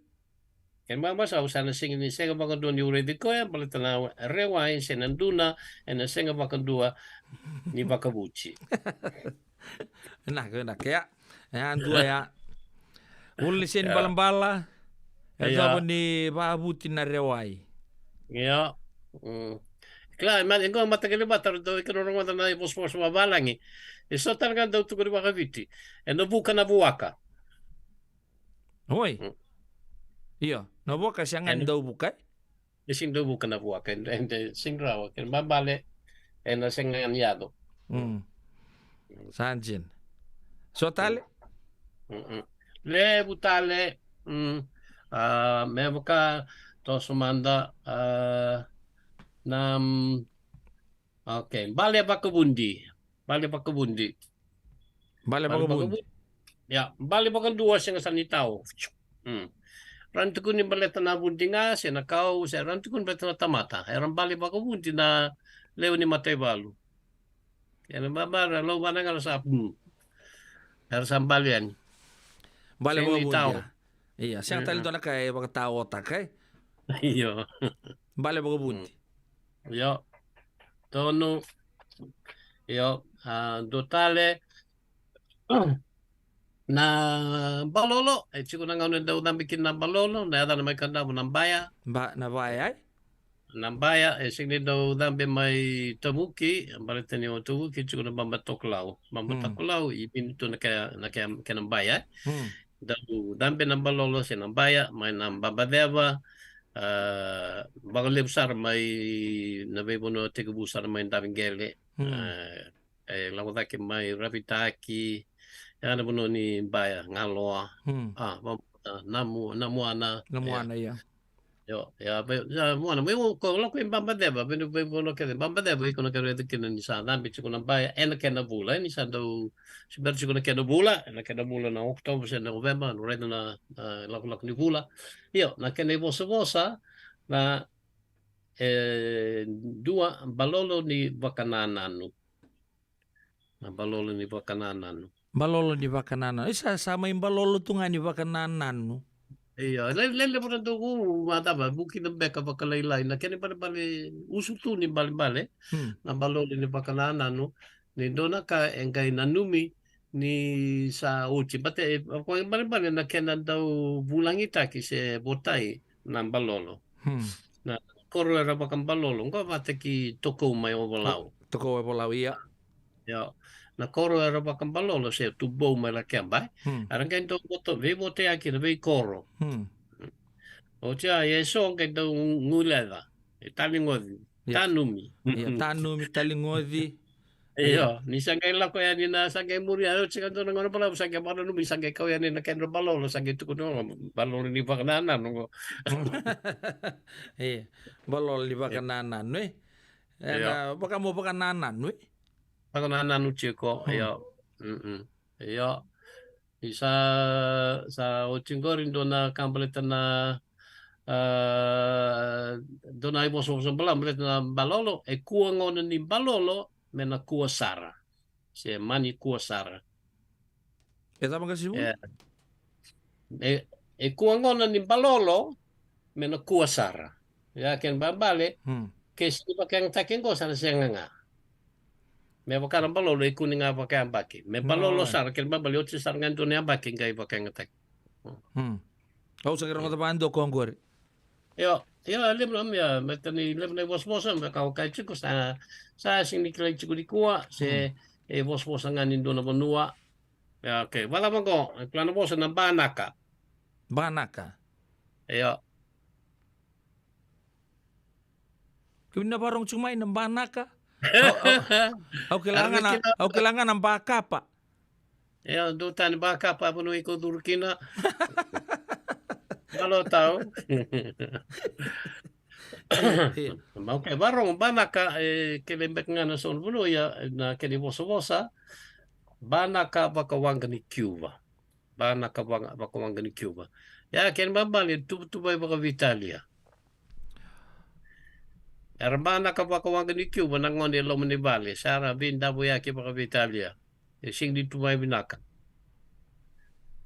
sa usana singin ni senga baka do ni ready ko ya balita na rewai senanduna na senga baka dua ni bakabuti nah kaya dua ya ulisin balambala Esa ni babuti na rewai. Iya. Claro, mas enggak mata kali batar do ikanong mata na ipos mabalangi. Eso talaga daw to kuri bakaviti. No buka na buwaka. Hoy. Iya, no buka siyangan daw buka. Sing daw buka na buwaka and sing rawa ken babale na sing anyado. Sanjin. So tale? Le butale Mevka to sumanda nam bale bakabundi ya bale bakan dua sing sanitaw rantukun ni baleta na buntinga se na kau se rantukun baleta na tamata eram bali baka bunti na leo ni matay balu yan babara lo bana nga sa harus sambalian Bale mo tao bunti. Iya, siang tali doon na kay baka tao takay. iyo Bale baka bunti. yo tono yo dotale na balolo chico na ngano daw bikin na balolo na ada na may kanda mo ng baya Na bayay? ng baya singli daw dambe may tabuki balita ni tabuki chico na bambatoklaw ipinito na kaya ng baya daw dambe ng balolo sinang baya may ng babadeva bagalibsar may nabibuno tigubusar may daming gele lawataki may rapitaki yan na buno ni baya ngaloa namuana ya. yo ya muana may ko lo ko bambadeva bino buno ke bambadeva iko na kare dikin ni sa dambi ko na baya en ke na bula ni sa do siber ko na ke na bula na Oktober sa November no redo na lak ni bula yo na ke na bosa na dua balolo ni bakanananu na balolo ni bakanananu Balolo ni Bakananan. Isa sama yung balolo to nga ni Bakananan, no? Iya, lele po na doon mataba, buki ng beka bakalaylay na kani bali usutu ni bali na balolo ni bakanana no ni dona ka engay nanumi ni sa uchi bate ko bali na kenan daw bulang itaki se botay ng balolo na koro era bakang balolo ko bate ki toko may obalaw iya ya na koro era bakang balolo se tubo may lakamba arang kain to boto ve bote aki na ve koro o tia yeso ke do nguleva talingodi tanumi tanumi talingodi iyo ni sangay la ko yan na sangay muri ano chika do ngono pala sangay para numi sangay ko yan na kenro balolo sangay to no balolo ni bakanana no balolo ni bakanana no baka mo bakanana no bakanana no chiko iyo iyo isa sa ochingorin do na kambaleta na donai boso belam na balolo e kuangon ni balolo mena kuasara se mani kuasara eta makasimu e kuangon ni balolo mena kuasara ya ken babale ke si pakang takengo sana senga me bakar balolo e kuninga pakang baki me balolo sar ken babale otsi sar nganto ne baki ngai pakang tak Kau sekarang kata pando konggor. Yo, lembram ya, metani lembram bos-bosan kau kai chiku sa sing niklai chiku di kuah se bos-bosan nganin dona benua. Ya oke, wala mangko, plano bosan na banaka. Banaka. Yo. Kena barong cuma in banaka. Au kelangan ang baka pa. Ya, dutan baka pa puno iko Turkina. Kalau tahu, mau ke barong banaka kelembek ngana son bulo ya na keni bosa banaka bakawanga ni Cuba, banaka bakawanga ni Cuba. Ya ken babali tu bay baka Vitalia. Banaka bakawanga ni Cuba nangon lo ni Bali, sara binda boya ke baka Vitalia. Sing di tu bay binaka.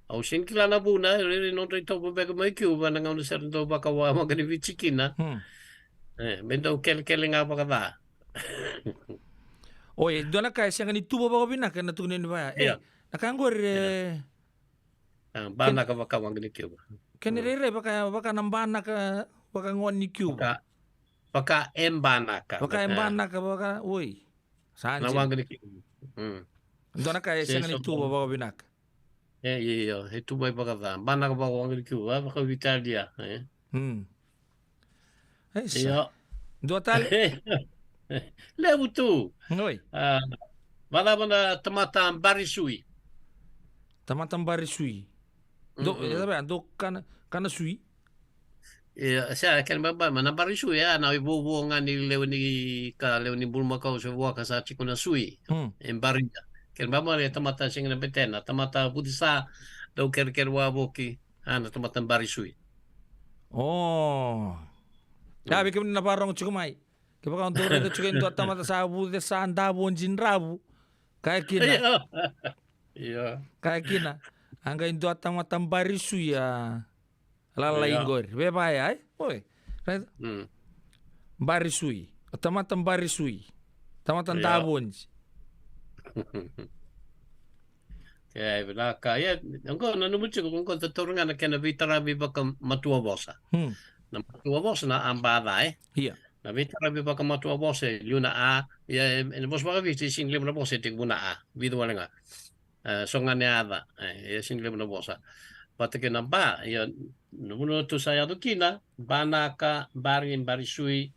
Au sin kila na buna no to bega mai Cuba na ngau ser to baka wa magani vichikina bendo kel nga baka ba oye dona kai siang ni tubo baka bina kana tunen ba nakangor bana ka baka magani Cuba kenere baka nambana ka baka ngon ni Cuba baka embana ka baka oi na magani Cuba dona kai siang ni tubo baka bina Iya, itu baik bakal mana ke bawah di Cuba, bakal Italia. Iya. Dua tali. Lebu tu. Oi. Mana tematan barisui. Tematan barisui. Do kana sui. Iya, saya kan baba mana barisui ya, na ibu buangan ni lewani bulma kau sebuah kasar cikuna sui. Embarinda. Ken baba le tamata sing na betena tamata budisa do ker wa boki ana tamata barisui Oh. Sabi kami na parang chukumay. Kaya kung tuloy na chukin doon tamata sa abu de sa andabo jinrabu. Kaya kina. Iya. Kaya kina. Hanggang doon tamatang barisu ya. Lalaing gor. Beba ay. Oy. Barisui. Tamatang barisui. Tamatang tabon. Kaya belaka ya. Angko nanumuchi ko angko taturungan na kena vitarabi baka matua bosa. Na matua bosa na ambada Iya. Na vitarabi baka matua bosa luna a ya en bos baka viti sing lima bosa tik buna a. Vidu wala nga. Songane ada. Ya sing lima bosa. Pati kena ba ya nuno tu saya tu kina banaka barin barisui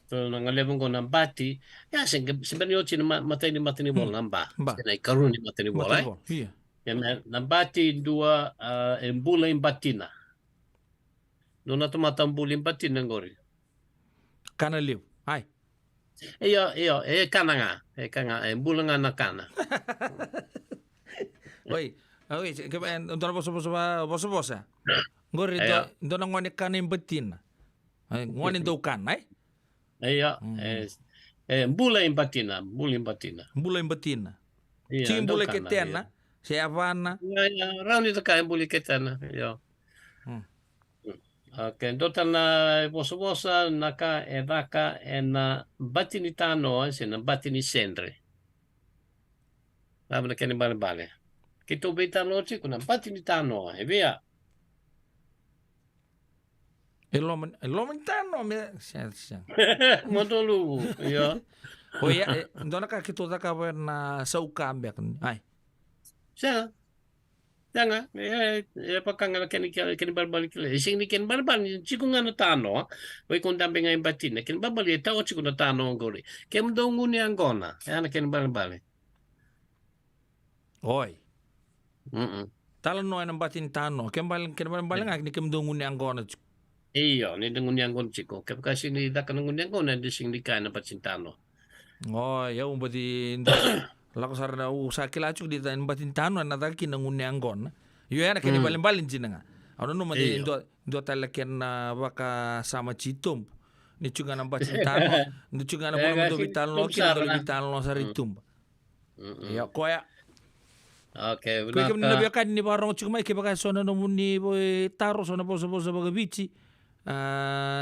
to nangalebong ko ng bati ya sebenarnya ochi na matay ni bol namba. Kena ikarun ni matay ni bol Iya. Yan nabati dua embula imbatina. Doon na tumatambul imbatina ngori. Kanaliw. Ay. Iyo, kana nga. Kana, embula nga na kana. Oy, doon na bosa. Ngori, doon na ngoni kana imbatina. Ngoni daw kana, ay? Iyo, embula imbatina. Mbula imbatina. Iya, Sige mbula daw kana, ketena. Siya Havana. Round ito ka embuli ketena. Iyo. Okay, dotan na bosa naka edaka na batini tano sina batini sendre. Laban na kani bale. Kito beta lochi kuna batini tano via. Eloman tano me siya. Modolu, yo. Oya, doon ka kito ka na sa ukambek. Ay. Siya. Nga, pakanga kani barbal kila. Ising ni ken barbal chiku nga na tano. Oy kung dambe nga imbatin. Ken barbal tao chiku na tano ngori. Kem do nguni angona. Ana ken barbal. Oy. Talon no ang batin tano. Ken barbal nga ni kem do nguni angona. Iyo, ni nguni angona chiku. Kaya kasi ni dakan nguni angona dising ni ka na batin tano. Oh, ya umbati lako sar na usa kilachuk di tan batin tano na daki na nguni anggon. Yo yana kani balin jina nga. Ano no madi do talaken na baka sama chitum. Ni chunga na batin tano. Ni chunga na bono do vital no kina do vital no saritum. Ya koya. Okay, Kaya kami nabiyakan ni parang chukmay kaya baka sona no muni taro sona bosa baga bici.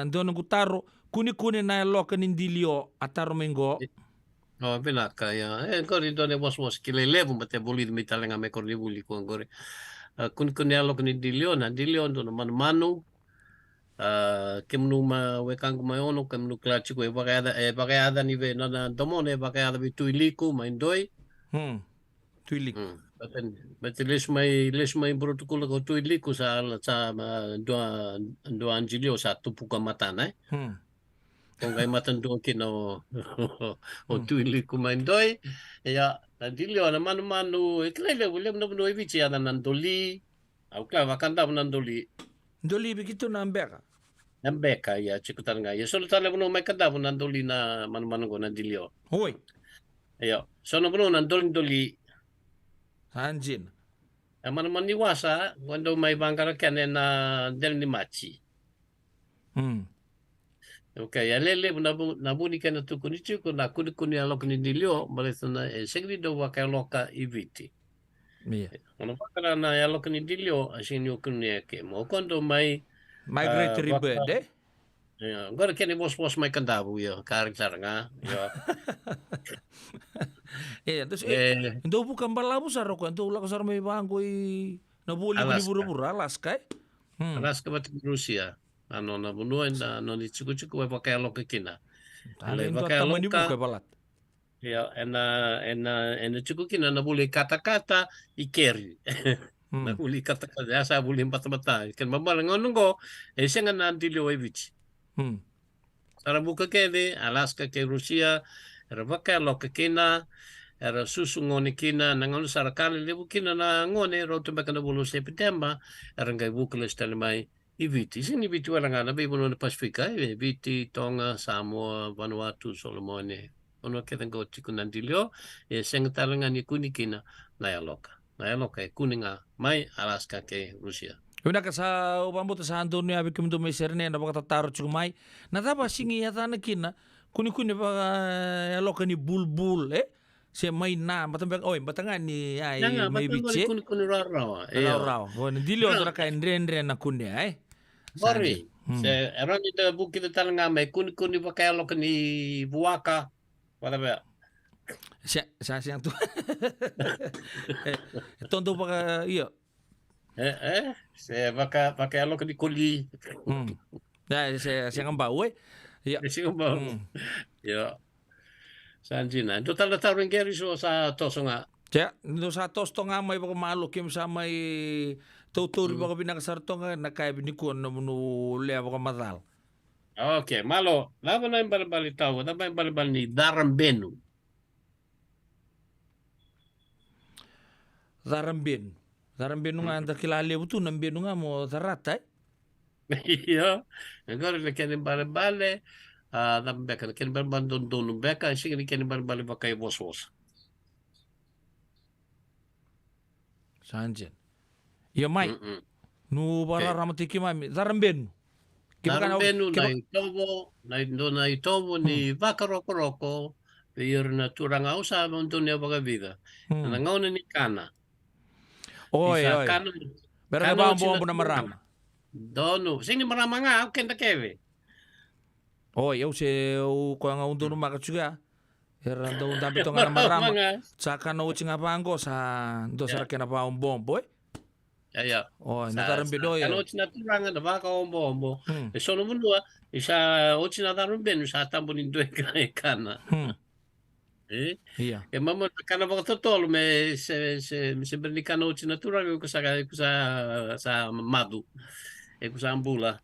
Dono gutaro kuni na loka nindilio ataro mengo. Oh, pinaka ya. Kori do ne bos kile levu mate boli mi talenga me kori buli ko ngore. Kun alo kuni dilio do manu kemnu ma wekang ma ono kemnu klachi ko bagada ni ve na domone bagada bitu iliku ma indoi. Tuiliku. Bete les mai protokolo ko tu iliku sa do anjilio sa tupuka matana. Kung kay matandong kino o tuili kumandoi ya dilio na manu iklele wala na no ibichi ana nandoli au kla vakanda nandoli bigito na ambeka ya chikutan nga ya solo tala no may kada nandoli na manu ko nandilio hoy ya so no nandoli anjin manu maniwasa cuando may bangkara kene na del ni machi Okay, alele nabuni kana tukunichi kuna kuni alok ni dilio balesa na segri do waka loka iviti. Iya. Ono pakara na alok ni dilio asinyo kunia ke mo kondo mai migratory bird eh. Ya, agora kene bos mai kandabu yo karakter nga yo. Terus ndo bukan balabu saro ko ndo ulak saro may bangko nabuli buru Alaska. Alaska bat Rusia. Ano na bunuan na ano ni chiku wa pakai loka kina. Le pakai loka. Ya, en chiku kina na buli kata-kata ikeri. Na buli kata-kata ya sa buli mata-mata. Kan mabalang ngongo siya nga nandili wevich. Sara buka kede Alaska ke Rusia era pakai loka kina era susu ngoni kina na ngono sara kali lebu kina na ngone roto bakana bulu September era ngai buka le mai Iviti, sini Iviti wala nga na bibo na Pasifika, Iviti, Tonga, Samoa, Vanuatu, Solomone, ono ketang ko chiko nandilio, senga talanga ni kunikina na yaloka. Na yaloka kuninga mai Alaska ke Rusia. Una ka sa upambo ta sa Antonio abi kim do may serne na baka tataro chumay. Na tapa singi yata na kina kuni ba aloka ni bulbul se may na matambak batanga ni ay may biche. Kuni raraw. Raw. Bon dilo tra ka ndre na kundi Sorry. Se eran ita buki ta talanga may kuni ba kaya aloka ni buaka. Wala Siya tu. Tonto pa iyo. Se baka aloka ni kuli. Siya kang bawe. Siya kang bawe. Yo. Sanjina. Ito tala rin keri sa toso nga. Siya, ito sa tosto nga may baka malukim sa may tuturi baka pinakasarto nga nakaibinikon na munu lea baka matal. Okay, malo. Laban na yung balbalitaw. Laban yung balbal ni Darambenu. Darambenu nga ang kilali mo ito. Nambenu nga mo taratay. Iyo. Agora na kaya yung balbale. Nambeka na kaya yung balbal doon beka. Sige na kaya yung balbal baka yung bos-bos. Saan dyan? Iyo, May. No para ramatiki mami. Darambenu. Darambenu na itobo ni Baka Roko-Roko. Pero na turang ako sa mundo niya baga vida. Nangaw na ni Kana. Oy. Pero na ba ang buwan po na marama? Dono. Sini marama nga. Ako kenda keve. Oy, si ko nga undo no makatsuga. Era daw dapat to nga na marama. Saka na uchi nga pango sa do sa kena pa ang bombo Yeah. Oh, natarambeno yun. Kano tinaturangan na baka ombo-ombo. So naman doon, isa o tinatarambeno sa tambo ni Dwek Kana. Iya. Mama kana ba totoo may se berni kano tinaturangan ko sa madu. Ko sa ambula.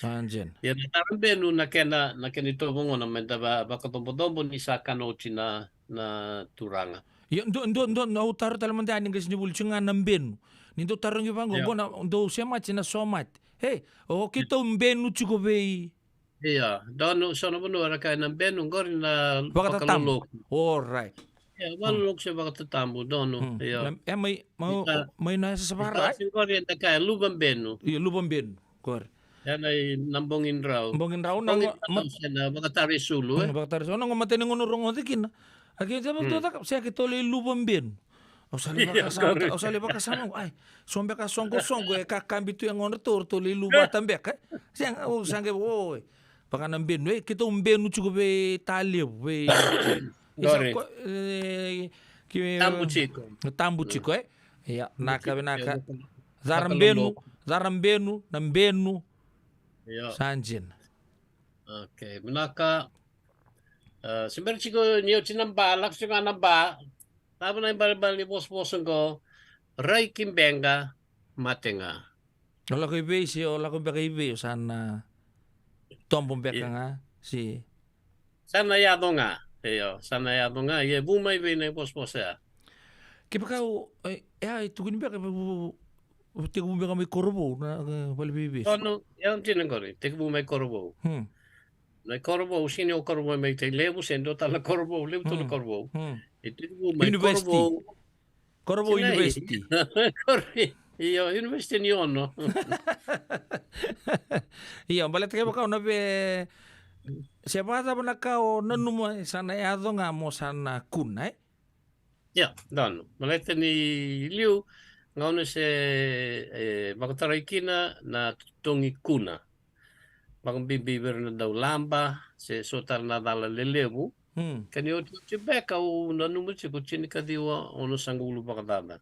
Sanjen. Ya natarambeno na ito mo na baka tombo-tombo ni sa kano na turanga. Yung doon nautaro talaman dahil kasi nibulcho nga ng benu. Nindo tarong yung bango, bona do siya mat na so mat. Hey, kita benu chuko be. Iya, dono sono buno ara kay ng benu ngor na baka tatambo. All right. Yeah, walok siya baka tatambo dono. Iya. May nasa sa para. Ngor yan kay lubang benu. Iya, lubang benu. Kor. Yan ay nambongin raw. Nambongin raw na baka tarisulu Baka tarisulu nang matay ng unurong otikin. Akin sa magtutak siya kitoy lubang benu. O sali ba kasama ay sombe ka songo kakambitu yang ono tortoli luba tambek siang sange baka nang benu kita benu cukup be tali be tambu chico ya naka zarambenu nambenu sanjin. Okay, menaka sebenarnya chico niyo chinamba laksyo nga namba. Tapos na yung balibal ni boss-bosson ko, Ray Kimbenga, Matenga. Wala ko ibe wala ko ibe sana tombong beka nga si. Sana yado nga. Sana yado nga. Bumay ibe na yung boss-boss ya. Kipa ka, tugunin ba ka tiga bumay ka may korbo na balibibis? No, yan tinang ko rin. Tiga bumay korbo. Na korbo, sino korbo may levo sendo tala korbo, levo to korbo. University. Korbo University. Iyo, University niyo, no? Iyo, balit kayo ka na be siapa sa na ka o nanuma sana yado nga mo sana kunay. Yeah, dan. Balit ni Liu ngayon se bakataray kina na tungi kuna. Bakang bibibir na daw lamba, se sotar na dala lelebu. Kanyo tibeka o nanumul chiko chinika diwa ono sangulo bakadada.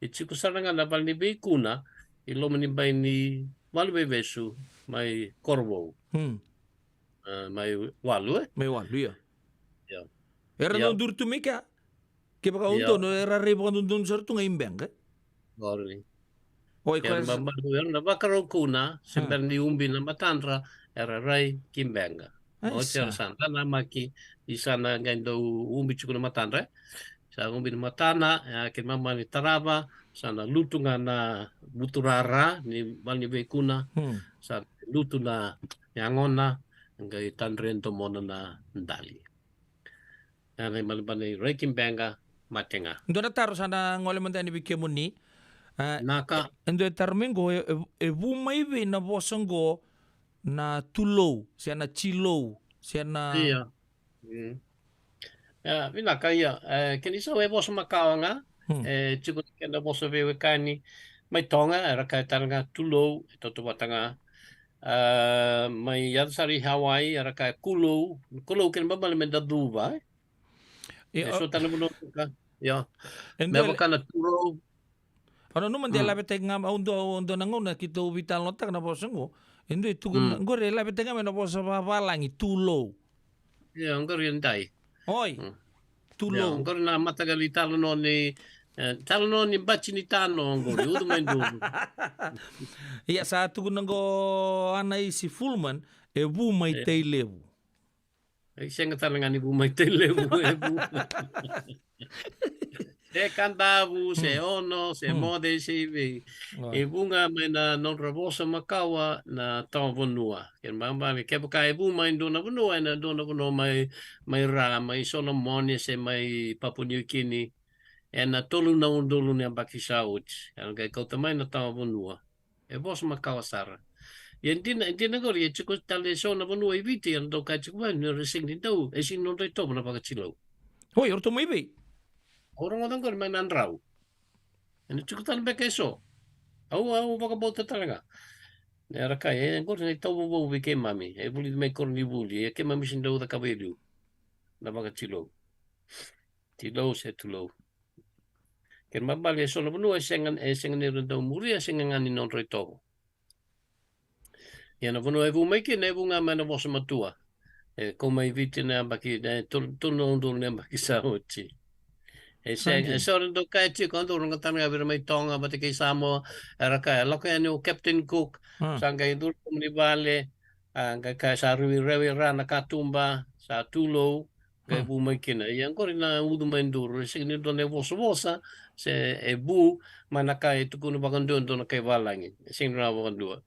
Ichiko saranga na bal ni kuna ilo manibay ni walbebesu may korbo. May walu May walu ya. Yeah. Era no durtu meka. Kipa ka unto no era rebo kan dun sartu nga imbeng ka. Gori. Oy ko na bakaro kuna sebenarnya umbi na matandra era Ray Kimbenga. O siya santa na maki isa na gando umbi chuko na matandra. Sa umbi na matana kin mama ni taraba sana lutu nga na buturara ni bani kuna sa lutu na yangona ngai tanrento mona na ndali. Ana malban ni Ray Kimbenga Matenga. Ndo na taro sana ngole man tani bikemo ni Naka. Endo tarmengo e vumai ve na vosango na tulou, sia na chilou, sia na... Iya. Vinaka ia. Kini sa e vosa makawanga. Chico kena vosa vewe kani. Mai tonga era kai taranga tulou e toto watanga. Mai yadsari Hawaii era kai kulou. Kulou kena babale me da duva. So tana buno ka. Ya. Me wakana tulou. Ano numan dia labe tenga undo nangona kito vital nota na vosango. Endo itu ngore labe tenga me na vosa valangi tulou. Ya, ngore ndai. Oi. Tulou. Ngore na matagali talo no ni bachi ni tano ngore udu mendu. Iya sa tu nango anai si Fulman e bu mai te levu. E senga talanga ni bu mai te levu e bu. Se kantavu, se ono, se mode, se ve. E bunga mai na non ravosa makawa na tau vonua. Ken mamba me kepo ka e bu mai dona vonua na dona vonua mai ra, mai Solomon se mai Papua New Guinea. E na tolu na undolu ne baki sauch. Ken kai kota mai na tau vonua. E vosa makawa sara. E ndina gori e chiko tale sona vonua i viti an do ka chiko mai no resing ni tau. E sin non rei tomo na baka chilo. Hoi, orto mai be. Orang orang kor main andrau. Ini cukup tan beke so. Au baka bota talaga. Era kai kor ni tau bo beke mami. E buli me kor ni buli. E ke mami sindo da kabelu. Na baka chilo. Tilo se tulo. Ken mabali so no no sengan ni ro muri sengan ni non reto. Ya no no e bu me ke ne bu nga mana bosa matua. E como evite na baki tu no ndo ne baki sa ochi. E so ndo kai chi kondo ronga tanga vera mai tonga bate ke samo era kai loka no Captain Cook sanga idur ni vale anga kai sa rewi rana katumba sa tulo ke bu mai kina yang korina udu mai ndur sing do ne vosa se e bu mana kai tu kuno bagondo ndo kai valangi sing na bagondo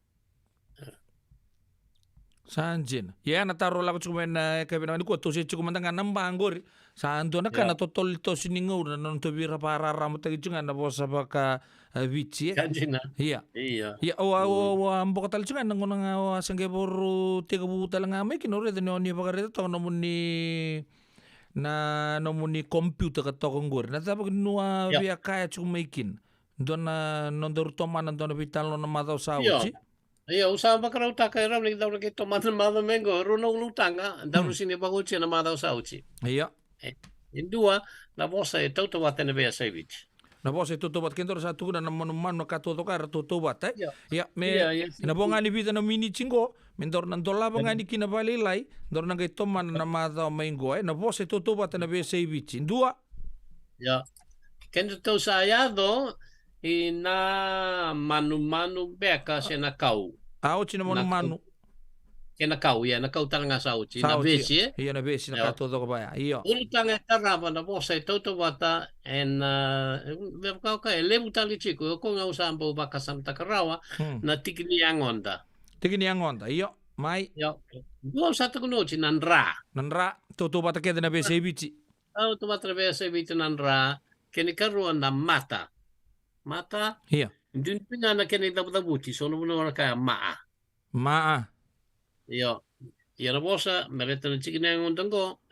Sanjin. Ya na taro la ko men ke bena ko to se ko mantanga namba angori. Santo na kana to tol to siningo na non to bira para ramu tagi junga na bosa baka vici. Sanjina. Iya. Iya. Ya o ambo tal junga nango nga sange boru tega bu talanga me kinore de noni bagare to no muni na no muni computer ka to ngor. Na taba nua via kaya chumekin. Dona non dor toma na dona vital no madau sauci. Iya, usah bakar utaka ram ni daw lagi tomat mama mengo runo lutanga daw sini baguchi na madaw sauci. Iya. Indua na bosa e tauto watene be savage. Na bosa e tauto wat kendor sa tu na mano ka to kar to wat ya me na bonga ni vida na mini chingo mendor na dola bonga ni kina bali lai dor na gai toman na madaw mengo na bosa e tauto watene be savage. Indua. Ya. Kendo to sayado ina manu beka se na kau. Auci na manu. Ke na kau, ya na kau talanga sauci. Na vesi, Iya na vesi na kato do baya. Iyo. Ulutanga tarava na bosa e toto wata en kau kai lebu tali chico ko nga usambo baka Santa Karawa na tikini angonda. Tikini angonda. Iyo. Mai. Yo. Dua satu kunoci nanra. Nanra toto wata ke na vesi bici. Toto wata vesi bici nanra. Keni karu na mata. Mata. Iya. Dun pinga na keni dabuti sono buno kaya maa. Maa. Iyo. Iya na bosa mereta na chikina ng undanggo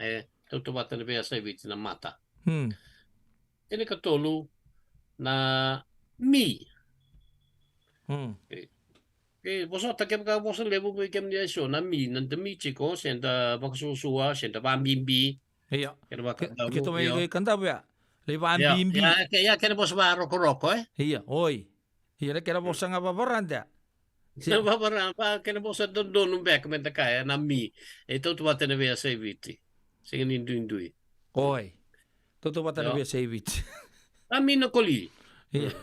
toto bata na biasa biti na mata. Keni katolu na mi. Bosa takip ka bosa lebu ko ikem niya so na mi nanda mi chiko senda bakasusuwa senda bambimbi. Iya. Kena baka Kita may kanta ba? Levan bimbi. Ya kena bos ba roko Iya, oi. Iya kena bos nga babaranda. Kena babaranda, kena bos don umbek menta kaya na mi. Ito tuwa tena via saviti. Singin indui. Oi. Toto bata na via saviti. Na mi no koli. Iya.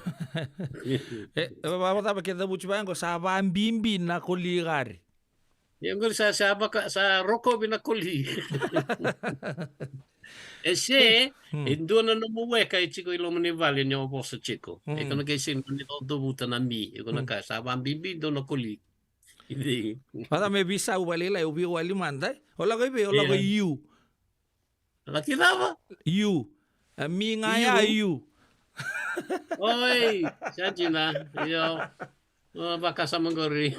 Baba taba kita buci bango sa bimbi na koli gari. Yang sa roko binakuli. Ese indona no muweka ichiko ilo mani vale nyo bosa chiko. Eko na kaisin ni do buta na mi. Eko na ka sa bimbi do na kuli. Hindi. Pada me bisa ubalila ubi wali manda. Ola ko ibe ola ko you. Laki lava? You. Mi ngaya you. Oi, Sajina. Iyo. Baka sa manggori.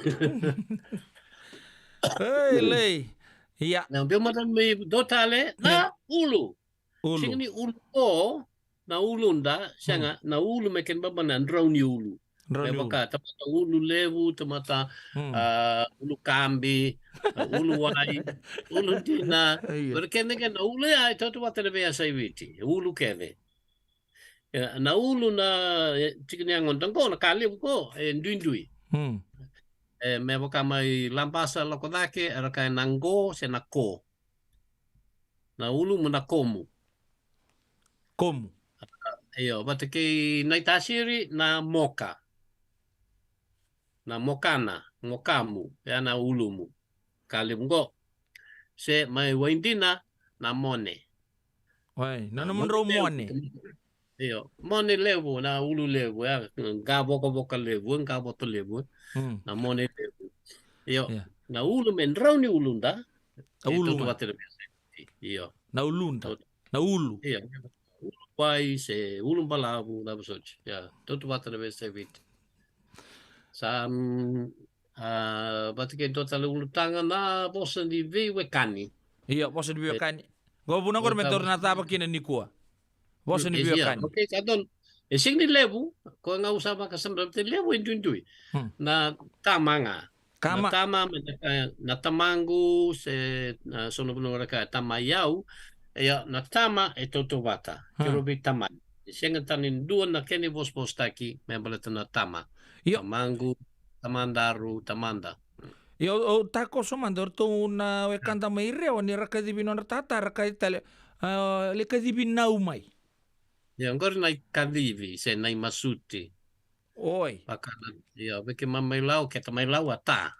Hey, lei. Iya. Nah, biar macam may dotale na ulu. Sing ni ulu ko na ulu nda siya nga na ulu meken baba na draw ni ulu. Baka tamata ulu lewu tamata ulu kambi ulu wai ulu tina. Berkene kan ulu ya itu wata na beya sa ibiti. Ulu kene. Na ulu na chikin yang ngontong ko na kalim ko ndui. Me boka mai lampasa lokodake era kai nango se na ko. Na ulu mo na komu. Komu. Iyo, bate kei naitasiri na moka. Na mokana, mokamu, ya na ulumu. Kalimgo. Se mai waindina na mone. Wai, na naman raw mone. Iyo, mone levu na ulu levu ya. Nga boka levu, nga boto levu. Na mone levu. Iyo, na ulu men raw ni ulunda. Ulu nga. Iyo. Na ulunda. Na ulu. Iya. Ulu pai se ulu balavu na besoch. Ya, tutu wata na bese vit. Sam batike total ulu tanga na bosa di we kani. Iya, bosa di kani. Go buna ko metor na taba kina ni kuwa. Bosa ni kani. Okay, kadon. Sing ni levu, ko nga usama ka samram te levu indui. Na tamanga. Kama. Na tama na tamangu se sono buno ka tamayau. Ya, na tama e toto wata. Kirobi tama. Senga tanin dua na keni bos taki membaleta na tama. Tamangu, tamandaru, tamanda. Yo tako somandor to na we kanta mai rewa ni rakadibi non tata rakaditale le kadibi naumai. Ya, ngor na kadibi se na masuti. Oi. Pakana. Ya, beke mamai lau ke tamai lau ata,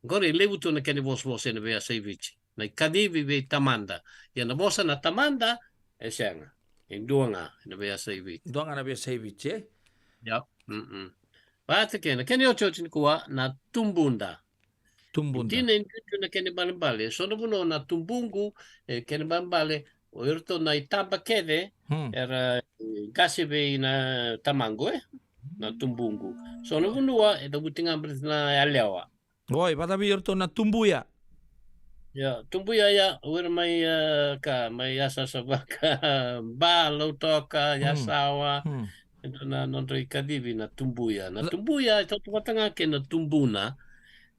Ngor levu to na keni bos ene bea sevici. Na kadivi ve tamanda. Ya na bosa na tamanda senga. Induanga na bea sevici. Induanga na bea sevici, Ya. Bate kena keni ocho kuwa na tumbunda. Tumbunda. Tine ndu na keni balembale. Sono buno na tumbungu keni balembale. O irto na itamba kede era gasive na tamango na tumbungu. Sono buno e dobutinga na alewa. Oi, patabi irto na tumbuya. Ya, tumbuya ya wer mai mai asa sabaka ba lo toka ya sawa. Ito na nondoi kadivi na tumbuya. Na tumbuya ito tumatanga ke na tumbuna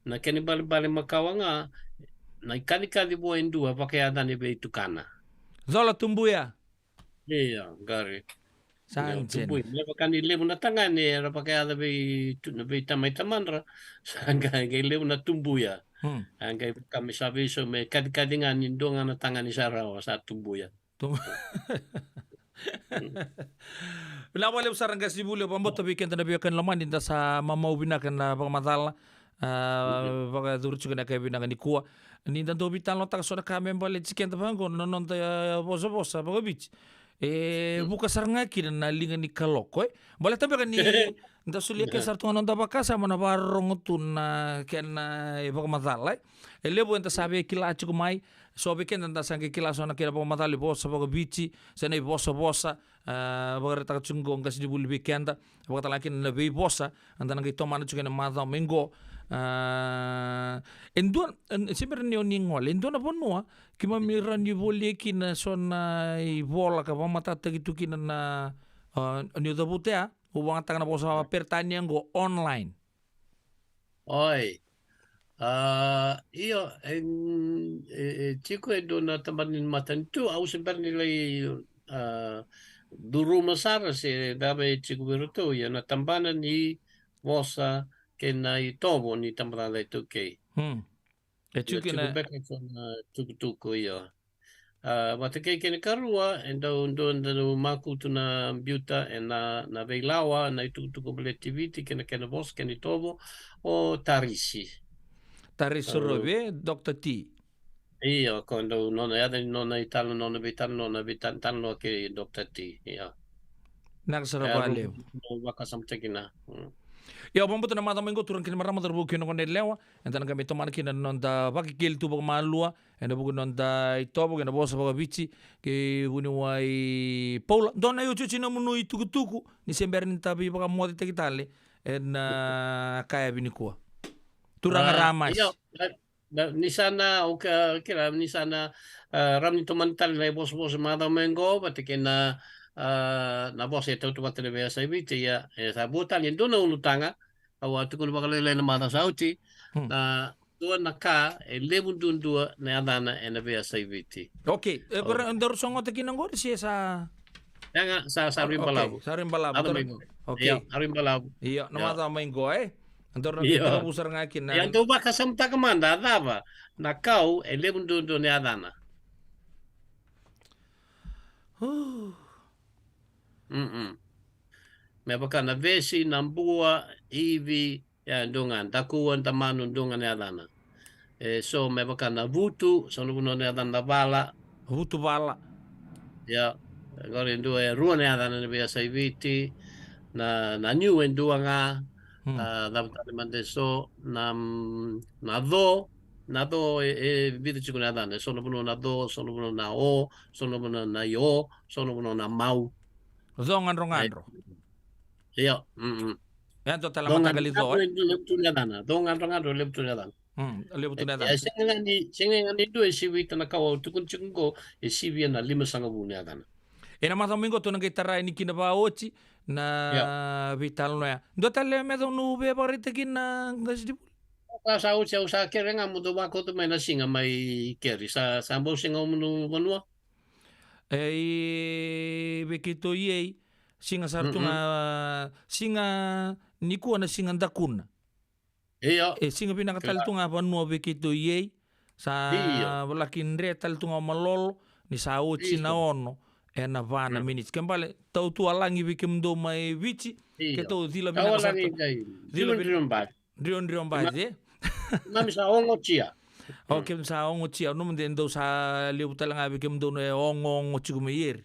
na keni bali makawanga na ikani bo indua pakaya ni be tukana. Zola tumbuya. Iya, gari. Sanchen. Tumbuya lepa kani lebu na tangani era pakaya be na be tamay tamandra sanga lebu na tumbuya. Angay kami sabi so may kadi nga nindonga na tangani sa rawa sa tumbuya. Wala usarang kasi bule pamboto bikin tanda bikin laman dinda sa mamau binakan na pagmadala baga durutsu kana kay binakan ni kuwa ninda do bitan lo tak soda kame mbale chicken tabango non ta bosa baga bich buka saranga kina na linga ni kaloko boleh tabe kan ni nda sulia ke sartu non ta bakasa mana barong tun na ken baga madala lebo enta sabe kila chuku mai so bikin tanda sange kila sona kira baga madali bosa baga bichi sana bosa baga tak chungong kasi di buli bikenda baga talakin na be bosa anda nang ito mana chuku na madam mengo endon sebenarnya ningol endon apa noa kima miran ni boleh kina sona bola ka pamata gitu kina na ni udah butea ubang tangan bosa pertanyaan go online. Oi. Iyo chico endon na tambanin matan tu au sebenarnya nilai duru masara se dabe chico beruto ya na tambanan ni bosa kena itobo ni tambrala ito kay. Etu kena tuku ya. Mata kay kena karua endo maku tu na biuta na veilawa na itu activity kena bos kena itobo o tarisi. Tarisi robe Dr. T. Iya kondo nona italo nona bitalo ke Dr. T. Iya. Nagsarabale. Waka samtekina. Ya pambuto na mata maingo turang kini marama terbu kino kone lewa entan kami tomar kina nonda baki kil tu baka malua ena buku nonda itobo kena bosa baka bici ke buni wai Paula dona yo cuci na munu itu tuku ni semberin tapi baka muat te kitale ena kaya bini kuah turang ramas ni sana kira ni sana ramni toman tal na bos mata maingo pati kena na bos itu tu mata lebih saya bici ya sabutan yang dona ulutanga awa tukul bakalele na mata sauti na dua naka lebun dua na adana ena bea saiviti. Okay, pero andor songo te kinangor siya sa yang sa Rimbalabu. Sa Rimbalabu. Okay. Rimbalabu. Iya, na mata maingo andor na kita busar ngakin na. Yang tu ba kasamta kamanda daba na kau lebun dua na adana. Me baka na vesi nambua ivi ya ndungan takuan tamanu ndungan ya dana. So me baka na vutu so nuno ya dana bala. Vutu bala. Ya gori ndu ruan ya dana ne biasa iviti na new nduanga da mande so na do vidi chikuna dana so nuno na do so nuno na o so nuno na yo so nuno na mau. Ngandro. Iya, yan to talaga tagalito. Dongan lebtunya. Lebtunya. Singa ni dua siwi tanakaw tukun chungo siwi na 5 bunya dan. Ena mata mingo to nang gitara ni kinaba ochi na vital no ya. Do tale me do no be barite kina ngasdi. Sa ucha usa kerenga mudo ba ko to mena singa mai keri sa sambo singa munu bonua. Bekito yei singa sartunga singa niku na singa dakuna. Iya. Singa pinakatal tunga panua bekito yei sa lakin re tal tunga malolo ni sa uchi na ono ena vana minutes kembale tau tu alangi bikim do mai vici ke to dila pinakasartu. Drion ba de. Nami sa ongo chia. Okay, sa ongo chia no mendendo sa liu talanga bikim do no ongo chigumeyer.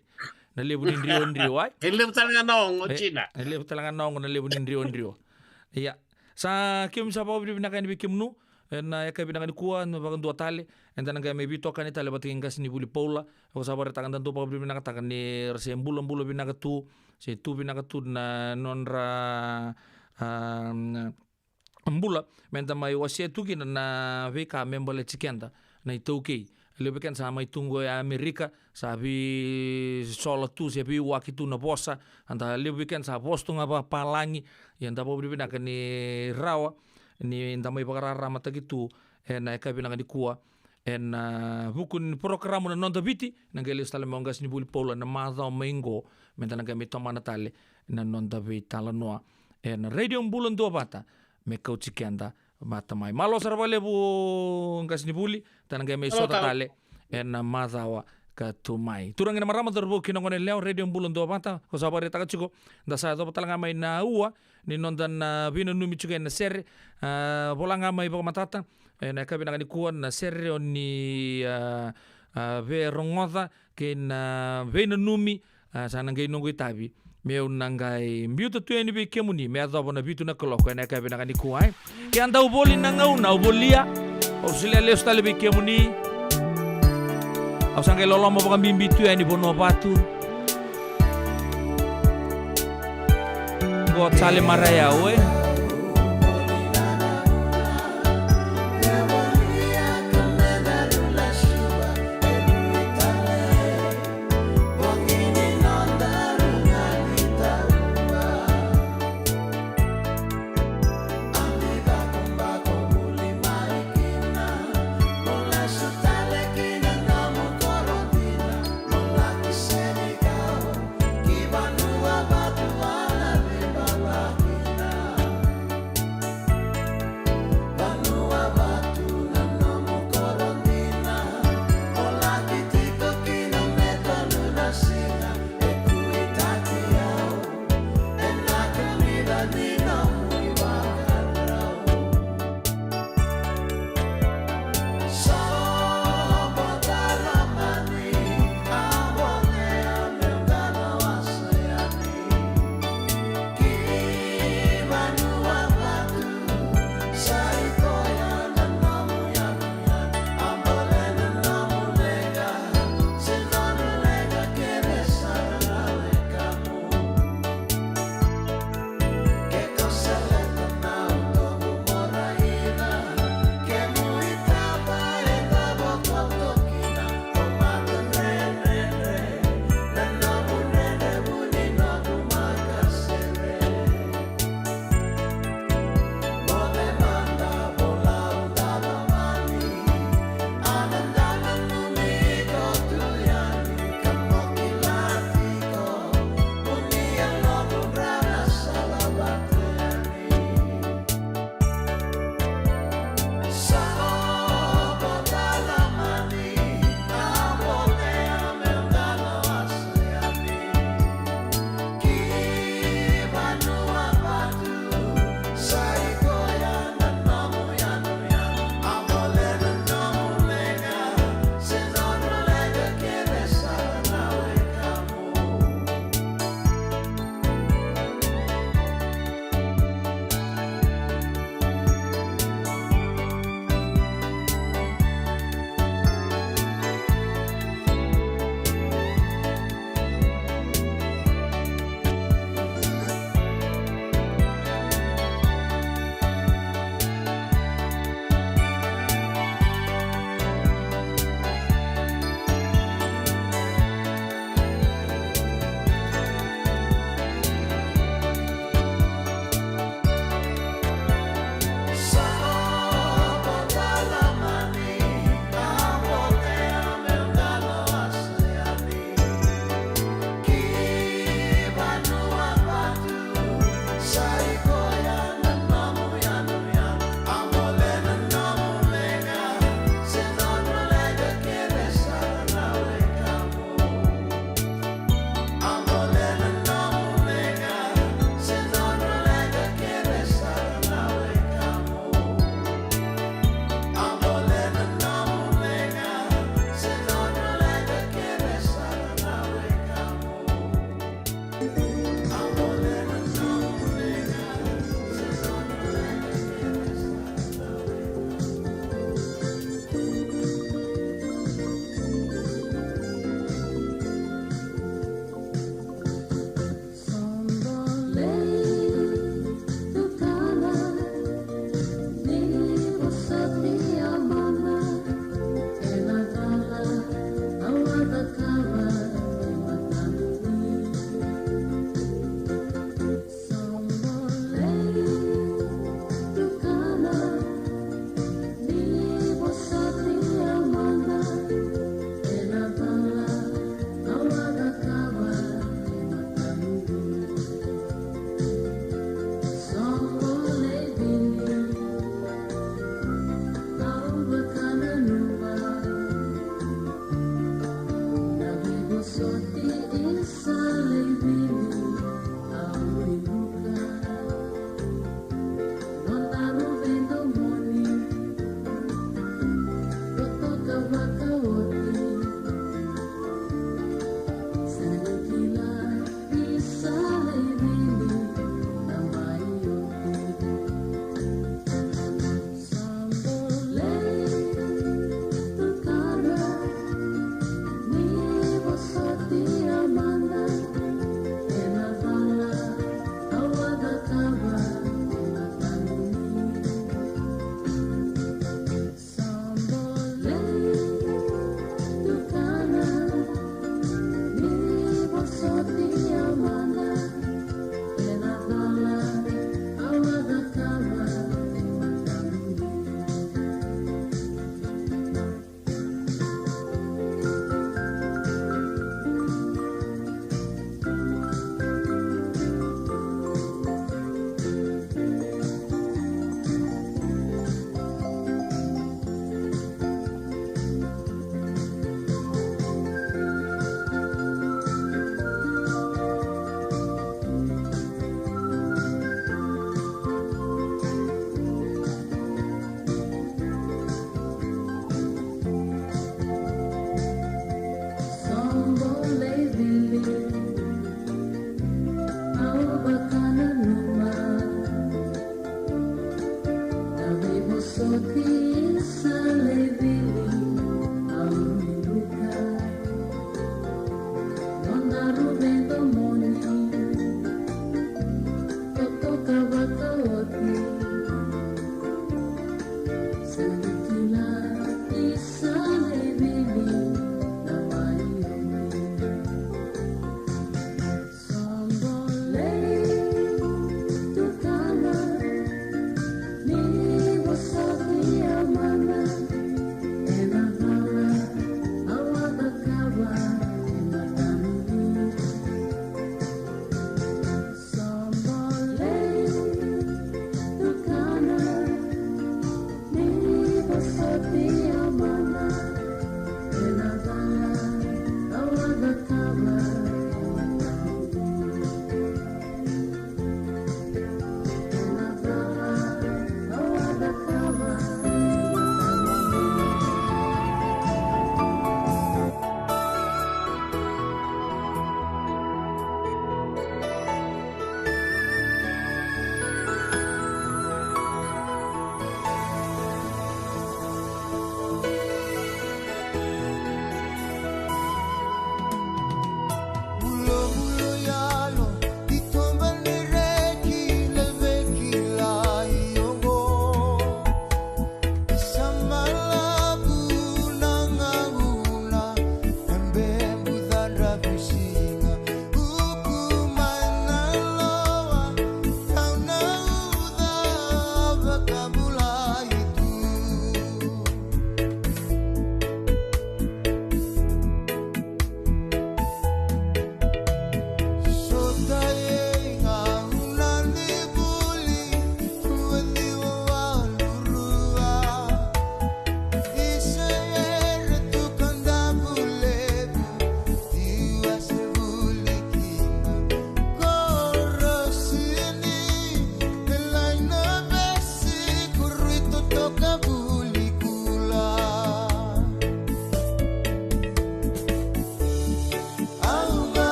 Na lebu ni ndrio ai. Lebu talanga nongo china. Lebu talanga nongo na lebu ni ndrio. Iya. Sa kim sa pobre binakan bikim nu na ya binakan kuwa no bagan dua tale entan nga may bito kan tale batingin kas ni buli Paula o sa bare takan tanto pobre binakatakan ni resembulon bulo binakatu si tu binakatu na nonra ambula menta mai wasia tu kina na veka membole chikenda na itokei lebe kan sama itungo ya Amerika sabi sola tu sabi wakitu na bosa anda lebe kan sa posto ngapa palangi yang da pobre binakan ni rawa ni ndamai pagarara mata gitu na eka binakan di kuwa en bukun programu na nonta biti na gele stale mongas ni buli Paula na maza maingo menta na gami toma natale na nonta vitala noa en radio bulan dua bata me kauci kenda mata mai malo sarvale bu ngas ni buli tan gami sota tale en maza wa katumai turang ina marama terbu kino ngone leo radio bulan dua bata ko sabare taka chiko da sa do talanga mai na ua ni nonta na bino numi chiko na ser bolanga mai ba matata na kabina ni kuan na serio ni ve rongoda ke na ve numi sana ngai nungu tabi meu nangai mbiuta tu ni be kemuni me ado bona bitu na koloko na kabina ni kuai ke anda uboli na ngau na ubolia auxilia le stale be kemuni au sangai lolo mo ba bimbi tu ni bono batu go chale maraya we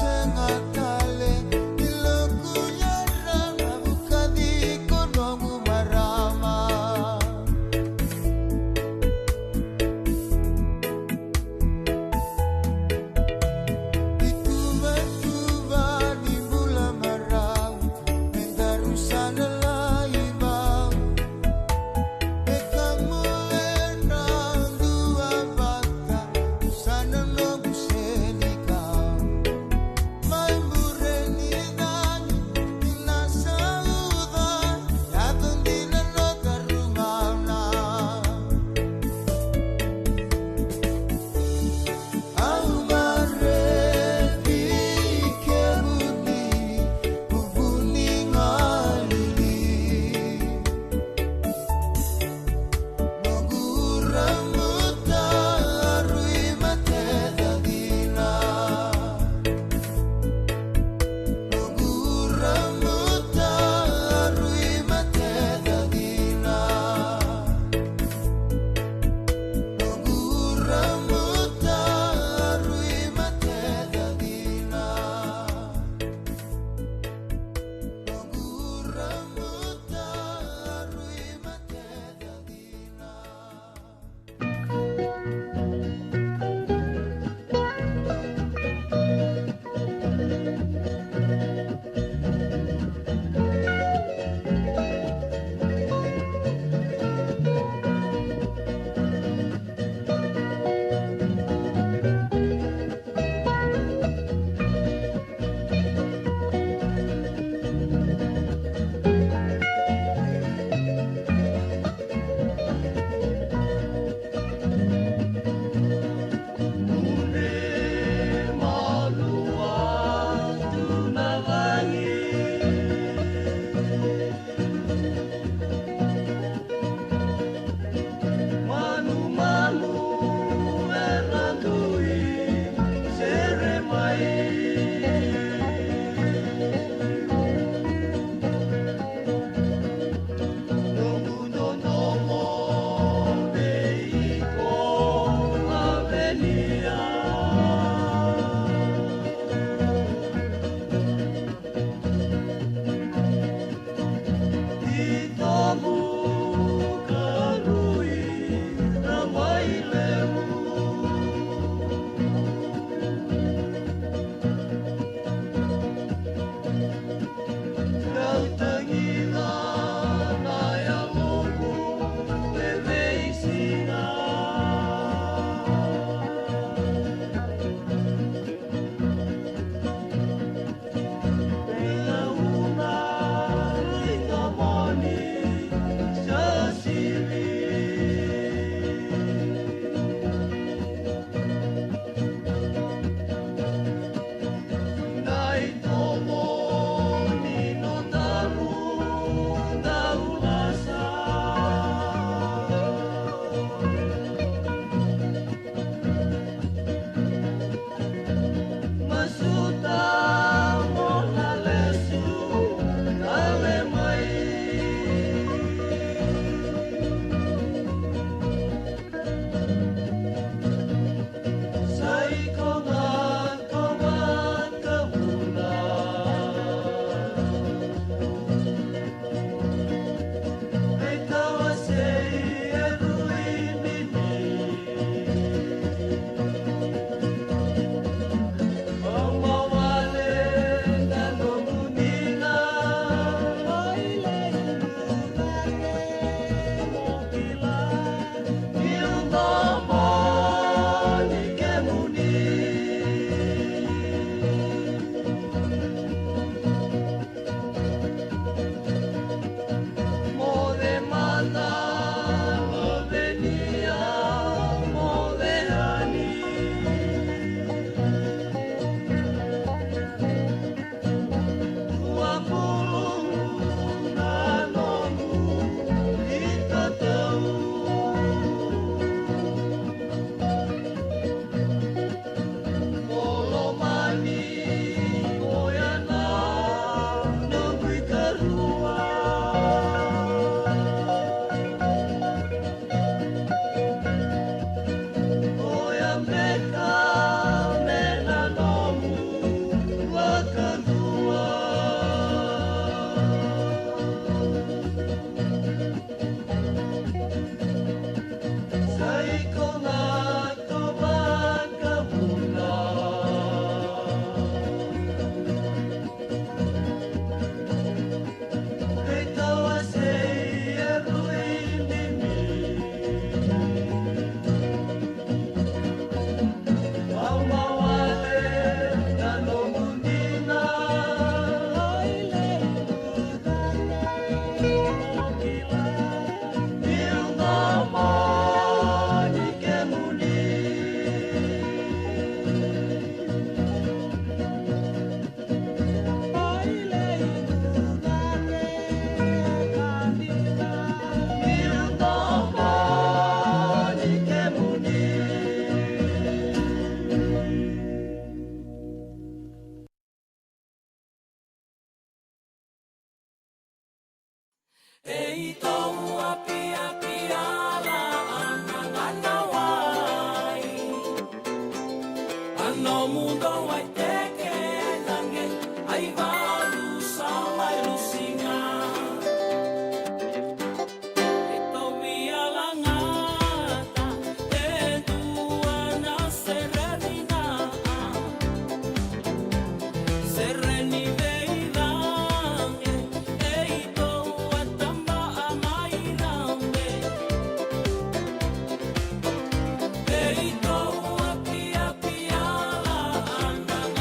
Sengatale e tau api-api ala ana wai ano mundo ai teke ai tange ai valu sama lusinga e tau via langata e tua na serenina sereni veidange e tau atamba amairambe e tau api-api ala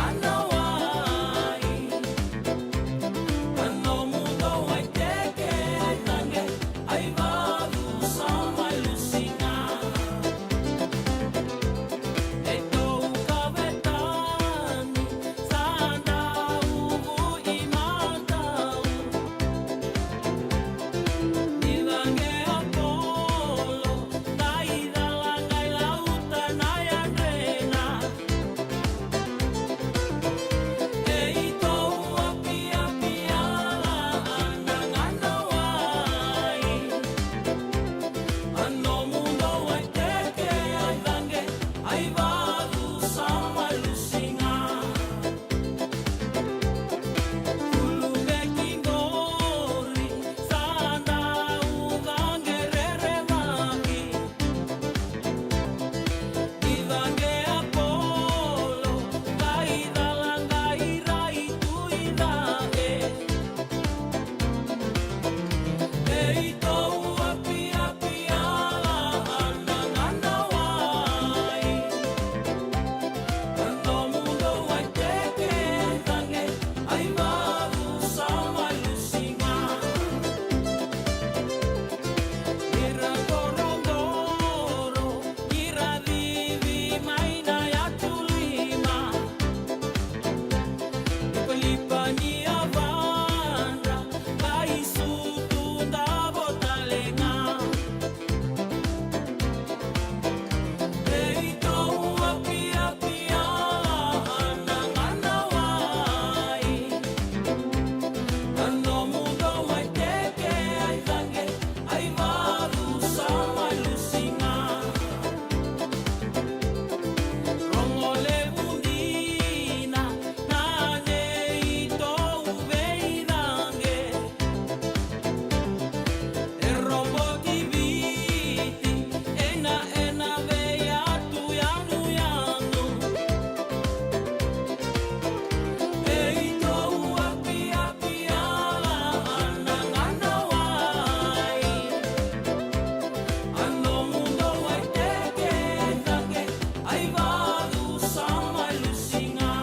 ana wai ano mundo ai teke ai tange ai valu sama lusinga e tau kavetani sana uvu i matau Nilange apolo dai dalangai lauta nai andrena e tau api-api ala ana wai ano mundo ai teke ai tange ai valu sama lusinga Ulu bekingori sana udange reremaki Idange apolo dai dalangai rai tuidae e tau api-api ala ana wai ano mundo ai teke ai tange ai valu sama lusinga Ira gorondoro ira vivi maina ya tulima Ipalipani avandra vai sutunda botalenga e tau api-api ala ana wai ano mundo ai teke ai tange ai valu sama lusinga Rongole undina nane i tau veidange e roboti viti ena veia tu yanu e tau api-api ala ana wai ano mundo ai teke ai tange ai valu sama lusinga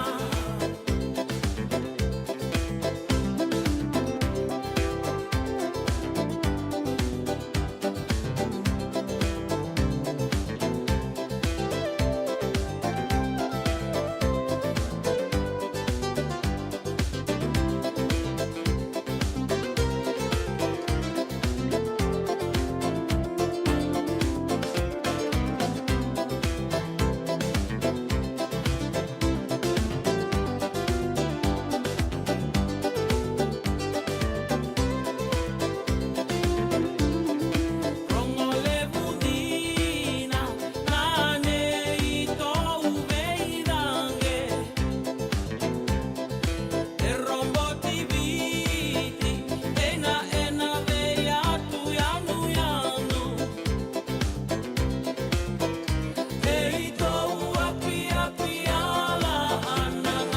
Rongole undina nane i tau veidange e roboti viti ena veia tu yanu e tau api-api ala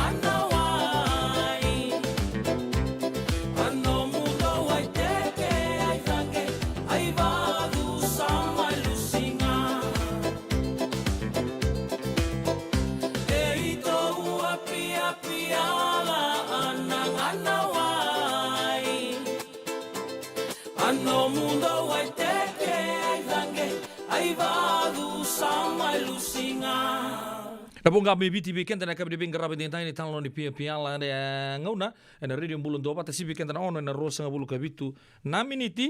ana wai ano mundo ai teke ai tange ai valu sama lusinga e tau api-api ala ana wai ano mundo ai teke ai tange ai valu sama lusinga Napong kami biti weekend na kami dibing karabi din tayo ni talon ni piala na ngauna na radio bulon do pata si weekend na ono na rosa nga bulu kabitu namin iti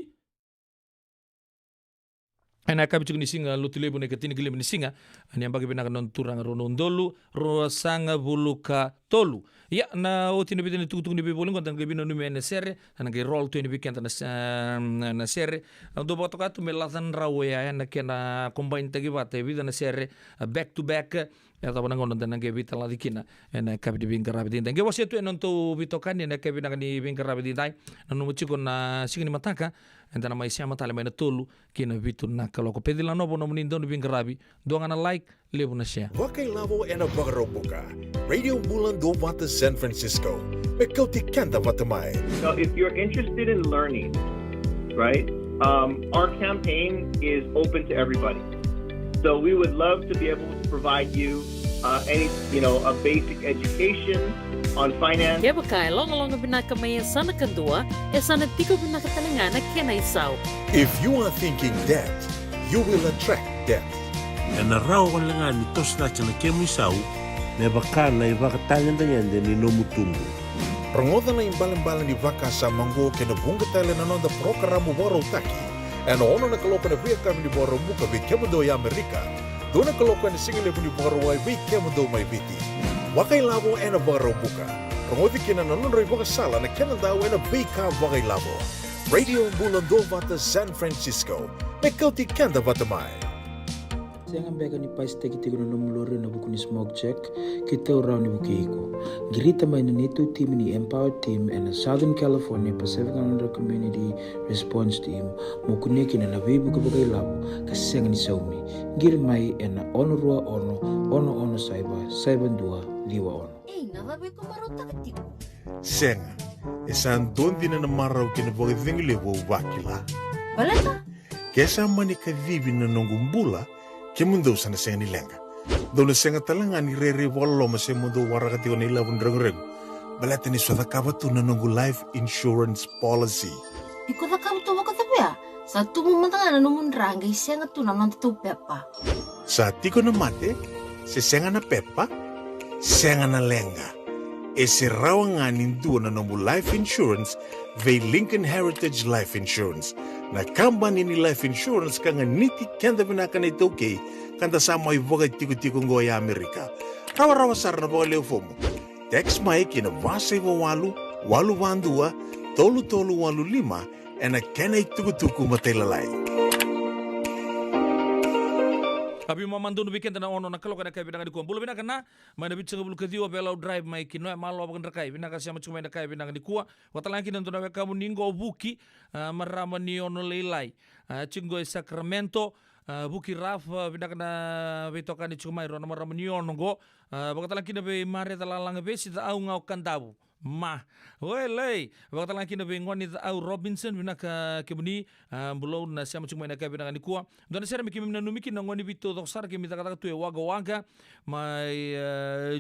Ana kabi ni singa lutulebo ne katini gile ni singa ani ambagi benaka non turang ronondolu rosa nga bulu ka tolu. Ia na o tina bitene tukutuku ni biboling kontan ke bina numi ene sere ana ke roll tu ni bikenta na sere do boto katu me lathan rawe ya na kena combine tagi bate vida na sere back to back ya tapa nangon dan ke bita ladikina ena kabi di bingkar rabi dintai ke wasia tu enon tu bitokan ni na ke bina ni bingkar rabi dintai na numu chiko na sigini mataka enta na mai siama tale mai na tolu kina bitu na kaloko pedila nobo no munindo ni bingkar rabi do ngana like lebu na share Wakailavo ena Wakaropuka, Radio Bulan do Vata San Francisco, Mekauti Kanta Vatamai. So if you're interested in learning, right, our campaign is open to everybody. So we would love to be able to provide you a basic education on finance. Kaya bakay, long binaka may sana kandua, sana tiko binaka talangana kena isaw. If you are thinking that, you will attract that. Na rao kalanga ni tos na chana kemu isau, na baka na ibakatangan danyan ni nomutumbu. Rangoda na imbalan-balan ni Vaka sa Mango kena bunga tala na nonda programo boro taki. And ono na kaloka na via kami ni boro muka vi kemudo ya Amerika. Do na kaloka na singile ni boro wai vi kemudo mai viti. Wakailavo ena boro muka. Rangodi kena na nonda Vaka sala na kena daw ena vika Wakailavo. Radio Bulan do Vata San Francisco. Mekauti Kanda Vatamai. Saya ngambeka ni pais teki tigo na nomulore na buku ni smoke check kita urau ni buku iko. Girita mai na neto team ni Empower Team and Southern California Pacific Islander Community Response Team mo kuneki na nabibu kabagai labo kasi ni saumi. Gir mai na ono ono saiba dua liwa ono. Navabe ko marota ketigo. Senga, esan dondi na marau kina boga vingile wo wakila. Balata? Kesa mani kadhibi na nongumbula kemundo sana senga nilenga. Dona senga talanga ni rere walo mase mundo warakati wana ila wundrang-reng. Balata ni swada kabatu na nongu life insurance policy. Iko na kabatu wako tapia? Sa tumu matanga na numundrang ay senga tu na nontu pepa. Sa tiko na mate, se senga na pepa, senga na lenga. E se rawa nga nindu na nongu life insurance vei Lincoln Heritage Life Insurance. Na company ni life insurance kanga niti kenda binaka na ito okay kanda sa may boga tiko-tiko ngo ya Amerika. Rawa-rawa sar na boga leo fomo. Text mai kina vasaiwa walu wandua, tolu walu lima, ena kena ituku-tuku matelalai. Abi mamando no weekend na ono na kaloka na kai binaka ni kuwa. Bula binaka na, mai na bitsa bulu kadiwa belau drive mai kino malo abakan rakai. Binaka siya machumay na kai binaka ni kuwa. Watalanki nanto na weka muningo buki, marama ni ono leilai. Chingo Sacramento, buki raf, binaka na bitoka ni chumay ro na marama ni ono go. Watalanki na be mare talalang besi ta au ngau kandabu. Ma, welai, waktu lagi na bengwan itu au Robinson binaka kebuni bulau na siapa cuma nak binaka ni kuah. Dan saya mikir mina numikin nangwani bitu doksar kami tak kata tu waga my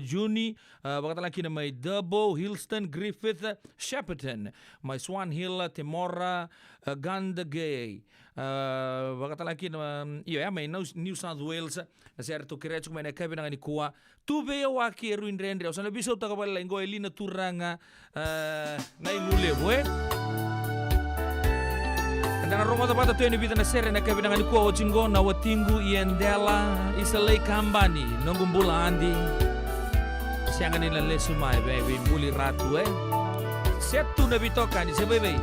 Juni, waktu lagi na my Dubbo, Hillston, Griffith, Shepparton, my Swan Hill, Temora, Gandagay. Waktu lagi na iya my New South Wales. Saya tu kira cuma nak binaka ni kuah. Tu be waki eruin rendre. Osana bisa utak kapal lain go elina turanga na ingule boy. Andana Roma tapata tu ni bita na sere na kabinanga ni kuwa ochingo na watingu iendela isalei kambani nongumbula andi. Sianga nila lesu mai baby buli ratu Setu na bitoka ni se baby.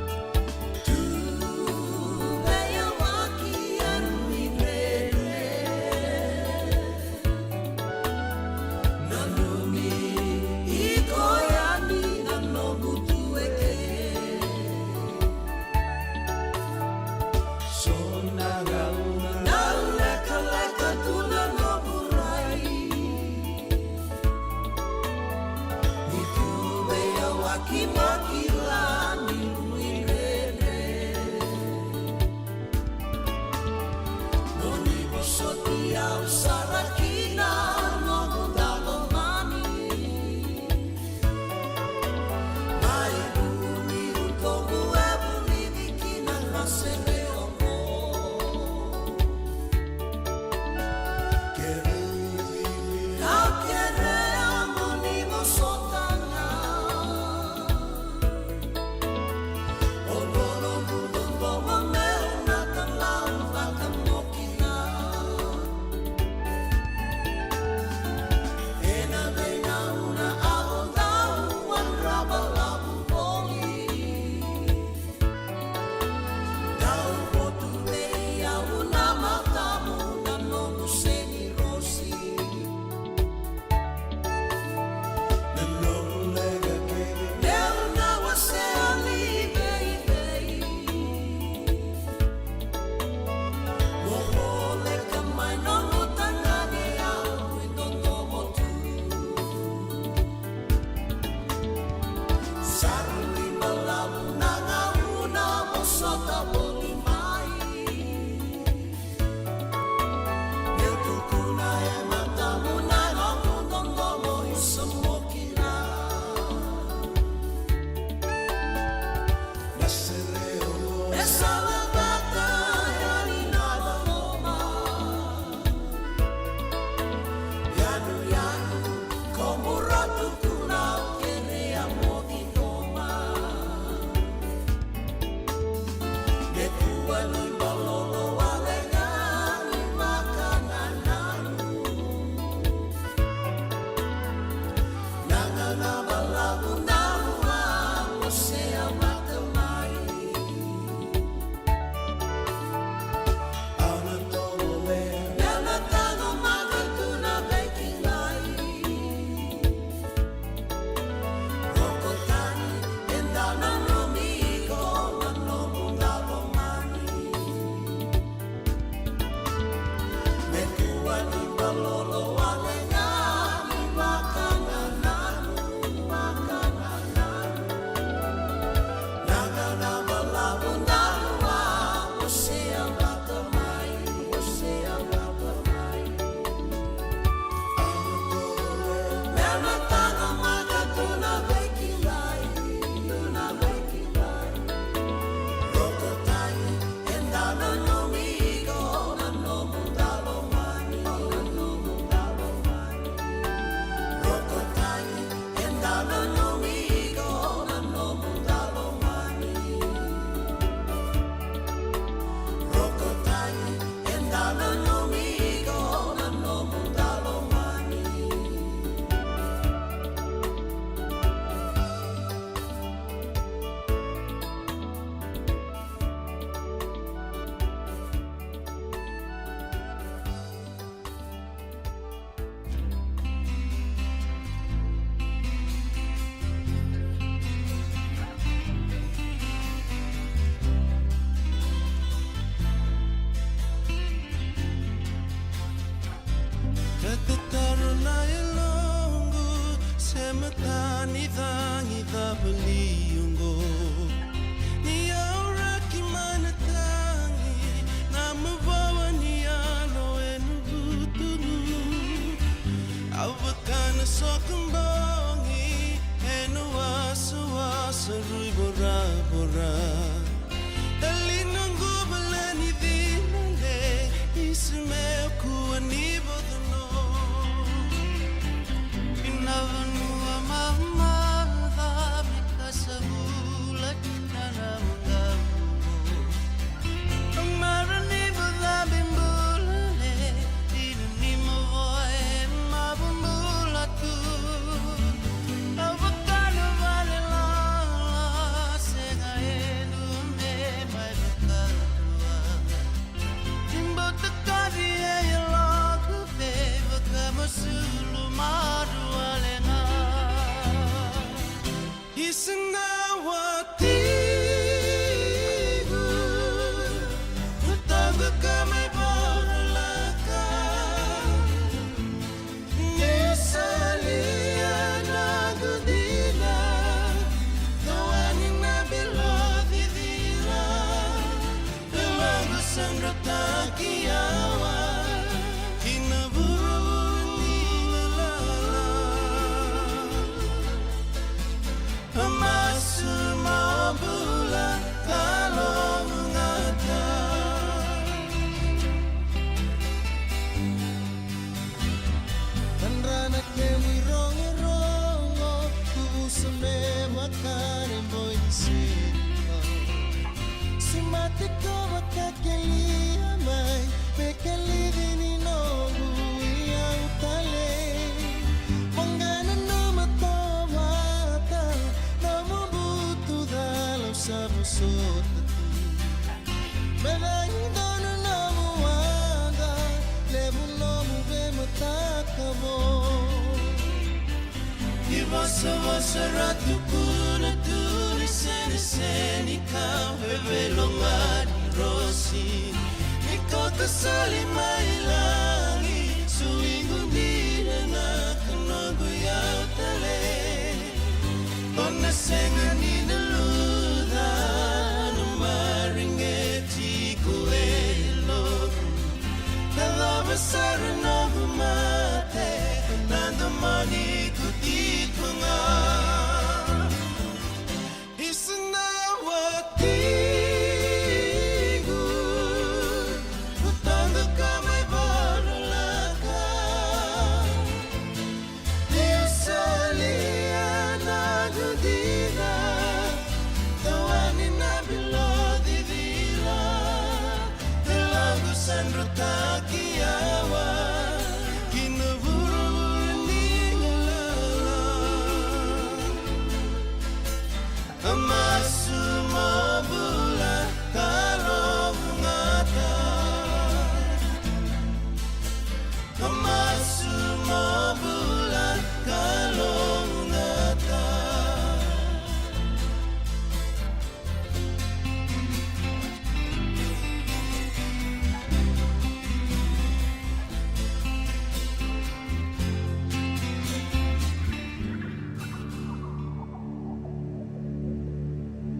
sabusota Menaindona na muanga Levo nomu be matakamo E vossa ratu kuna turi seni kau hevelongani rosi Nikota sali mailangi Suingu nira na kanogo yautale Ona senga nina luda No maringeti kuelo Nalava sara novu mate Nando mani kutikunga Isana watigu Utanga kamay barulaka Dio salia nagudina Tawani na bilodi vila Telago sandro takiawa Kinaburu ningala Amasu mabula kalongata Amasu mabula kalongata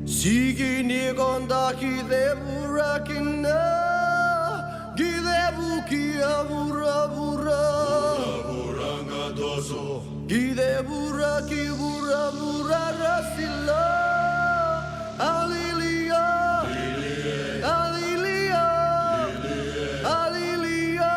Sigini gonda kidebura kina Gidebu kia bura bura Bura ngadoso Gidebura ki bura bura rasila Alilia Alilia Alilia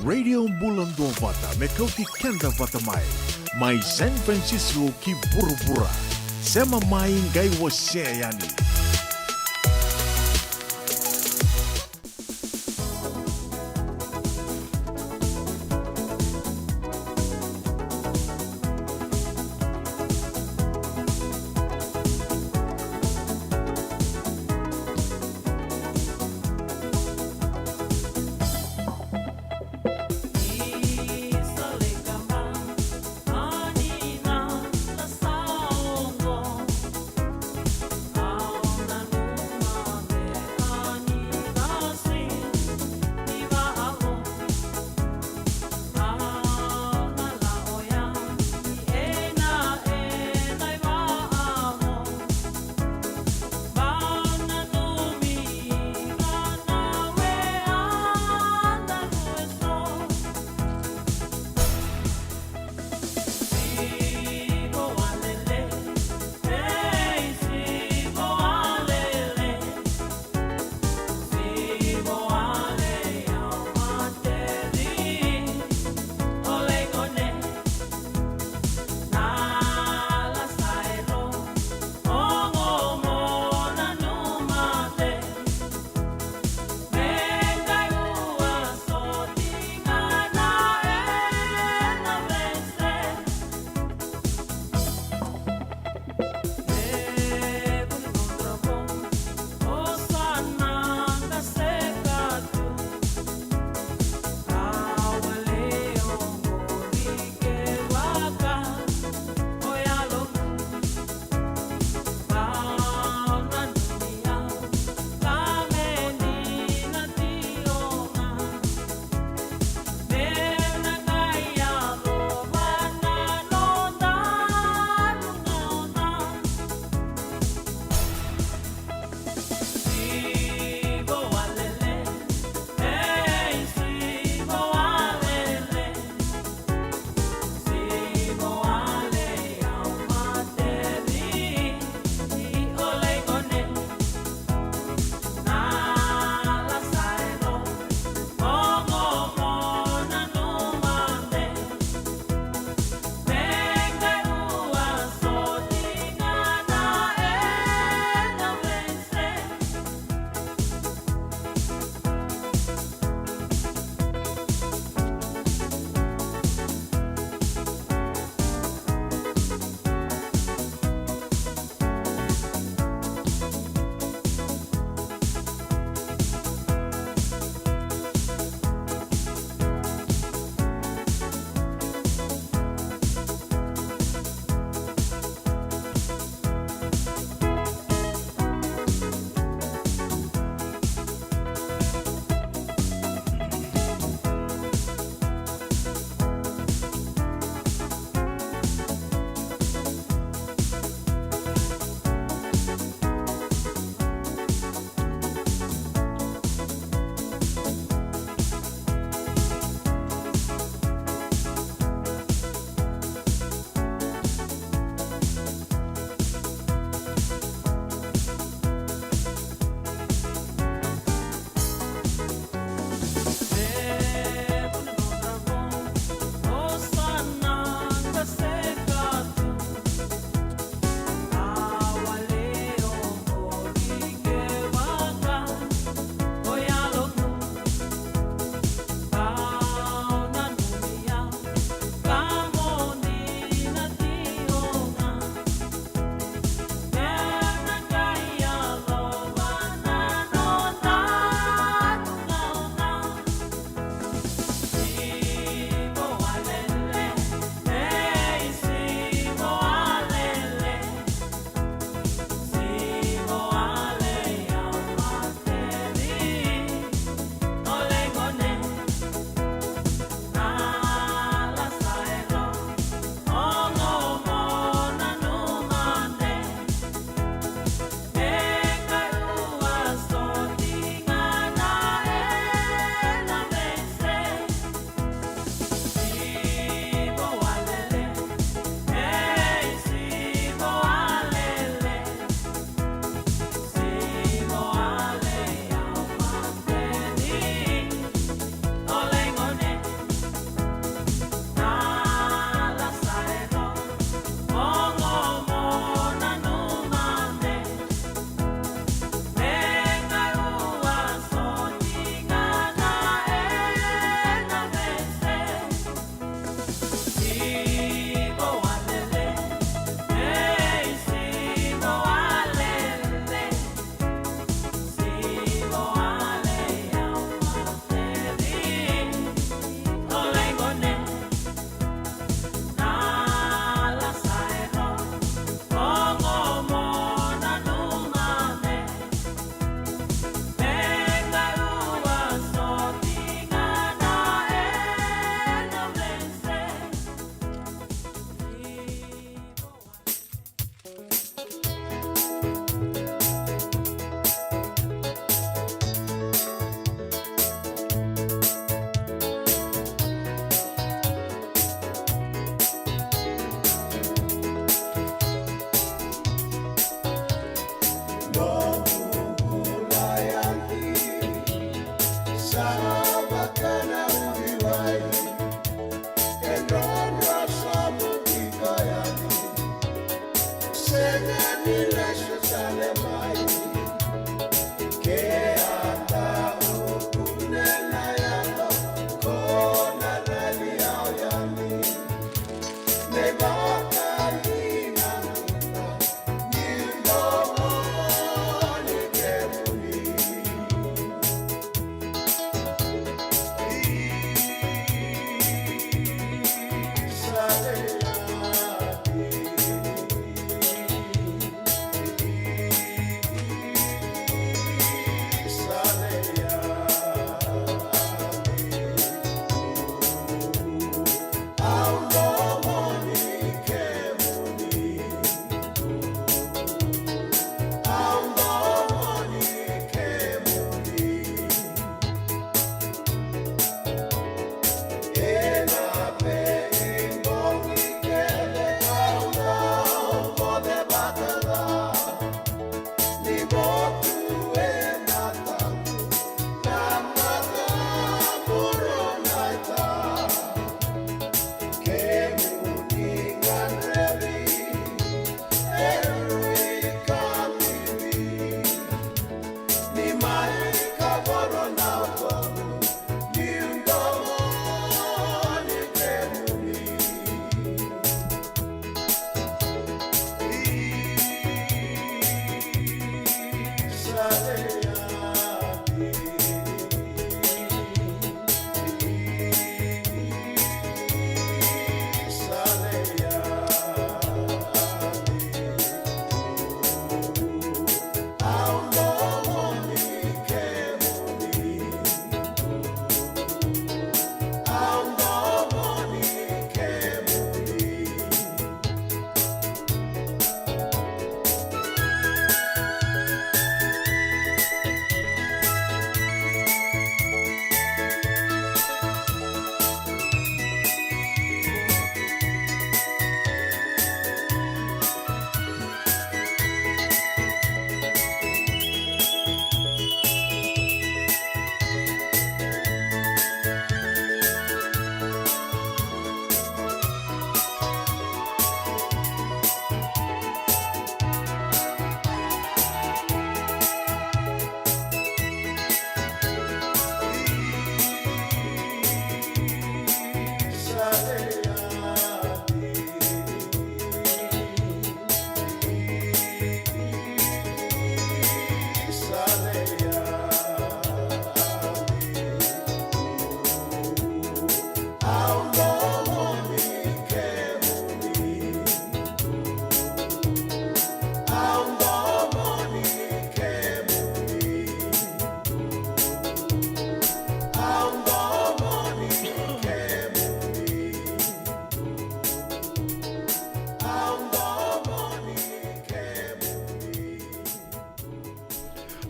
Radio Bulan Dua Vata me kau ti kenda vata mai San Francisco ki bura-bura sema mai ngai wase yani. Oh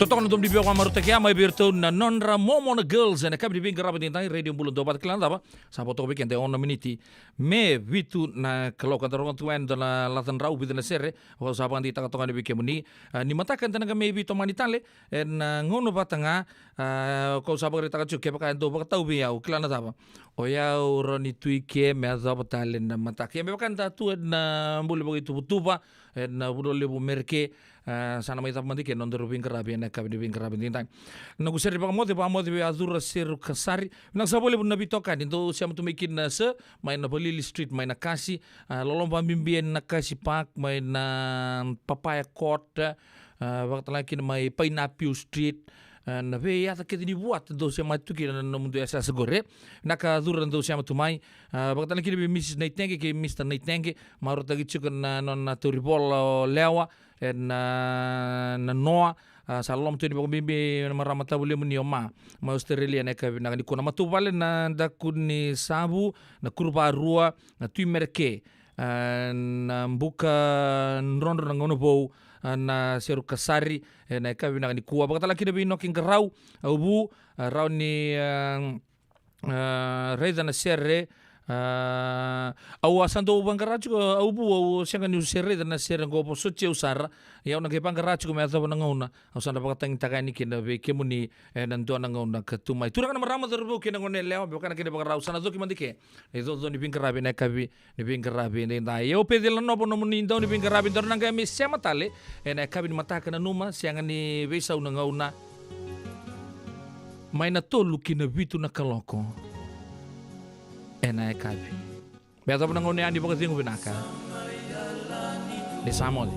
Totoo na di biyo maruta kaya may birto na nonra momo na girls na kabi bing karabat nitay radio bulo dobat klan daba sa poto weekend on minute me vitu na kaloka darongan tuan na latan rau bitu na sere o sa pang di takatongan di bikemuni ni matakan tanaga me bito manitale na ngono batanga ko sa pang rita ke baka do baka tau biya klan daba o ya roni tuike me azaba talen na matake me bakan ta tu na bulu begitu tuba na budo lebu merke sana mai tap mandi ke non deru bing karabi na kabi bing karabi tintai na guseri pa moti be azura seru kasari na sa boleh na bitokan into siam tu mikin na se mai na Balili Street mai na kasi lolomba bimbien na kasi park mai na Papaya Court waktu lagi mai Pineapple Street na ve ya ke dibuat do siam tu ki na mundu asa segore na ka dura do siam tu mai waktu lagi be Mrs. Naitenge ke Mr. Naitenge maru tagi chicken na non na turibol lewa na noa salom tu di bawah bibi maramata boleh menioma ma Australia na kabi na kuna matu vale na dakuni sabu na kurba rua na tu merke na buka rondo na ngono bau na seru kasari na kabi na kuwa bakata laki na binoking rau ubu rau ni reza na serre au asando bangarachu au bu au senga ni serre na serre go po soche usara ya una ke bangarachu me azo na ngona au sanda bakatang takani kina be kemuni nan do na ngona ketumai tura kana marama derbo kina ngone leo be kana kina bagarau sana zo ki mandike e zo ni bingarabe na kabi ni bingarabe ne da yo pe del no bono muni ndo ni bingarabe dor na ga mi sema tale na kabi ni mata kana numa sianga ni besa una ngona mai na tolu kina vitu na kaloko ena kabi. Beto penangone andi pagkating binaka. Di Samol.